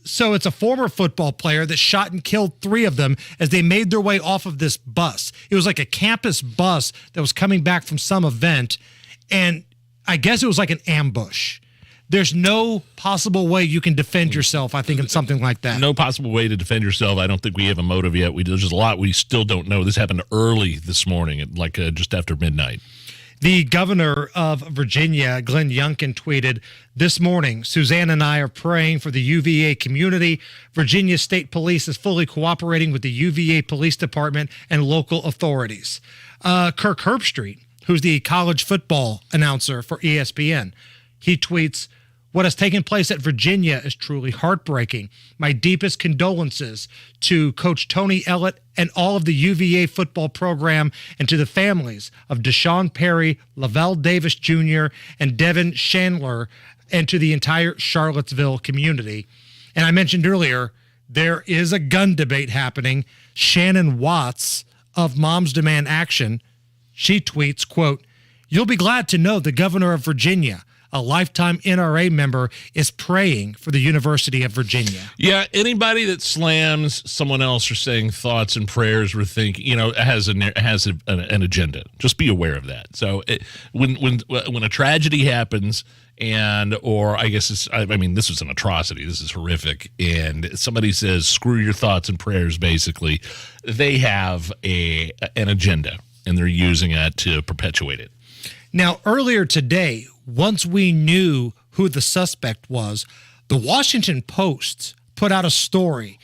So it's a former football player that shot and killed 3 of them as they made their way off of this bus. It was like a campus bus that was coming back from some event, and I guess it was like an ambush. There's no possible way you can defend yourself, I think, in something like that. No possible way to defend yourself. I don't think we have a motive yet. There's just a lot we still don't know. This happened early this morning, at just after midnight. The governor of Virginia, Glenn Youngkin, tweeted, "This morning, Suzanne and I are praying for the UVA community. Virginia State Police is fully cooperating with the UVA Police Department and local authorities." Kirk Herbstreit, who's the college football announcer for ESPN, he tweets, "What has taken place at Virginia is truly heartbreaking. My deepest condolences to Coach Tony Ellett and all of the UVA football program, and to the families of Deshaun Perry, Lavelle Davis Jr., and Devin Chandler, and to the entire Charlottesville community." And I mentioned earlier, there is a gun debate happening. Shannon Watts of Moms Demand Action, she tweets, quote, "You'll be glad to know the governor of Virginia, a lifetime NRA member, is praying for the University of Virginia." Yeah, anybody that slams someone else or saying thoughts and prayers or has an agenda. Just be aware of that. So when a tragedy happens, or I guess this was an atrocity. This is horrific. And somebody says, "Screw your thoughts and prayers." Basically, they have an agenda, and they're using that to perpetuate it. Now, earlier today, once we knew who the suspect was, the Washington Post put out a story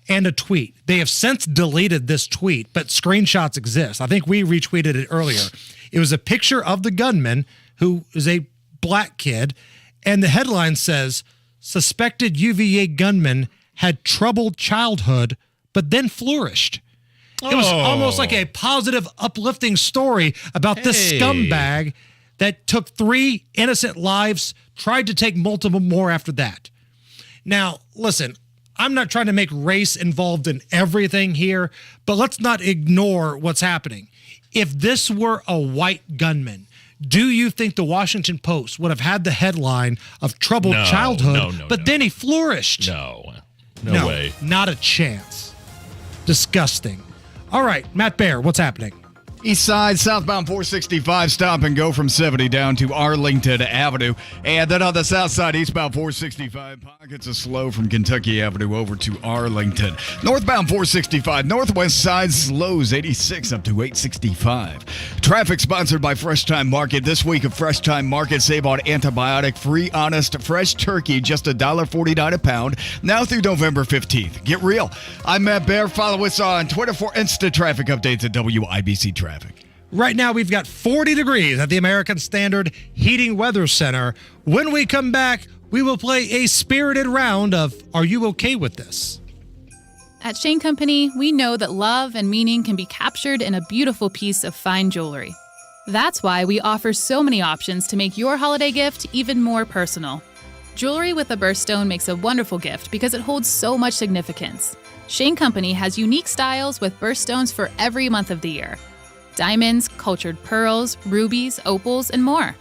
and a tweet. They have since deleted this tweet, but screenshots exist. I think we retweeted it earlier. It was a picture of the gunman, who is a black kid, and the headline says, "Suspected UVA gunman had troubled childhood, but then flourished." It was almost like a positive, uplifting story about this scumbag that took 3 innocent lives, tried to take multiple more after that. Now, listen, I'm not trying to make race involved in everything here, but let's not ignore what's happening. If this were a white gunman, do you think the Washington Post would have had the headline of troubled childhood, but then he flourished? No way. Not a chance. Disgusting. All right, Matt Baer, what's happening? East side, southbound 465, stop and go from 70 down to Arlington Avenue. And then on the south side, eastbound 465, pockets of slow from Kentucky Avenue over to Arlington. Northbound 465, northwest side, slows 86 up to 865. Traffic sponsored by Fresh Time Market. This week at Fresh Time Market, save on antibiotic-free, honest, fresh turkey, just $1.49 a pound, now through November 15th. Get real. I'm Matt Baer. Follow us on Twitter for instant traffic updates at WIBC Traffic. Right now, we've got 40 degrees at the American Standard Heating Weather Center. When we come back, we will play a spirited round of Are You Okay With This? At Shane Company, we know that love and meaning can be captured in a beautiful piece of fine jewelry. That's why we offer so many options to make your holiday gift even more personal. Jewelry with a birthstone makes a wonderful gift because it holds so much significance. Shane Company has unique styles with birthstones for every month of the year. Diamonds, cultured pearls, rubies, opals, and more.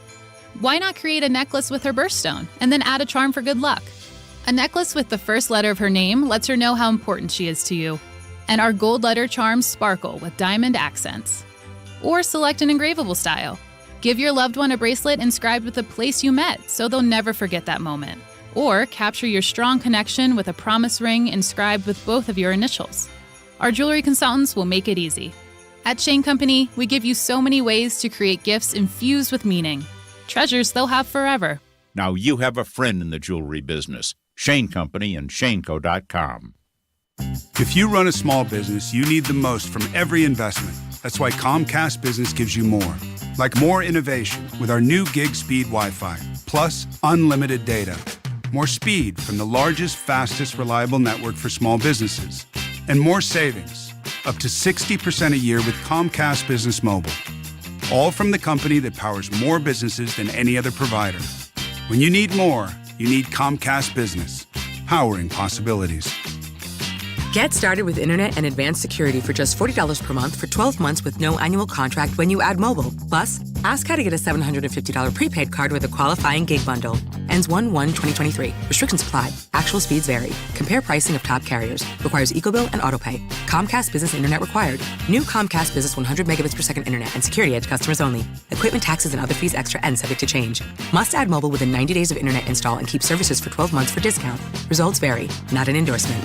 Why not create a necklace with her birthstone and then add a charm for good luck? A necklace with the first letter of her name lets her know how important she is to you. And our gold letter charms sparkle with diamond accents. Or select an engravable style. Give your loved one a bracelet inscribed with the place you met so they'll never forget that moment. Or capture your strong connection with a promise ring inscribed with both of your initials. Our jewelry consultants will make it easy. At Shane Company, we give you so many ways to create gifts infused with meaning. Treasures they'll have forever. Now you have a friend in the jewelry business. Shane Company and ShaneCo.com. If you run a small business, you need the most from every investment. That's why Comcast Business gives you more. Like more innovation with our new gig speed Wi-Fi, plus unlimited data. More speed from the largest, fastest, reliable network for small businesses. And more savings. Up to 60% a year with Comcast Business Mobile. All from the company that powers more businesses than any other provider. When you need more, you need Comcast Business. Powering possibilities. Get started with internet and advanced security for just $40 per month for 12 months with no annual contract when you add mobile. Plus, ask how to get a $750 prepaid card with a qualifying gig bundle. Ends 1/1/2023. Restrictions apply. Actual speeds vary. Compare pricing of top carriers. Requires EcoBill and AutoPay. Comcast Business Internet required. New Comcast Business 100 megabits per second internet and security edge customers only. Equipment taxes and other fees extra and subject to change. Must add mobile within 90 days of internet install and keep services for 12 months for discount. Results vary. Not an endorsement.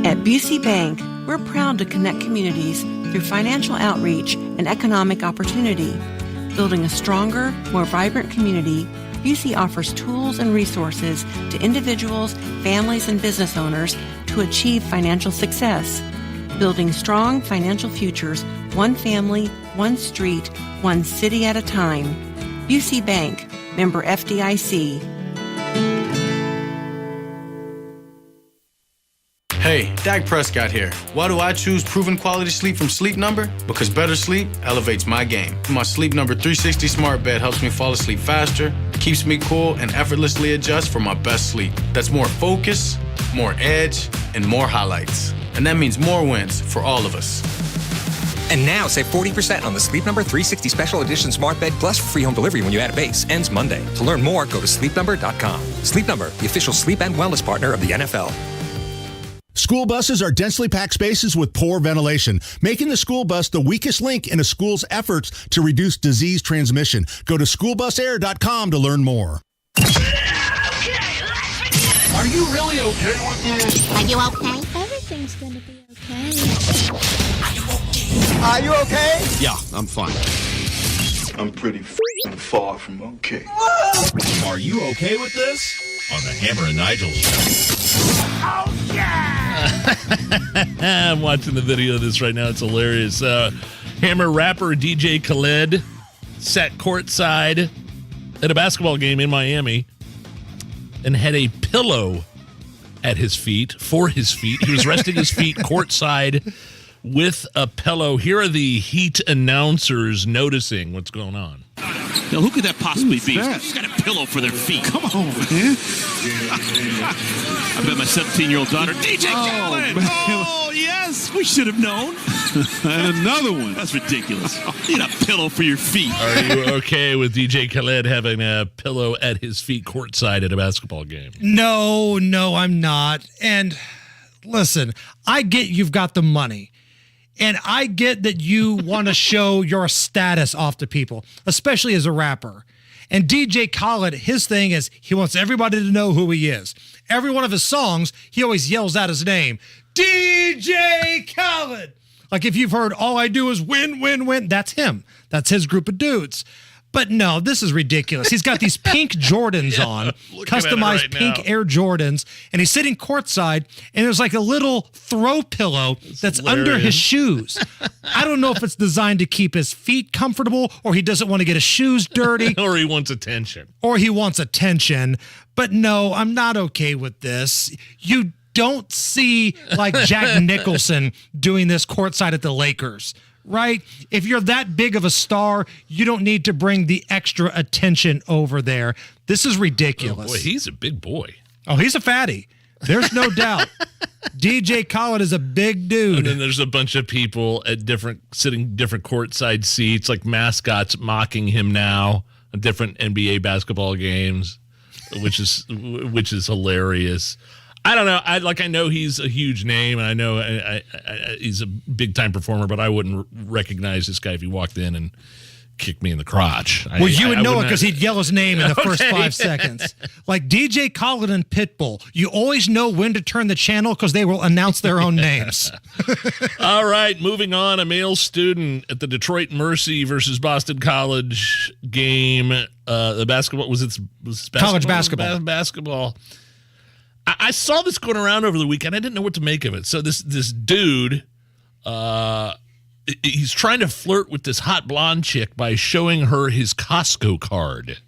At Busey Bank, we're proud to connect communities through financial outreach and economic opportunity. Building a stronger, more vibrant community, Busey offers tools and resources to individuals, families, and business owners to achieve financial success. Building strong financial futures, one family, one street, one city at a time. Busey Bank, member FDIC. Hey, Dak Prescott here. Why do I choose proven quality sleep from Sleep Number? Because better sleep elevates my game. My Sleep Number 360 smart bed helps me fall asleep faster, keeps me cool, and effortlessly adjusts for my best sleep. That's more focus, more edge, and more highlights. And that means more wins for all of us. And now save 40% on the Sleep Number 360 Special Edition Smart Bed plus free home delivery when you add a base. Ends Monday. To learn more, go to sleepnumber.com. Sleep Number, the official sleep and wellness partner of the NFL. School buses are densely packed spaces with poor ventilation, making the school bus the weakest link in a school's efforts to reduce disease transmission. Go to schoolbusair.com to learn more. Are you really okay with this? Are you okay? Everything's gonna be okay. Are you okay? Yeah, I'm fine. I'm pretty far from okay. Are you okay with this? On the Hammer and Nigel show. Oh, yeah! I'm watching the video of this right now. It's hilarious. Hammer rapper DJ Khaled sat courtside at a basketball game in Miami and had a pillow at his feet, for his feet. He was resting his feet courtside with a pillow. Here are the Heat announcers noticing what's going on. Now, who could that possibly be? Who's got a pillow for their feet? Come on, man. I bet my 17-year-old daughter, DJ Khaled. Oh, yes, we should have known. And another one. That's ridiculous. You need a pillow for your feet. Are you okay with DJ Khaled having a pillow at his feet courtside at a basketball game? No, I'm not. And listen, I get you've got the money. And I get that you want to show your status off to people, especially as a rapper. And DJ Khaled, his thing is he wants everybody to know who he is. Every one of his songs, he always yells out his name, DJ Khaled. Like if you've heard All I Do Is Win, Win, Win, that's him. That's his group of dudes. But no, this is ridiculous. He's got these pink Jordans on, customized pink Air Jordans, and he's sitting courtside, and there's like a little throw pillow that's under his shoes. I don't know if it's designed to keep his feet comfortable, or he doesn't want to get his shoes dirty. Or he wants attention. But no, I'm not okay with this. You don't see like Jack Nicholson doing this courtside at the Lakers. Right? If you're that big of a star, you don't need to bring the extra attention over there. This is ridiculous. Oh boy, he's a big boy. Oh, he's a fatty. There's no doubt. DJ Khaled is a big dude. And then there's a bunch of people at sitting different courtside seats, like mascots mocking him now at different NBA basketball games, which is hilarious. I don't know. I know he's a huge name, and I know he's a big-time performer, but I wouldn't recognize this guy if he walked in and kicked me in the crotch. Well, you would know it because he'd yell his name in the first 5 seconds. Like DJ Khaled and Pitbull, you always know when to turn the channel because they will announce their own names. All right, moving on. A male student at the Detroit Mercy versus Boston College game. The basketball was basketball? College basketball. Basketball. I saw this going around over the weekend. I didn't know what to make of it. So this dude, he's trying to flirt with this hot blonde chick by showing her his Costco card.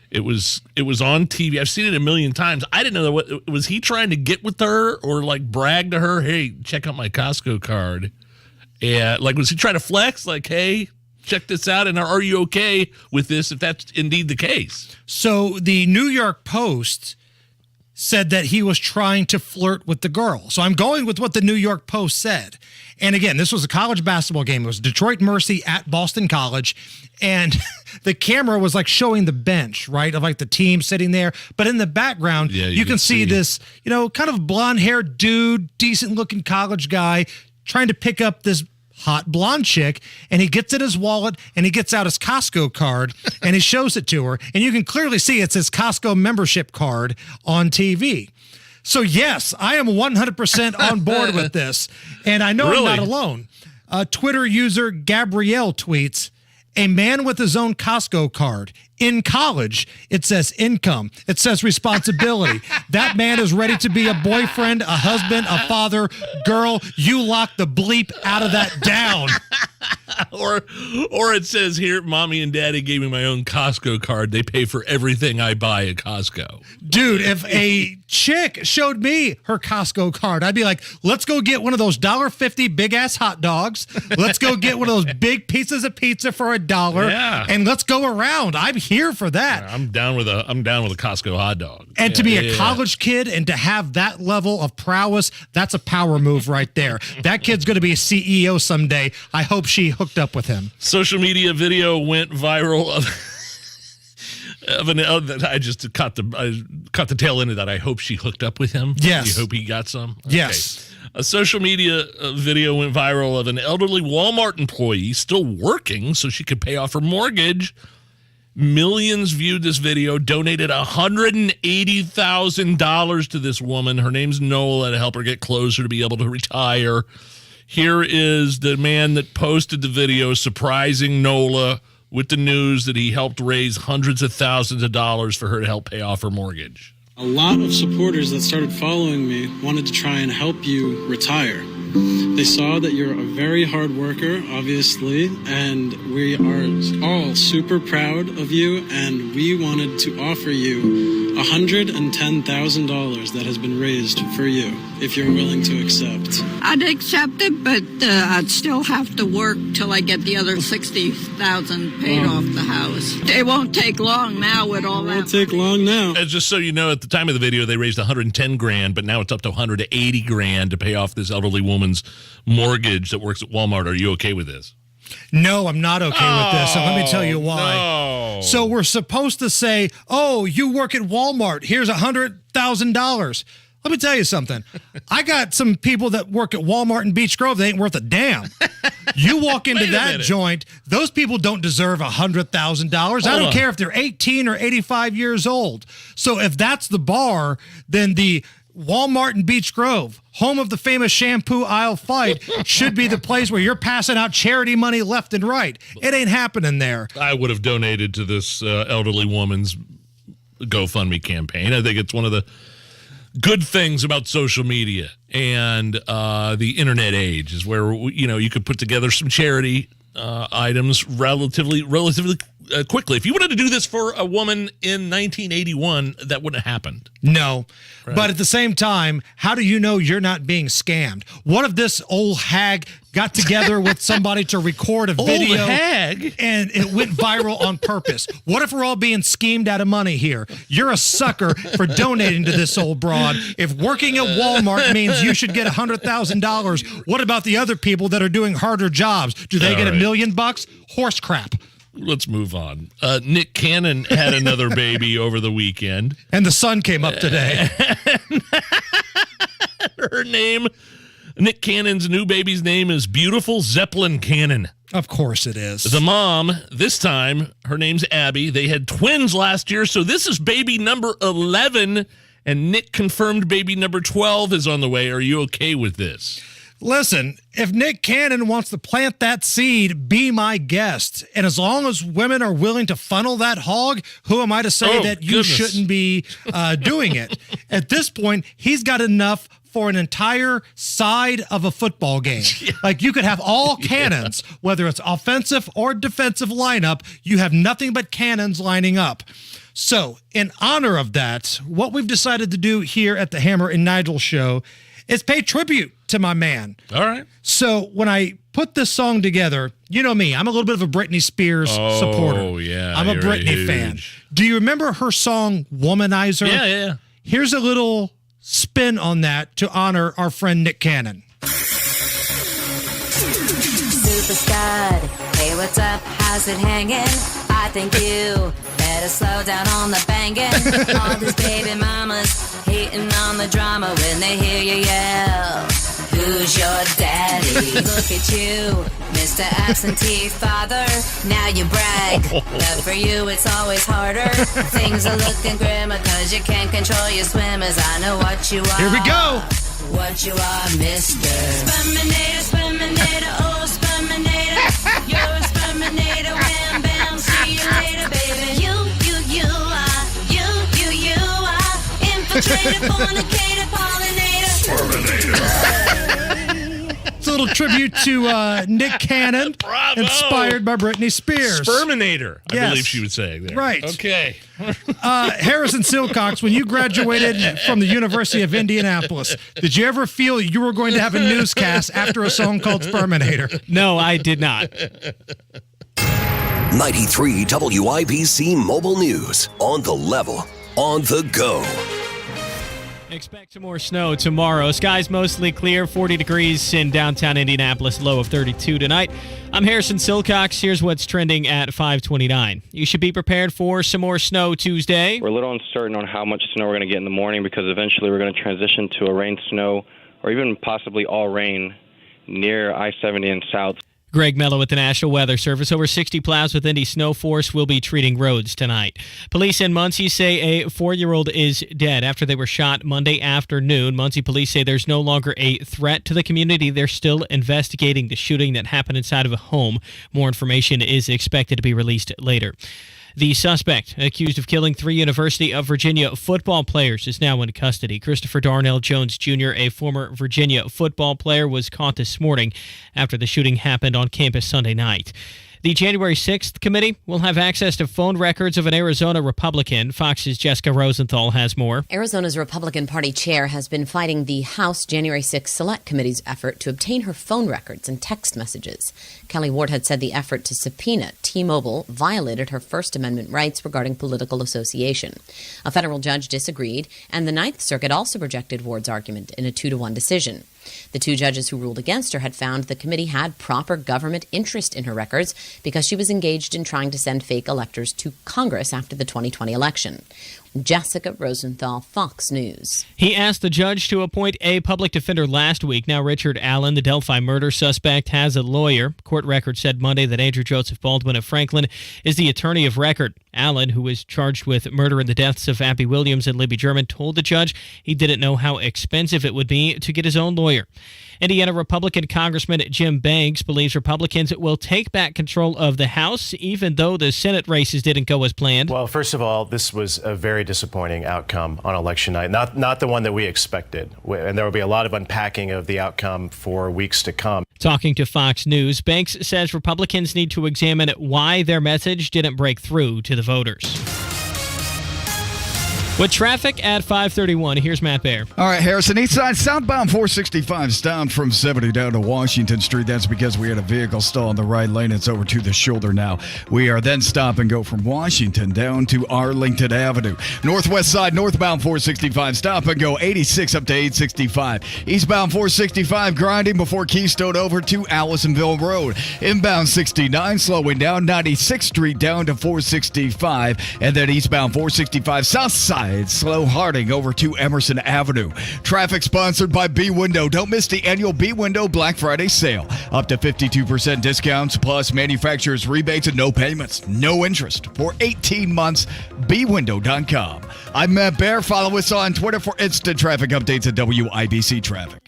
It was on TV. I've seen it a million times. I didn't know what was he trying to get with her or like brag to her, hey, check out my Costco card. And like, was he trying to flex? Like, hey, check this out. And are you okay with this if that's indeed the case? So the New York Post said that he was trying to flirt with the girl. So I'm going with what the New York Post said. And again, this was a college basketball game. It was Detroit Mercy at Boston College. And the camera was like showing the bench, right, of like the team sitting there. But in the background, you can see this, kind of blonde-haired dude, decent-looking college guy trying to pick up this hot blonde chick, and he gets in his wallet and he gets out his Costco card and he shows it to her, and you can clearly see it's his Costco membership card on TV. So yes, I am 100% on board with this, and I know I'm not alone. Twitter user Gabrielle tweets, a man with his own Costco card. In college, it says income. It says responsibility. That man is ready to be a boyfriend, a husband, a father. Girl, you lock the bleep out of that down. Or it says here, mommy and daddy gave me my own Costco card. They pay for everything I buy at Costco. Dude, if a chick showed me her Costco card, I'd be like, let's go get one of those $1.50 big-ass hot dogs. Let's go get one of those big pieces of pizza for $1. Yeah. And let's go around. I'm here for that. I'm down with a Costco hot dog. And to be a college kid and to have that level of prowess, that's a power move right there. That kid's going to be a CEO someday. I hope she hooked up with him. Social media video went viral I just caught the tail end of that. I hope she hooked up with him. Yes. You hope he got some? Yes. Okay. A social media video went viral of an elderly Walmart employee still working so she could pay off her mortgage. Millions viewed this video, donated $180,000 to this woman. Her name's Nola, to help her get closer to be able to retire. Here is the man that posted the video surprising Nola with the news that he helped raise hundreds of thousands of dollars for her to help pay off her mortgage. A lot of supporters that started following me wanted to try and help you retire. They saw that you're a very hard worker, obviously, and we are all super proud of you, and we wanted to offer you $110,000 that has been raised for you, if you're willing to accept. I'd accept it, but I'd still have to work till I get the other $60,000 paid off the house. It won't take long now with all that. It won't take long now. And just so you know, at the time of the video, they raised $110,000, but now it's up to $180,000 to pay off this elderly woman's mortgage that works at Walmart. Are you okay with this? No, I'm not okay with this. So let me tell you why. No. So we're supposed to say, oh, you work at Walmart. Here's $100,000. Let me tell you something. I got some people that work at Walmart in Beech Grove. They ain't worth a damn. You walk into that joint, those people don't deserve $100,000. I don't care if they're 18 or 85 years old. So if that's the bar, then the Walmart in Beech Grove, home of the famous shampoo aisle fight, should be the place where you're passing out charity money left and right. It ain't happening there. I would have donated to this elderly woman's GoFundMe campaign. I think it's one of the good things about social media and the internet age is where, you know, you could put together some charity items relatively quickly. If you wanted to do this for a woman in 1981, that wouldn't have happened. No. Right. But at the same time, how do you know you're not being scammed? What if this old hag got together with somebody to record a video Old hag? And it went viral on purpose? What if we're all being schemed out of money here? You're a sucker for donating to this old broad. If working at Walmart means you should get $100,000, what about the other people that are doing harder jobs? Do they get $1 million? Horse crap. Let's move on. Nick Cannon had another baby over the weekend. And the sun came up today. Her name, Nick Cannon's new baby's name is Beautiful Zeppelin Cannon. Of course it is. The mom, this time, her name's Abby. They had twins last year, so this is baby number 11, and Nick confirmed baby number 12 is on the way. Are you okay with this? Listen, if Nick Cannon wants to plant that seed, be my guest. And as long as women are willing to funnel that hog, who am I to say that you shouldn't be doing it? At this point, he's got enough for an entire side of a football game. Like, you could have all cannons, whether it's offensive or defensive lineup, you have nothing but cannons lining up. So, in honor of that, what we've decided to do here at the Hammer and Nigel show is pay tribute to my man. All right. So when I put this song together, you know me, I'm a little bit of a Britney Spears supporter. Oh, yeah. I'm a Britney fan. Do you remember her song Womanizer? Yeah. Here's a little spin on that to honor our friend Nick Cannon. Super Scud, hey, what's up? How's it hanging? I think you better slow down on the banging. All these baby mamas hating on the drama when they hear you yell, who's your daddy? Look at you, Mr. Absentee Father. Now you brag, but for you it's always harder. Things are looking grimmer because you can't control your swimmers. I know what you are. Here we go. What you are, Mr. Sperminator, oh Sperminator. You're a Sperminator, wham bam, see you later, baby. You are infiltrator, fornicator, pollinator. It's a little tribute to Nick Cannon, Bravo. inspired by Britney Spears. Sperminator, I Yes. believe she would say there. Right. Okay. Harrison Silcox, when you graduated from the University of Indianapolis, did you ever feel you were going to have a newscast after a song called Sperminator? No, I did not. 93 WIBC Mobile News. On the level. On the go. Expect some more snow tomorrow. Skies mostly clear, 40 degrees in downtown Indianapolis, low of 32 tonight. I'm Harrison Silcox. Here's what's trending at 5:29. You should be prepared for some more snow Tuesday. We're a little uncertain on how much snow we're going to get in the morning because eventually we're going to transition to a rain snow or even possibly all rain near I-70 and south. Greg Mello with the National Weather Service. Over 60 plows with Indy Snow Force will be treating roads tonight. Police in Muncie say a 4-year-old is dead after they were shot Monday afternoon. Muncie police say there's no longer a threat to the community. They're still investigating the shooting that happened inside of a home. More information is expected to be released later. The suspect, accused of killing 3 University of Virginia football players, is now in custody. Christopher Darnell Jones Jr., a former Virginia football player, was caught this morning after the shooting happened on campus Sunday night. The January 6th committee will have access to phone records of an Arizona Republican. Fox's Jessica Rosenthal has more. Arizona's Republican Party chair has been fighting the House January 6th Select Committee's effort to obtain her phone records and text messages. Kelly Ward had said the effort to subpoena T-Mobile violated her First Amendment rights regarding political association. A federal judge disagreed, and the Ninth Circuit also rejected Ward's argument in a 2-1 decision. The two judges who ruled against her had found the committee had proper government interest in her records because she was engaged in trying to send fake electors to Congress after the 2020 election. Jessica Rosenthal, Fox News. He asked the judge to appoint a public defender last week. Now Richard Allen, the Delphi murder suspect, has a lawyer. Court records said Monday that Andrew Joseph Baldwin of Franklin is the attorney of record. Allen, who was charged with murder in the deaths of Abby Williams and Libby German, told the judge he didn't know how expensive it would be to get his own lawyer. Indiana Republican Congressman Jim Banks believes Republicans will take back control of the House, even though the Senate races didn't go as planned. Well, first of all, this was a very disappointing outcome on election night, not the one that we expected. And there will be a lot of unpacking of the outcome for weeks to come. Talking to Fox News, Banks says Republicans need to examine why their message didn't break through to the voters. With traffic at 5:31, here's Matt Baer. All right, Harrison, east side, southbound 465 is down from 70 down to Washington Street. That's because we had a vehicle stall in the right lane. It's over to the shoulder now. We are then stop and go from Washington down to Arlington Avenue. Northwest side, northbound 465, stop and go 86 up to 865. Eastbound 465 grinding before Keystone over to Allisonville Road. Inbound 69 slowing down 96th Street down to 465. And then eastbound 465 south side. Slow Harding over to Emerson Avenue. Traffic sponsored by B-Window. Don't miss the annual B-Window Black Friday sale. Up to 52% discounts plus manufacturer's rebates and no payments. No interest for 18 months. BWindow.com. I'm Matt Baer. Follow us on Twitter for instant traffic updates at WIBC Traffic.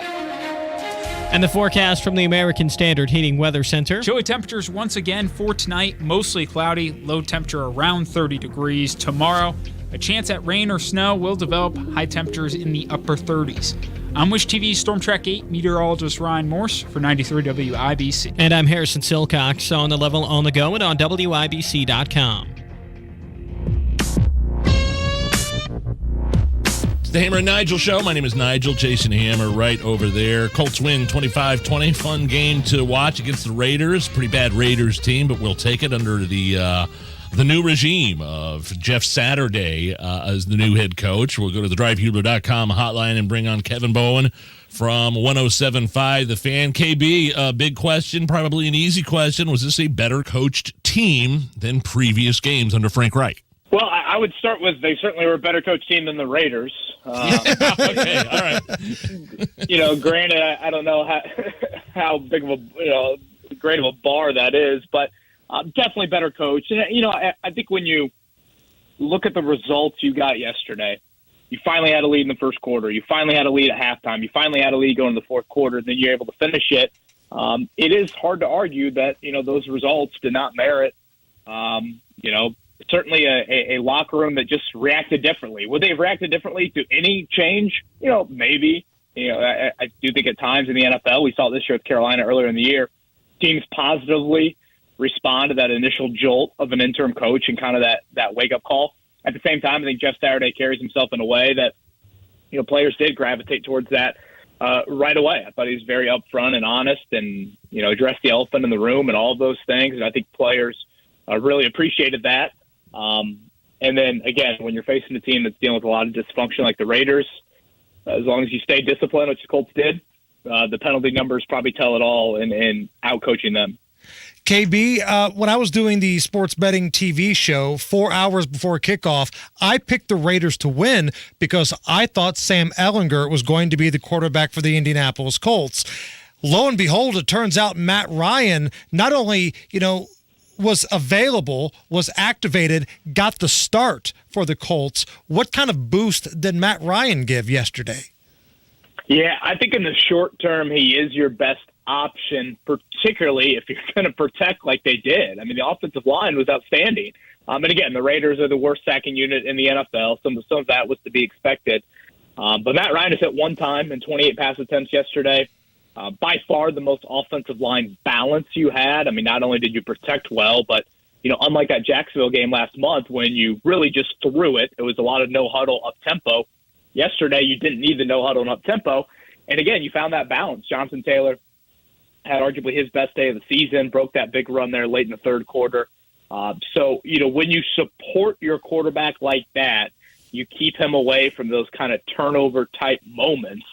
And the forecast from the American Standard Heating Weather Center. Chilly temperatures once again for tonight. Mostly cloudy. Low temperature around 30 degrees. Tomorrow, a chance at rain or snow will develop. High temperatures in the upper 30s. I'm Wish TV's Storm Track 8 meteorologist Ryan Morse for 93 WIBC. And I'm Harrison Silcox on the level on the go and on WIBC.com. It's the Hammer and Nigel show. My name is Nigel. Jason Hammer right over there. Colts win 25-20. Fun game to watch against the Raiders. Pretty bad Raiders team, but we'll take it under the new regime of Jeff Saturday as the new head coach. We'll go to the drivehubler.com hotline and bring on Kevin Bowen from 107.5 The Fan. KB, big question, probably an easy question. Was this a better coached team than previous games under Frank Reich? Well, I would start with they certainly were a better coach team than the Raiders. Okay, all right. Granted, I don't know how big of a great of a bar that is, but definitely better coach. And I think when you look at the results you got yesterday, you finally had a lead in the first quarter. You finally had a lead at halftime. You finally had a lead going into the fourth quarter. Then you're able to finish it. It is hard to argue that those results did not merit certainly a locker room that just reacted differently. Would they have reacted differently to any change? Maybe. I do think at times in the NFL, we saw it this year with Carolina earlier in the year, teams positively respond to that initial jolt of an interim coach and kind of that wake-up call. At the same time, I think Jeff Saturday carries himself in a way that players did gravitate towards that right away. I thought he was very upfront and honest and addressed the elephant in the room and all of those things, and I think players really appreciated that. And then, again, when you're facing a team that's dealing with a lot of dysfunction like the Raiders, as long as you stay disciplined, which the Colts did, the penalty numbers probably tell it all in out-coaching them. KB, when I was doing the sports betting TV show 4 hours before kickoff, I picked the Raiders to win because I thought Sam Ehlinger was going to be the quarterback for the Indianapolis Colts. Lo and behold, it turns out Matt Ryan not only, was available, was activated, got the start for the Colts. What kind of boost did Matt Ryan give yesterday? Yeah, I think in the short term, he is your best option, particularly if you're going to protect like they did. I mean, the offensive line was outstanding. And again, the Raiders are the worst sacking unit in the NFL. Some of that was to be expected. But Matt Ryan has hit one time in 28 pass attempts yesterday. by far the most offensive line balance you had. I mean, not only did you protect well, but, unlike that Jacksonville game last month when you really just threw it, it was a lot of no-huddle up-tempo. Yesterday, you didn't need the no-huddle and up-tempo. And, again, you found that balance. Jonathan Taylor had arguably his best day of the season, broke that big run there late in the third quarter. So, when you support your quarterback like that, you keep him away from those kind of turnover-type moments,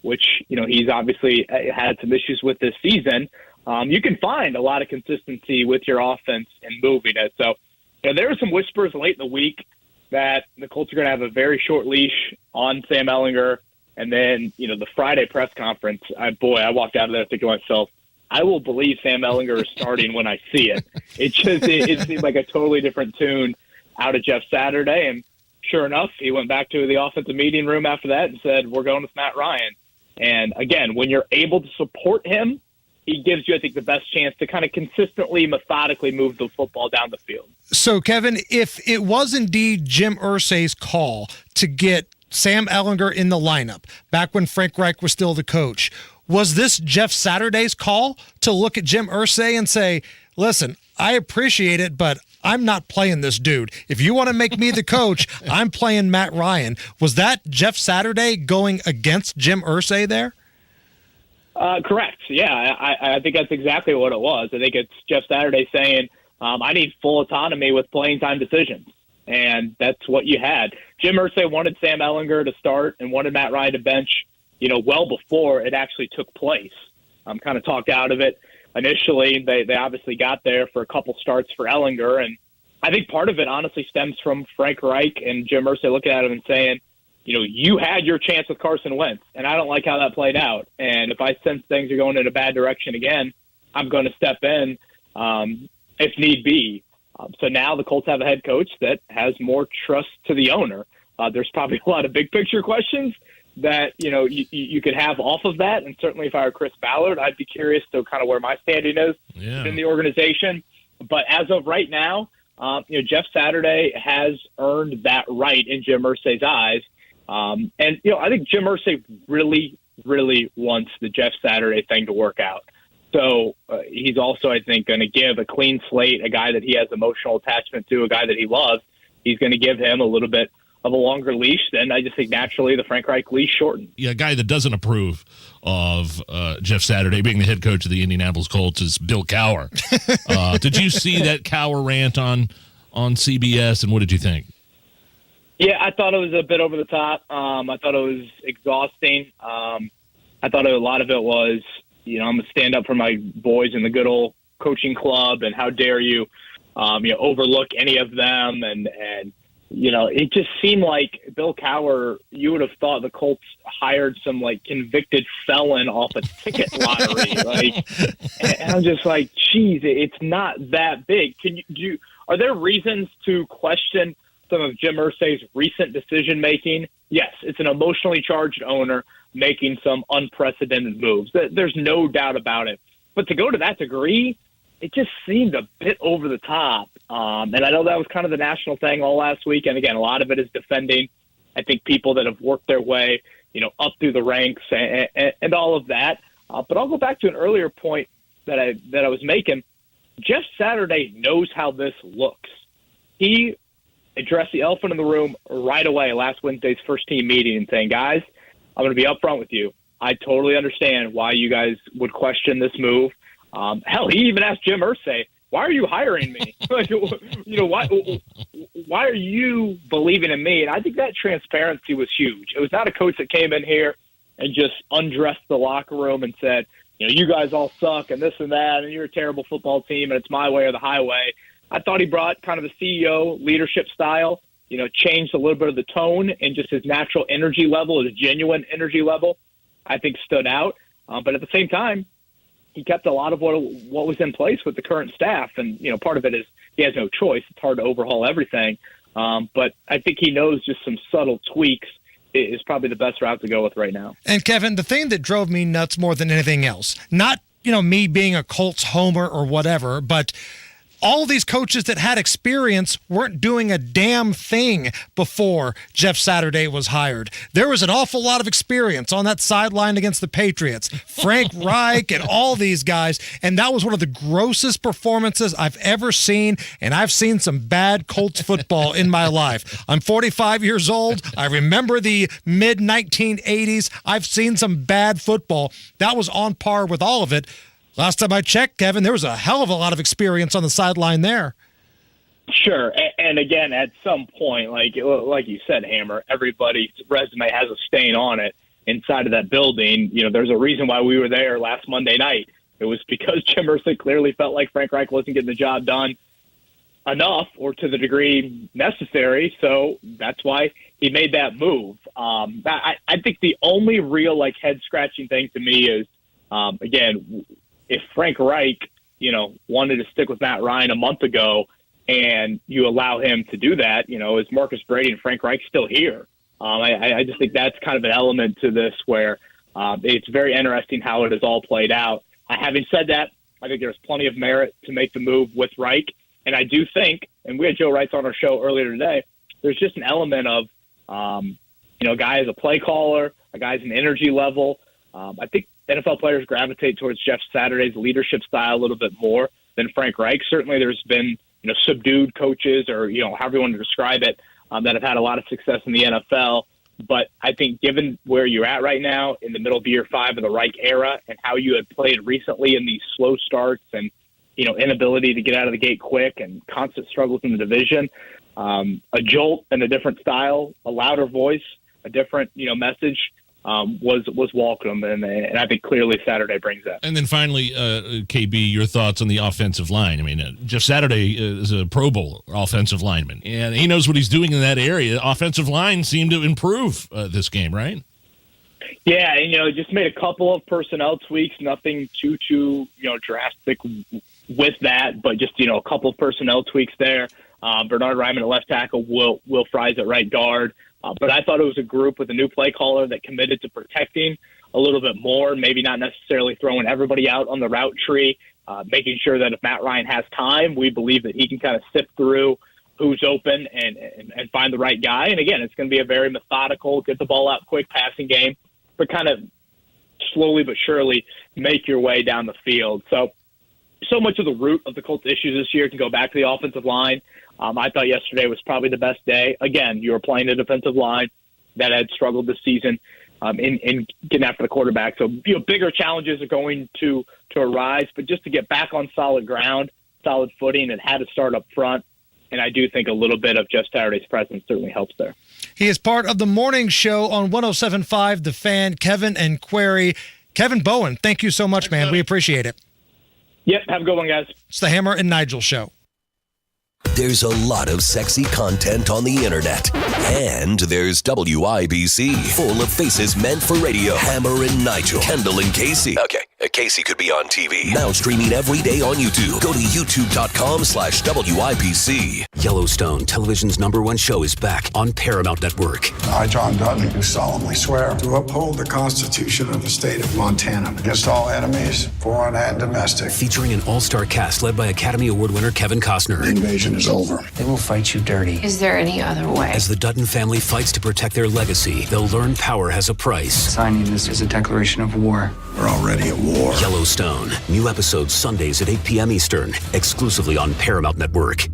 which, he's obviously had some issues with this season. You can find a lot of consistency with your offense and moving it. So, there were some whispers late in the week that the Colts are going to have a very short leash on Sam Ehlinger. And then, the Friday press conference, I walked out of there thinking to myself, I will believe Sam Ehlinger is starting when I see it. It seemed like a totally different tune out of Jeff Saturday. And sure enough, he went back to the offensive meeting room after that and said, we're going with Matt Ryan. And again, when you're able to support him, he gives you, I think, the best chance to kind of consistently, methodically move the football down the field. So, Kevin, if it was indeed Jim Irsay's call to get Sam Ehlinger in the lineup back when Frank Reich was still the coach, was this Jeff Saturday's call to look at Jim Irsay and say, listen, I appreciate it, but I'm not playing this dude. If you want to make me the coach, I'm playing Matt Ryan. Was that Jeff Saturday going against Jim Irsay there? Correct. Yeah, I think that's exactly what it was. I think it's Jeff Saturday saying, I need full autonomy with playing time decisions. And that's what you had. Jim Irsay wanted Sam Ehlinger to start and wanted Matt Ryan to bench, well before it actually took place. Kind of talked out of it. Initially, they obviously got there for a couple starts for Ehlinger. And I think part of it honestly stems from Frank Reich and Jim Irsay looking at him and saying, you had your chance with Carson Wentz, and I don't like how that played out. And if I sense things are going in a bad direction again, I'm going to step in if need be. So now the Colts have a head coach that has more trust to the owner. There's probably a lot of big picture questions that, you could have off of that. And certainly if I were Chris Ballard, I'd be curious to kind of where my standing is in the organization. But as of right now, Jeff Saturday has earned that right in Jim Irsay's eyes. And I think Jim Irsay really, really wants the Jeff Saturday thing to work out. So he's also, I think, going to give a clean slate, a guy that he has emotional attachment to, a guy that he loves. He's going to give him a little bit of a longer leash. Then I just think naturally the Frank Reich leash shortened. Yeah, a guy that doesn't approve of Jeff Saturday being the head coach of the Indianapolis Colts is Bill Cowher. Did you see that Cowher rant on CBS, and what did you think? Yeah, I thought it was a bit over the top. I thought it was exhausting. I thought a lot of it was, I'm going to stand up for my boys in the good old coaching club, and how dare you, overlook any of them. And it just seemed like Bill Cowher, you would have thought the Colts hired some convicted felon off a ticket lottery. And I'm just like, geez, it's not that big. Are there reasons to question some of Jim Irsay's recent decision-making? Yes, it's an emotionally charged owner making some unprecedented moves. There's no doubt about it. But to go to that degree, it just seemed a bit over the top. And I know that was kind of the national thing all last week. And again, a lot of it is defending, I think, people that have worked their way, up through the ranks and all of that. But I'll go back to an earlier point that I was making. Jeff Saturday knows how this looks. He addressed the elephant in the room right away last Wednesday's first team meeting and saying, guys, I'm going to be upfront with you. I totally understand why you guys would question this move. Hell, he even asked Jim Irsay, why are you hiring me? Why are you believing in me? And I think that transparency was huge. It was not a coach that came in here and just undressed the locker room and said, you guys all suck and this and that, and you're a terrible football team and it's my way or the highway. I thought he brought kind of the CEO leadership style, changed a little bit of the tone, and just his natural energy level, his genuine energy level, I think stood out. But at the same time, he kept a lot of what was in place with the current staff. And, part of it is he has no choice. It's hard to overhaul everything. But I think he knows just some subtle tweaks is probably the best route to go with right now. And Kevin, the thing that drove me nuts more than anything else, not, me being a Colts homer or whatever, but all these coaches that had experience weren't doing a damn thing before Jeff Saturday was hired. There was an awful lot of experience on that sideline against the Patriots. Frank Reich and all these guys, and that was one of the grossest performances I've ever seen, and I've seen some bad Colts football in my life. I'm 45 years old. I remember the mid-1980s. I've seen some bad football. That was on par with all of it. Last time I checked, Kevin, there was a hell of a lot of experience on the sideline there. Sure, and again, at some point, like you said, Hammer, everybody's resume has a stain on it inside of that building. You know, there's a reason why we were there last Monday night. It was because Jim Irsay clearly felt like Frank Reich wasn't getting the job done enough or to the degree necessary, so that's why he made that move. I think the only real head-scratching thing to me is, again, if Frank Reich, wanted to stick with Matt Ryan a month ago and you allow him to do that, is Marcus Brady and Frank Reich still here? I just think that's kind of an element to this where it's very interesting how it has all played out. Having said that, I think there's plenty of merit to make the move with Reich. And I do think, and we had Joe Reitz on our show earlier today, there's just an element of, a guy as a play caller, a guy's an energy level. I think NFL players gravitate towards Jeff Saturday's leadership style a little bit more than Frank Reich. Certainly there's been, subdued coaches or, however you want to describe it, that have had a lot of success in the NFL. But I think given where you're at right now in the middle of year 5 of the Reich era and how you had played recently in these slow starts and, inability to get out of the gate quick and constant struggles in the division, a jolt and a different style, a louder voice, a different, message, was welcome, and I think clearly Saturday brings that. And then finally, KB, your thoughts on the offensive line. I mean, Jeff Saturday is a Pro Bowl offensive lineman, and he knows what he's doing in that area. Offensive line seemed to improve this game, right? Yeah, and, just made a couple of personnel tweaks, nothing too drastic with that, but just, a couple of personnel tweaks there. Bernard Ryman at left tackle, Will Fries at right guard. But I thought it was a group with a new play caller that committed to protecting a little bit more, maybe not necessarily throwing everybody out on the route tree, making sure that if Matt Ryan has time, we believe that he can kind of sift through who's open and find the right guy. And again, it's going to be a very methodical, get the ball out quick passing game, but kind of slowly but surely make your way down the field. So much of the root of the Colts' issues this year can go back to the offensive line. I thought yesterday was probably the best day. Again, you were playing a defensive line that had struggled this season in getting after the quarterback. So, bigger challenges are going to arise. But just to get back on solid ground, solid footing, it had to start up front. And I do think a little bit of Jeff Saturday's presence certainly helps there. He is part of the morning show on 107.5 The Fan, Kevin and Query. Kevin Bowen, thank you so much, man. We appreciate it. Yep, have a good one, guys. It's the Hammer and Nigel Show. There's a lot of sexy content on the internet. And there's WIBC, full of faces meant for radio. Hammer and Nigel, Kendall and Casey. Okay, Casey could be on TV. Now streaming every day on YouTube. Go to youtube.com/WIBC. Yellowstone, television's #1 show, is back on Paramount Network. I, John Dutton, do solemnly swear to uphold the Constitution of the state of Montana against all enemies, foreign and domestic. Featuring an all-star cast led by Academy Award winner Kevin Costner. The invasion is over. They will fight you dirty. Is there any other way? As the Dutton family fights to protect their legacy, they'll learn power has a price. Signing this is a declaration of war. We're already at war. Yellowstone. New episodes Sundays at 8 p.m. Eastern, exclusively on Paramount Network.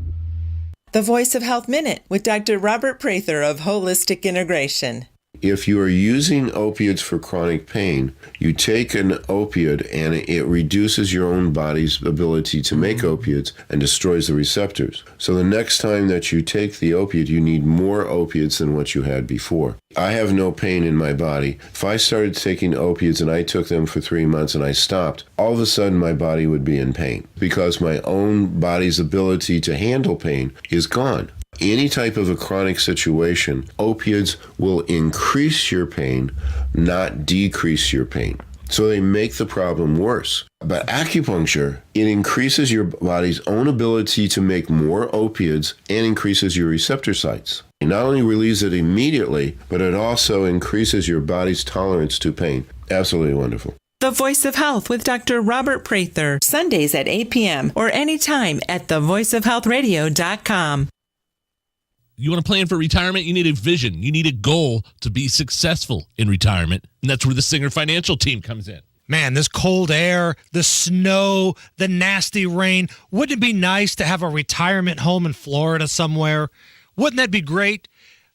The Voice of Health Minute with Dr. Robert Prather of Holistic Integration. If you are using opiates for chronic pain, you take an opiate and it reduces your own body's ability to make opiates and destroys the receptors. So the next time that you take the opiate, you need more opiates than what you had before. I have no pain in my body. If I started taking opiates and I took them for 3 months and I stopped, all of a sudden my body would be in pain because my own body's ability to handle pain is gone. Any type of a chronic situation, opiates will increase your pain, not decrease your pain. So they make the problem worse. But acupuncture, it increases your body's own ability to make more opiates and increases your receptor sites. It not only relieves it immediately, but it also increases your body's tolerance to pain. Absolutely wonderful. The Voice of Health with Dr. Robert Prather, Sundays at 8 p.m. or anytime at thevoiceofhealthradio.com. You want to plan for retirement? You need a vision. You need a goal to be successful in retirement. And that's where the Singer Financial team comes in. Man, this cold air, the snow, the nasty rain. Wouldn't it be nice to have a retirement home in Florida somewhere? Wouldn't that be great?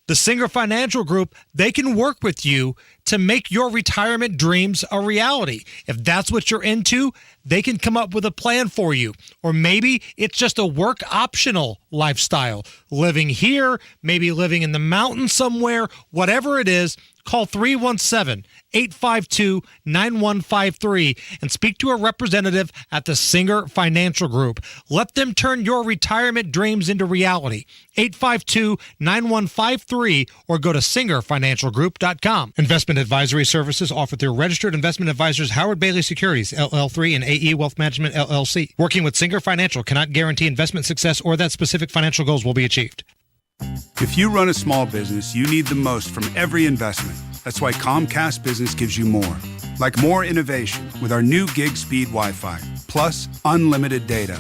The Singer Financial Group, they can work with you to make your retirement dreams a reality. If that's what you're into, they can come up with a plan for you. Or maybe it's just a work optional lifestyle. Living here, maybe living in the mountains somewhere, whatever it is, call 317-852-9153 and speak to a representative at the Singer Financial Group. Let them turn your retirement dreams into reality. 852-9153 or go to singerfinancialgroup.com. Investment advisory services offered through registered investment advisors Howard Bailey Securities, LL3 and AE Wealth Management, LLC. Working with Singer Financial cannot guarantee investment success or that specific financial goals will be achieved. If you run a small business, you need the most from every investment. That's why Comcast Business gives you more. Like more innovation with our new gig speed Wi-Fi, plus unlimited data.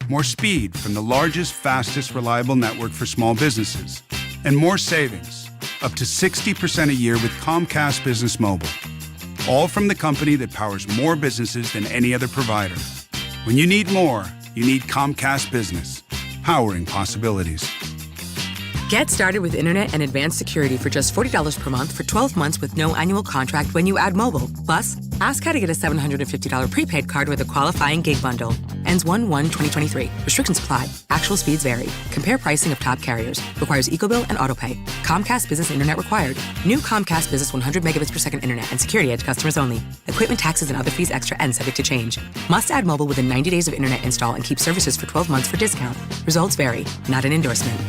More speed from the largest, fastest, reliable network for small businesses. And more savings, up to 60% a year with Comcast Business Mobile. All from the company that powers more businesses than any other provider. When you need more, you need Comcast Business, powering possibilities. Get started with internet and advanced security for just $40 per month for 12 months with no annual contract when you add mobile. Plus, ask how to get a $750 prepaid card with a qualifying gig bundle. Ends 1/1/2023. Restrictions apply. Actual speeds vary. Compare pricing of top carriers. Requires EcoBill and AutoPay. Comcast Business Internet required. New Comcast Business 100 megabits per second internet and security edge customers only. Equipment taxes and other fees extra and subject to change. Must add mobile within 90 days of internet install and keep services for 12 months for discount. Results vary. Not an endorsement.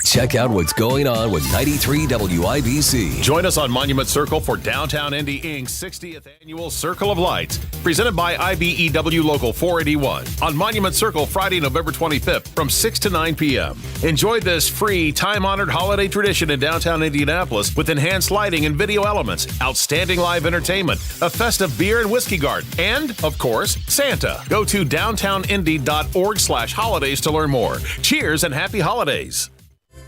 Check out what's going on with 93 WIBC. Join us on Monument Circle for Downtown Indy Inc.'s 60th Annual Circle of Lights, presented by IBEW Local 481 on Monument Circle Friday, November 25th from 6 to 9 p.m. Enjoy this free, time-honored holiday tradition in downtown Indianapolis with enhanced lighting and video elements, outstanding live entertainment, a festive beer and whiskey garden, and, of course, Santa. Go to downtownindy.org/holidays to learn more. Cheers and happy holidays.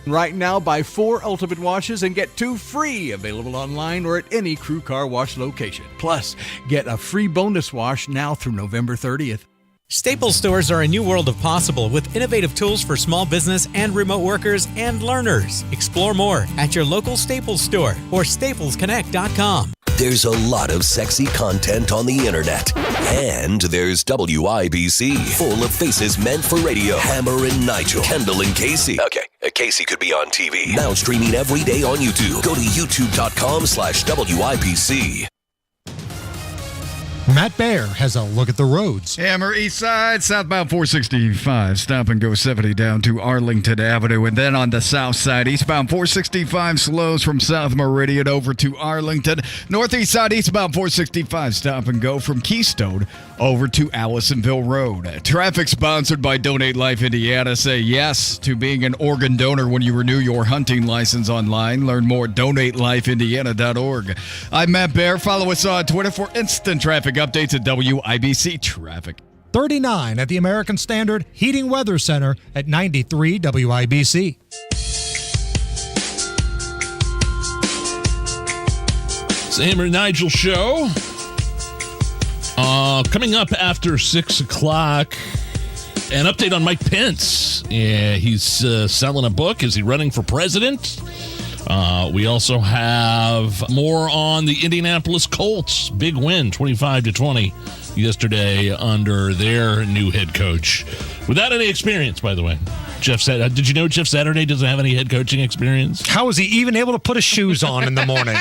Right now, buy 4 Ultimate washes and get 2 free, available online or at any Crew Car Wash location. Plus, get a free bonus wash now through November 30th. Staples stores are a new world of possible with innovative tools for small business and remote workers and learners. Explore more at your local Staples store or staplesconnect.com. There's a lot of sexy content on the internet. And there's WIBC, full of faces meant for radio. Hammer and Nigel, Kendall and Casey. Okay, Casey could be on TV. Now streaming every day on YouTube. Go to youtube.com/WIBC. Matt Baer has a look at the roads. Hammer East Side, southbound 465. Stop and go 70 down to Arlington Avenue. And then on the south side, eastbound 465 slows from South Meridian over to Arlington. Northeast side, eastbound 465. Stop and go from Keystone over to Allisonville Road. Traffic sponsored by Donate Life Indiana. Say yes to being an organ donor when you renew your hunting license online. Learn more at donatelifeindiana.org. I'm Matt Baer. Follow us on Twitter for instant traffic updates at WIBC Traffic. 39 at the American Standard Heating Weather Center at 93 WIBC. It's the Hammer and Nigel show. Coming up after 6 o'clock, an update on Mike Pence. Yeah, he's selling a book. Is he running for president? We also have more on the Indianapolis Colts. Big win, 25-20 yesterday under their new head coach. Without any experience, by the way. Did you know Jeff Saturday doesn't have any head coaching experience? How is he even able to put his shoes on in the morning?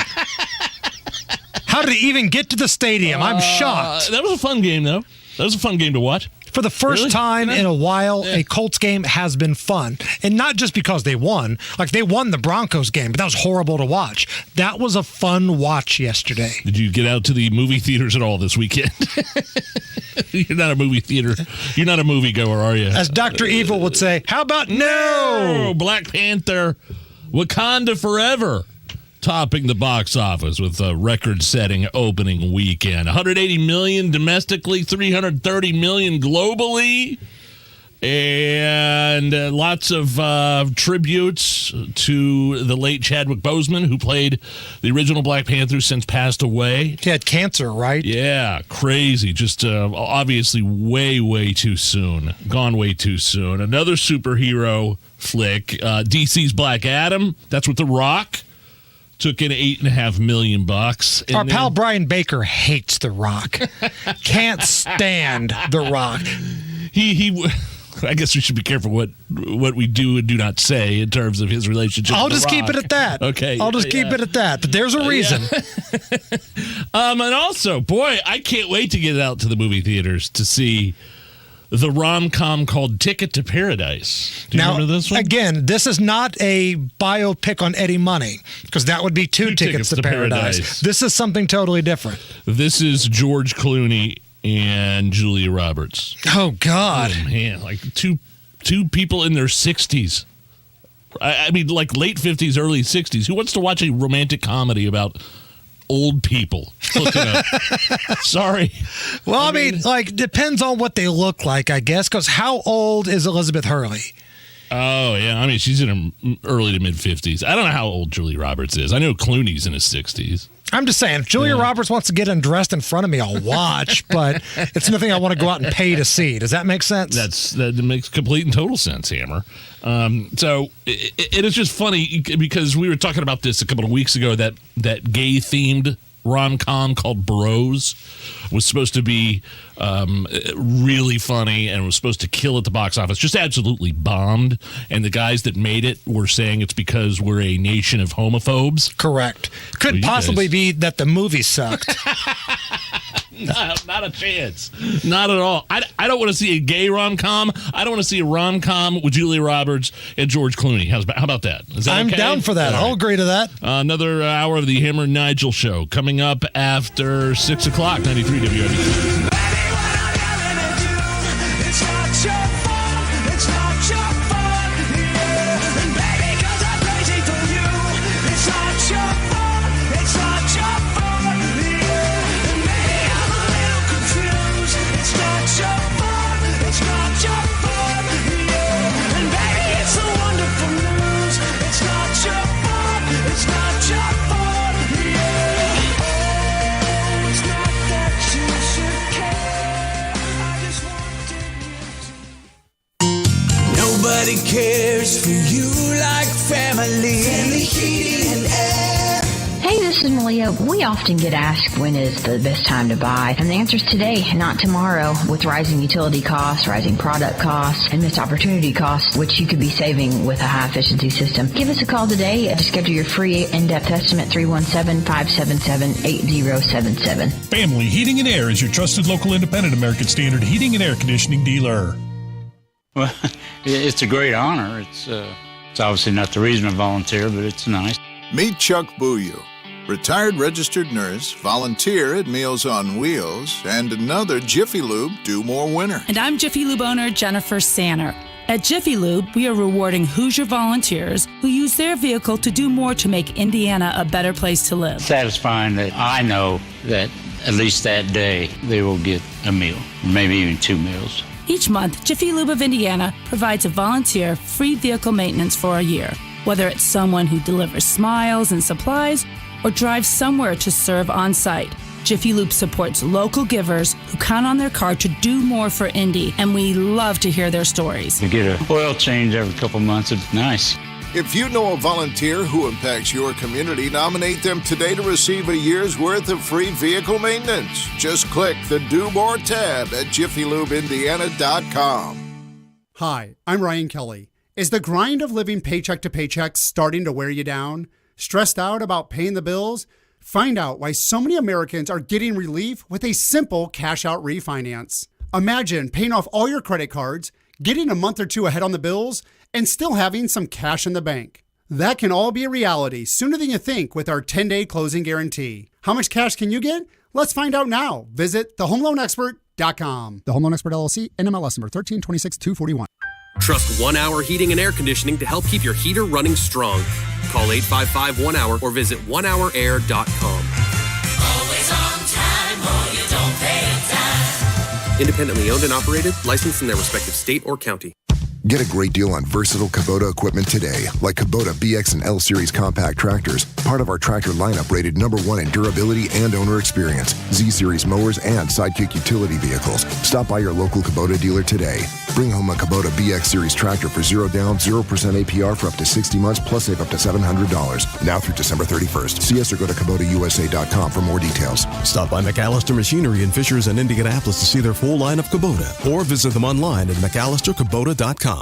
How did he even get to the stadium? I'm shocked. That was a fun game, though. That was a fun game to watch. For the first time in a while, a Colts game has been fun. And not just because they won. Like, they won the Broncos game, but that was horrible to watch. That was a fun watch yesterday. Did you get out to the movie theaters at all this weekend? You're not a movie theater. You're not a moviegoer, are you? As Dr. Evil would say, how about no? Black Panther, Wakanda Forever. topping the box office with a record-setting opening weekend. 180 million domestically, 330 million globally. And lots of tributes to the late Chadwick Boseman, who played the original Black Panther, since passed away. He had cancer, right? Yeah, crazy. Just obviously way too soon. Gone way too soon. Another superhero flick, DC's Black Adam. That's with The Rock. Took in $8.5 million. Our pal Brian Baker hates The Rock. Can't stand The Rock. He I guess we should be careful what we do and do not say in terms of his relationship. I'll with just The keep Rock. it at that. Okay. I'll just keep it at that. But there's a reason. And also, boy, I can't wait to get out to the movie theaters to see the rom-com called Ticket to Paradise. Do you remember this one? Again, this is not a biopic on Eddie Money, because that would be two tickets to Paradise. This is something totally different. This is George Clooney and Julia Roberts. Oh, God. Oh, man, like two people in their 60s. I mean, like late 50s, early 60s. Who wants to watch a romantic comedy about old people hooking up? Sorry. Well, I mean, like, depends on what they look like, I guess, because how old is Elizabeth Hurley? Oh, yeah. I mean, she's in her early to mid-50s. I don't know how old Julia Roberts is. I know Clooney's in his 60s. I'm just saying, if Julia Roberts wants to get undressed in front of me, I'll watch, but it's nothing I want to go out and pay to see. Does that make sense? That makes complete and total sense, Hammer. So it is just funny because we were talking about this a couple of weeks ago, that gay-themed rom-com called Bros was supposed to be really funny and was supposed to kill at the box office. Just absolutely bombed. And the guys that made it were saying it's because we're a nation of homophobes. Correct. Could possibly be that the movie sucked. Not a chance. Not at all. I don't want to see a gay rom-com. I don't want to see a rom-com with Julia Roberts and George Clooney. How about that? Is that I'm okay? down for that. All right. I'll agree to that. Another hour of the Hammer and Nigel show coming up after 6 o'clock, 93 WIBC. Nobody cares for you like family. Family Heating and Air. Hey, this is Malia. We often get asked when is the best time to buy, and the answer is today, not tomorrow. With rising utility costs, rising product costs, and missed opportunity costs, which you could be saving with a high-efficiency system. Give us a call today to schedule your free in-depth estimate, 317-577-8077. Family Heating and Air is your trusted local independent American Standard heating and air conditioning dealer. Well, it's a great honor. It's obviously not the reason I volunteer, but it's nice. Meet Chuck Bouillou, retired registered nurse, volunteer at Meals on Wheels, and another Jiffy Lube Do More winner. And I'm Jiffy Lube owner Jennifer Sanner. At Jiffy Lube, we are rewarding Hoosier volunteers who use their vehicle to do more to make Indiana a better place to live. Satisfying that I know that at least that day they will get a meal, maybe even 2 meals. Each month, Jiffy Lube of Indiana provides a volunteer free vehicle maintenance for a year, whether it's someone who delivers smiles and supplies or drives somewhere to serve on site. Jiffy Lube supports local givers who count on their car to do more for Indy, and we love to hear their stories. To get an oil change every couple months, it's nice. If you know a volunteer who impacts your community, nominate them today to receive a year's worth of free vehicle maintenance. Just click the Do More tab at jiffylubeindiana.com. Hi, I'm Ryan Kelly. Is the grind of living paycheck to paycheck starting to wear you down? Stressed out about paying the bills? Find out why so many Americans are getting relief with a simple cash-out refinance. Imagine paying off all your credit cards, getting a month or two ahead on the bills, and still having some cash in the bank. That can all be a reality sooner than you think with our 10-day closing guarantee. How much cash can you get? Let's find out now. Visit thehomeloanexpert.com. The Home Loan Expert LLC, NMLS number 1326241. Trust 1 Hour Heating and Air Conditioning to help keep your heater running strong. Call 855-1-HOUR or visit onehourair.com. Always on time or you don't pay a dime. Independently owned and operated, licensed in their respective state or county. Get a great deal on versatile Kubota equipment today, like Kubota BX and L Series compact tractors, part of our tractor lineup rated #1 in durability and owner experience, Z Series mowers, and Sidekick utility vehicles. Stop by your local Kubota dealer today. Bring home a Kubota BX Series tractor for 0 down, 0% APR for up to 60 months, plus save up to $700. Now through December 31st. See us or go to KubotaUSA.com for more details. Stop by McAllister Machinery in Fishers and Indianapolis to see their full line of Kubota, or visit them online at McAllisterKubota.com.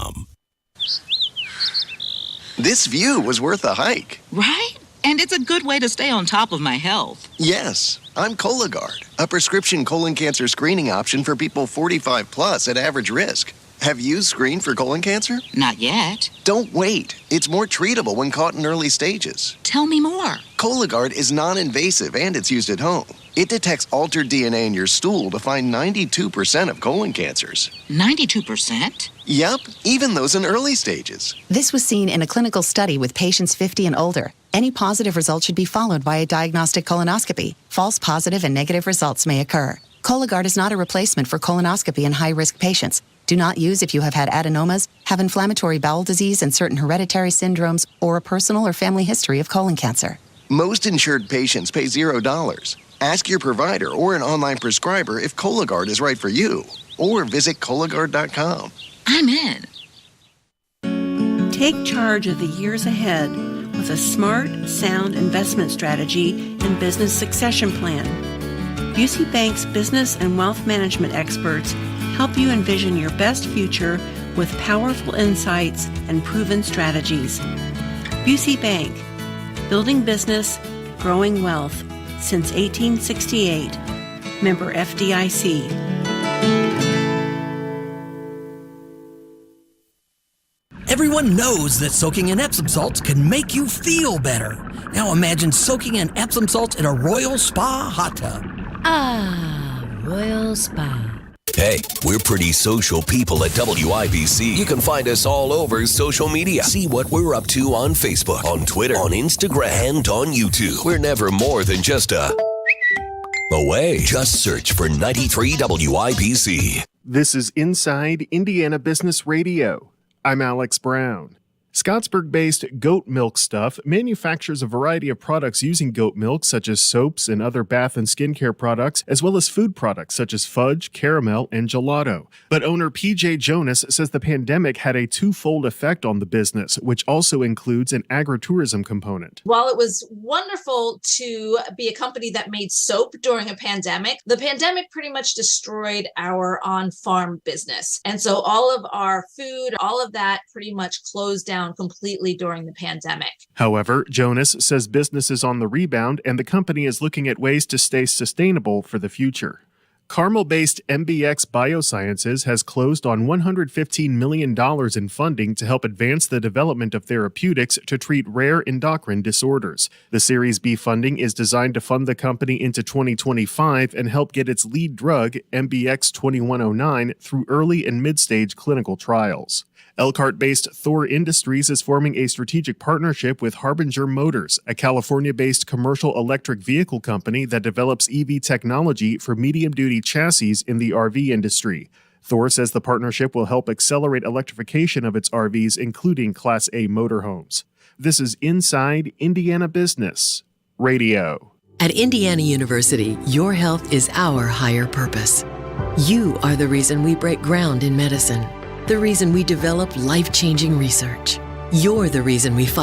This view was worth a hike. Right? And it's a good way to stay on top of my health. Yes, I'm Cologuard, a prescription colon cancer screening option for people 45 plus at average risk. Have you screened for colon cancer? Not yet. Don't wait. It's more treatable when caught in early stages. Tell me more. Cologuard is non-invasive and it's used at home. It detects altered DNA in your stool to find 92% of colon cancers. 92%? Yep, even those in early stages. This was seen in a clinical study with patients 50 and older. Any positive result should be followed by a diagnostic colonoscopy. False positive and negative results may occur. Cologuard is not a replacement for colonoscopy in high-risk patients. Do not use if you have had adenomas, have inflammatory bowel disease and certain hereditary syndromes, or a personal or family history of colon cancer. Most insured patients pay $0. Ask your provider or an online prescriber if Cologuard is right for you, or visit Cologuard.com. I'm in. Take charge of the years ahead with a smart, sound investment strategy and business succession plan. Busey Bank's business and wealth management experts help you envision your best future with powerful insights and proven strategies. Busey Bank, building business, growing wealth since 1868. Member FDIC. Everyone knows that soaking in Epsom salts can make you feel better. Now imagine soaking in Epsom salts in a Royal Spa hot tub. Ah, Royal Spa. Hey, we're pretty social people at WIBC. You can find us all over social media. See what we're up to on Facebook, on Twitter, on Instagram, and on YouTube. We're never more than just away. Just search for 93 WIBC. This is Inside Indiana Business Radio. I'm Alex Brown. Scottsburg-based Goat Milk Stuff manufactures a variety of products using goat milk, such as soaps and other bath and skincare products, as well as food products such as fudge, caramel, and gelato. But owner PJ Jonas says the pandemic had a twofold effect on the business, which also includes an agritourism component. While it was wonderful to be a company that made soap during a pandemic, the pandemic pretty much destroyed our on-farm business. And so all of our food, all of that pretty much closed down completely during the pandemic. However, Jonas says business is on the rebound and the company is looking at ways to stay sustainable for the future. Carmel-based MBX Biosciences has closed on $115 million in funding to help advance the development of therapeutics to treat rare endocrine disorders. The Series B funding is designed to fund the company into 2025 and help get its lead drug, MBX 2109, through early and mid-stage clinical trials. Elkhart-based Thor Industries is forming a strategic partnership with Harbinger Motors, a California-based commercial electric vehicle company that develops EV technology for medium-duty chassis in the RV industry. Thor says the partnership will help accelerate electrification of its RVs, including Class A motorhomes. This is Inside Indiana Business Radio. At Indiana University, your health is our higher purpose. You are the reason we break ground in medicine. The reason we develop life-changing research. You're the reason we fight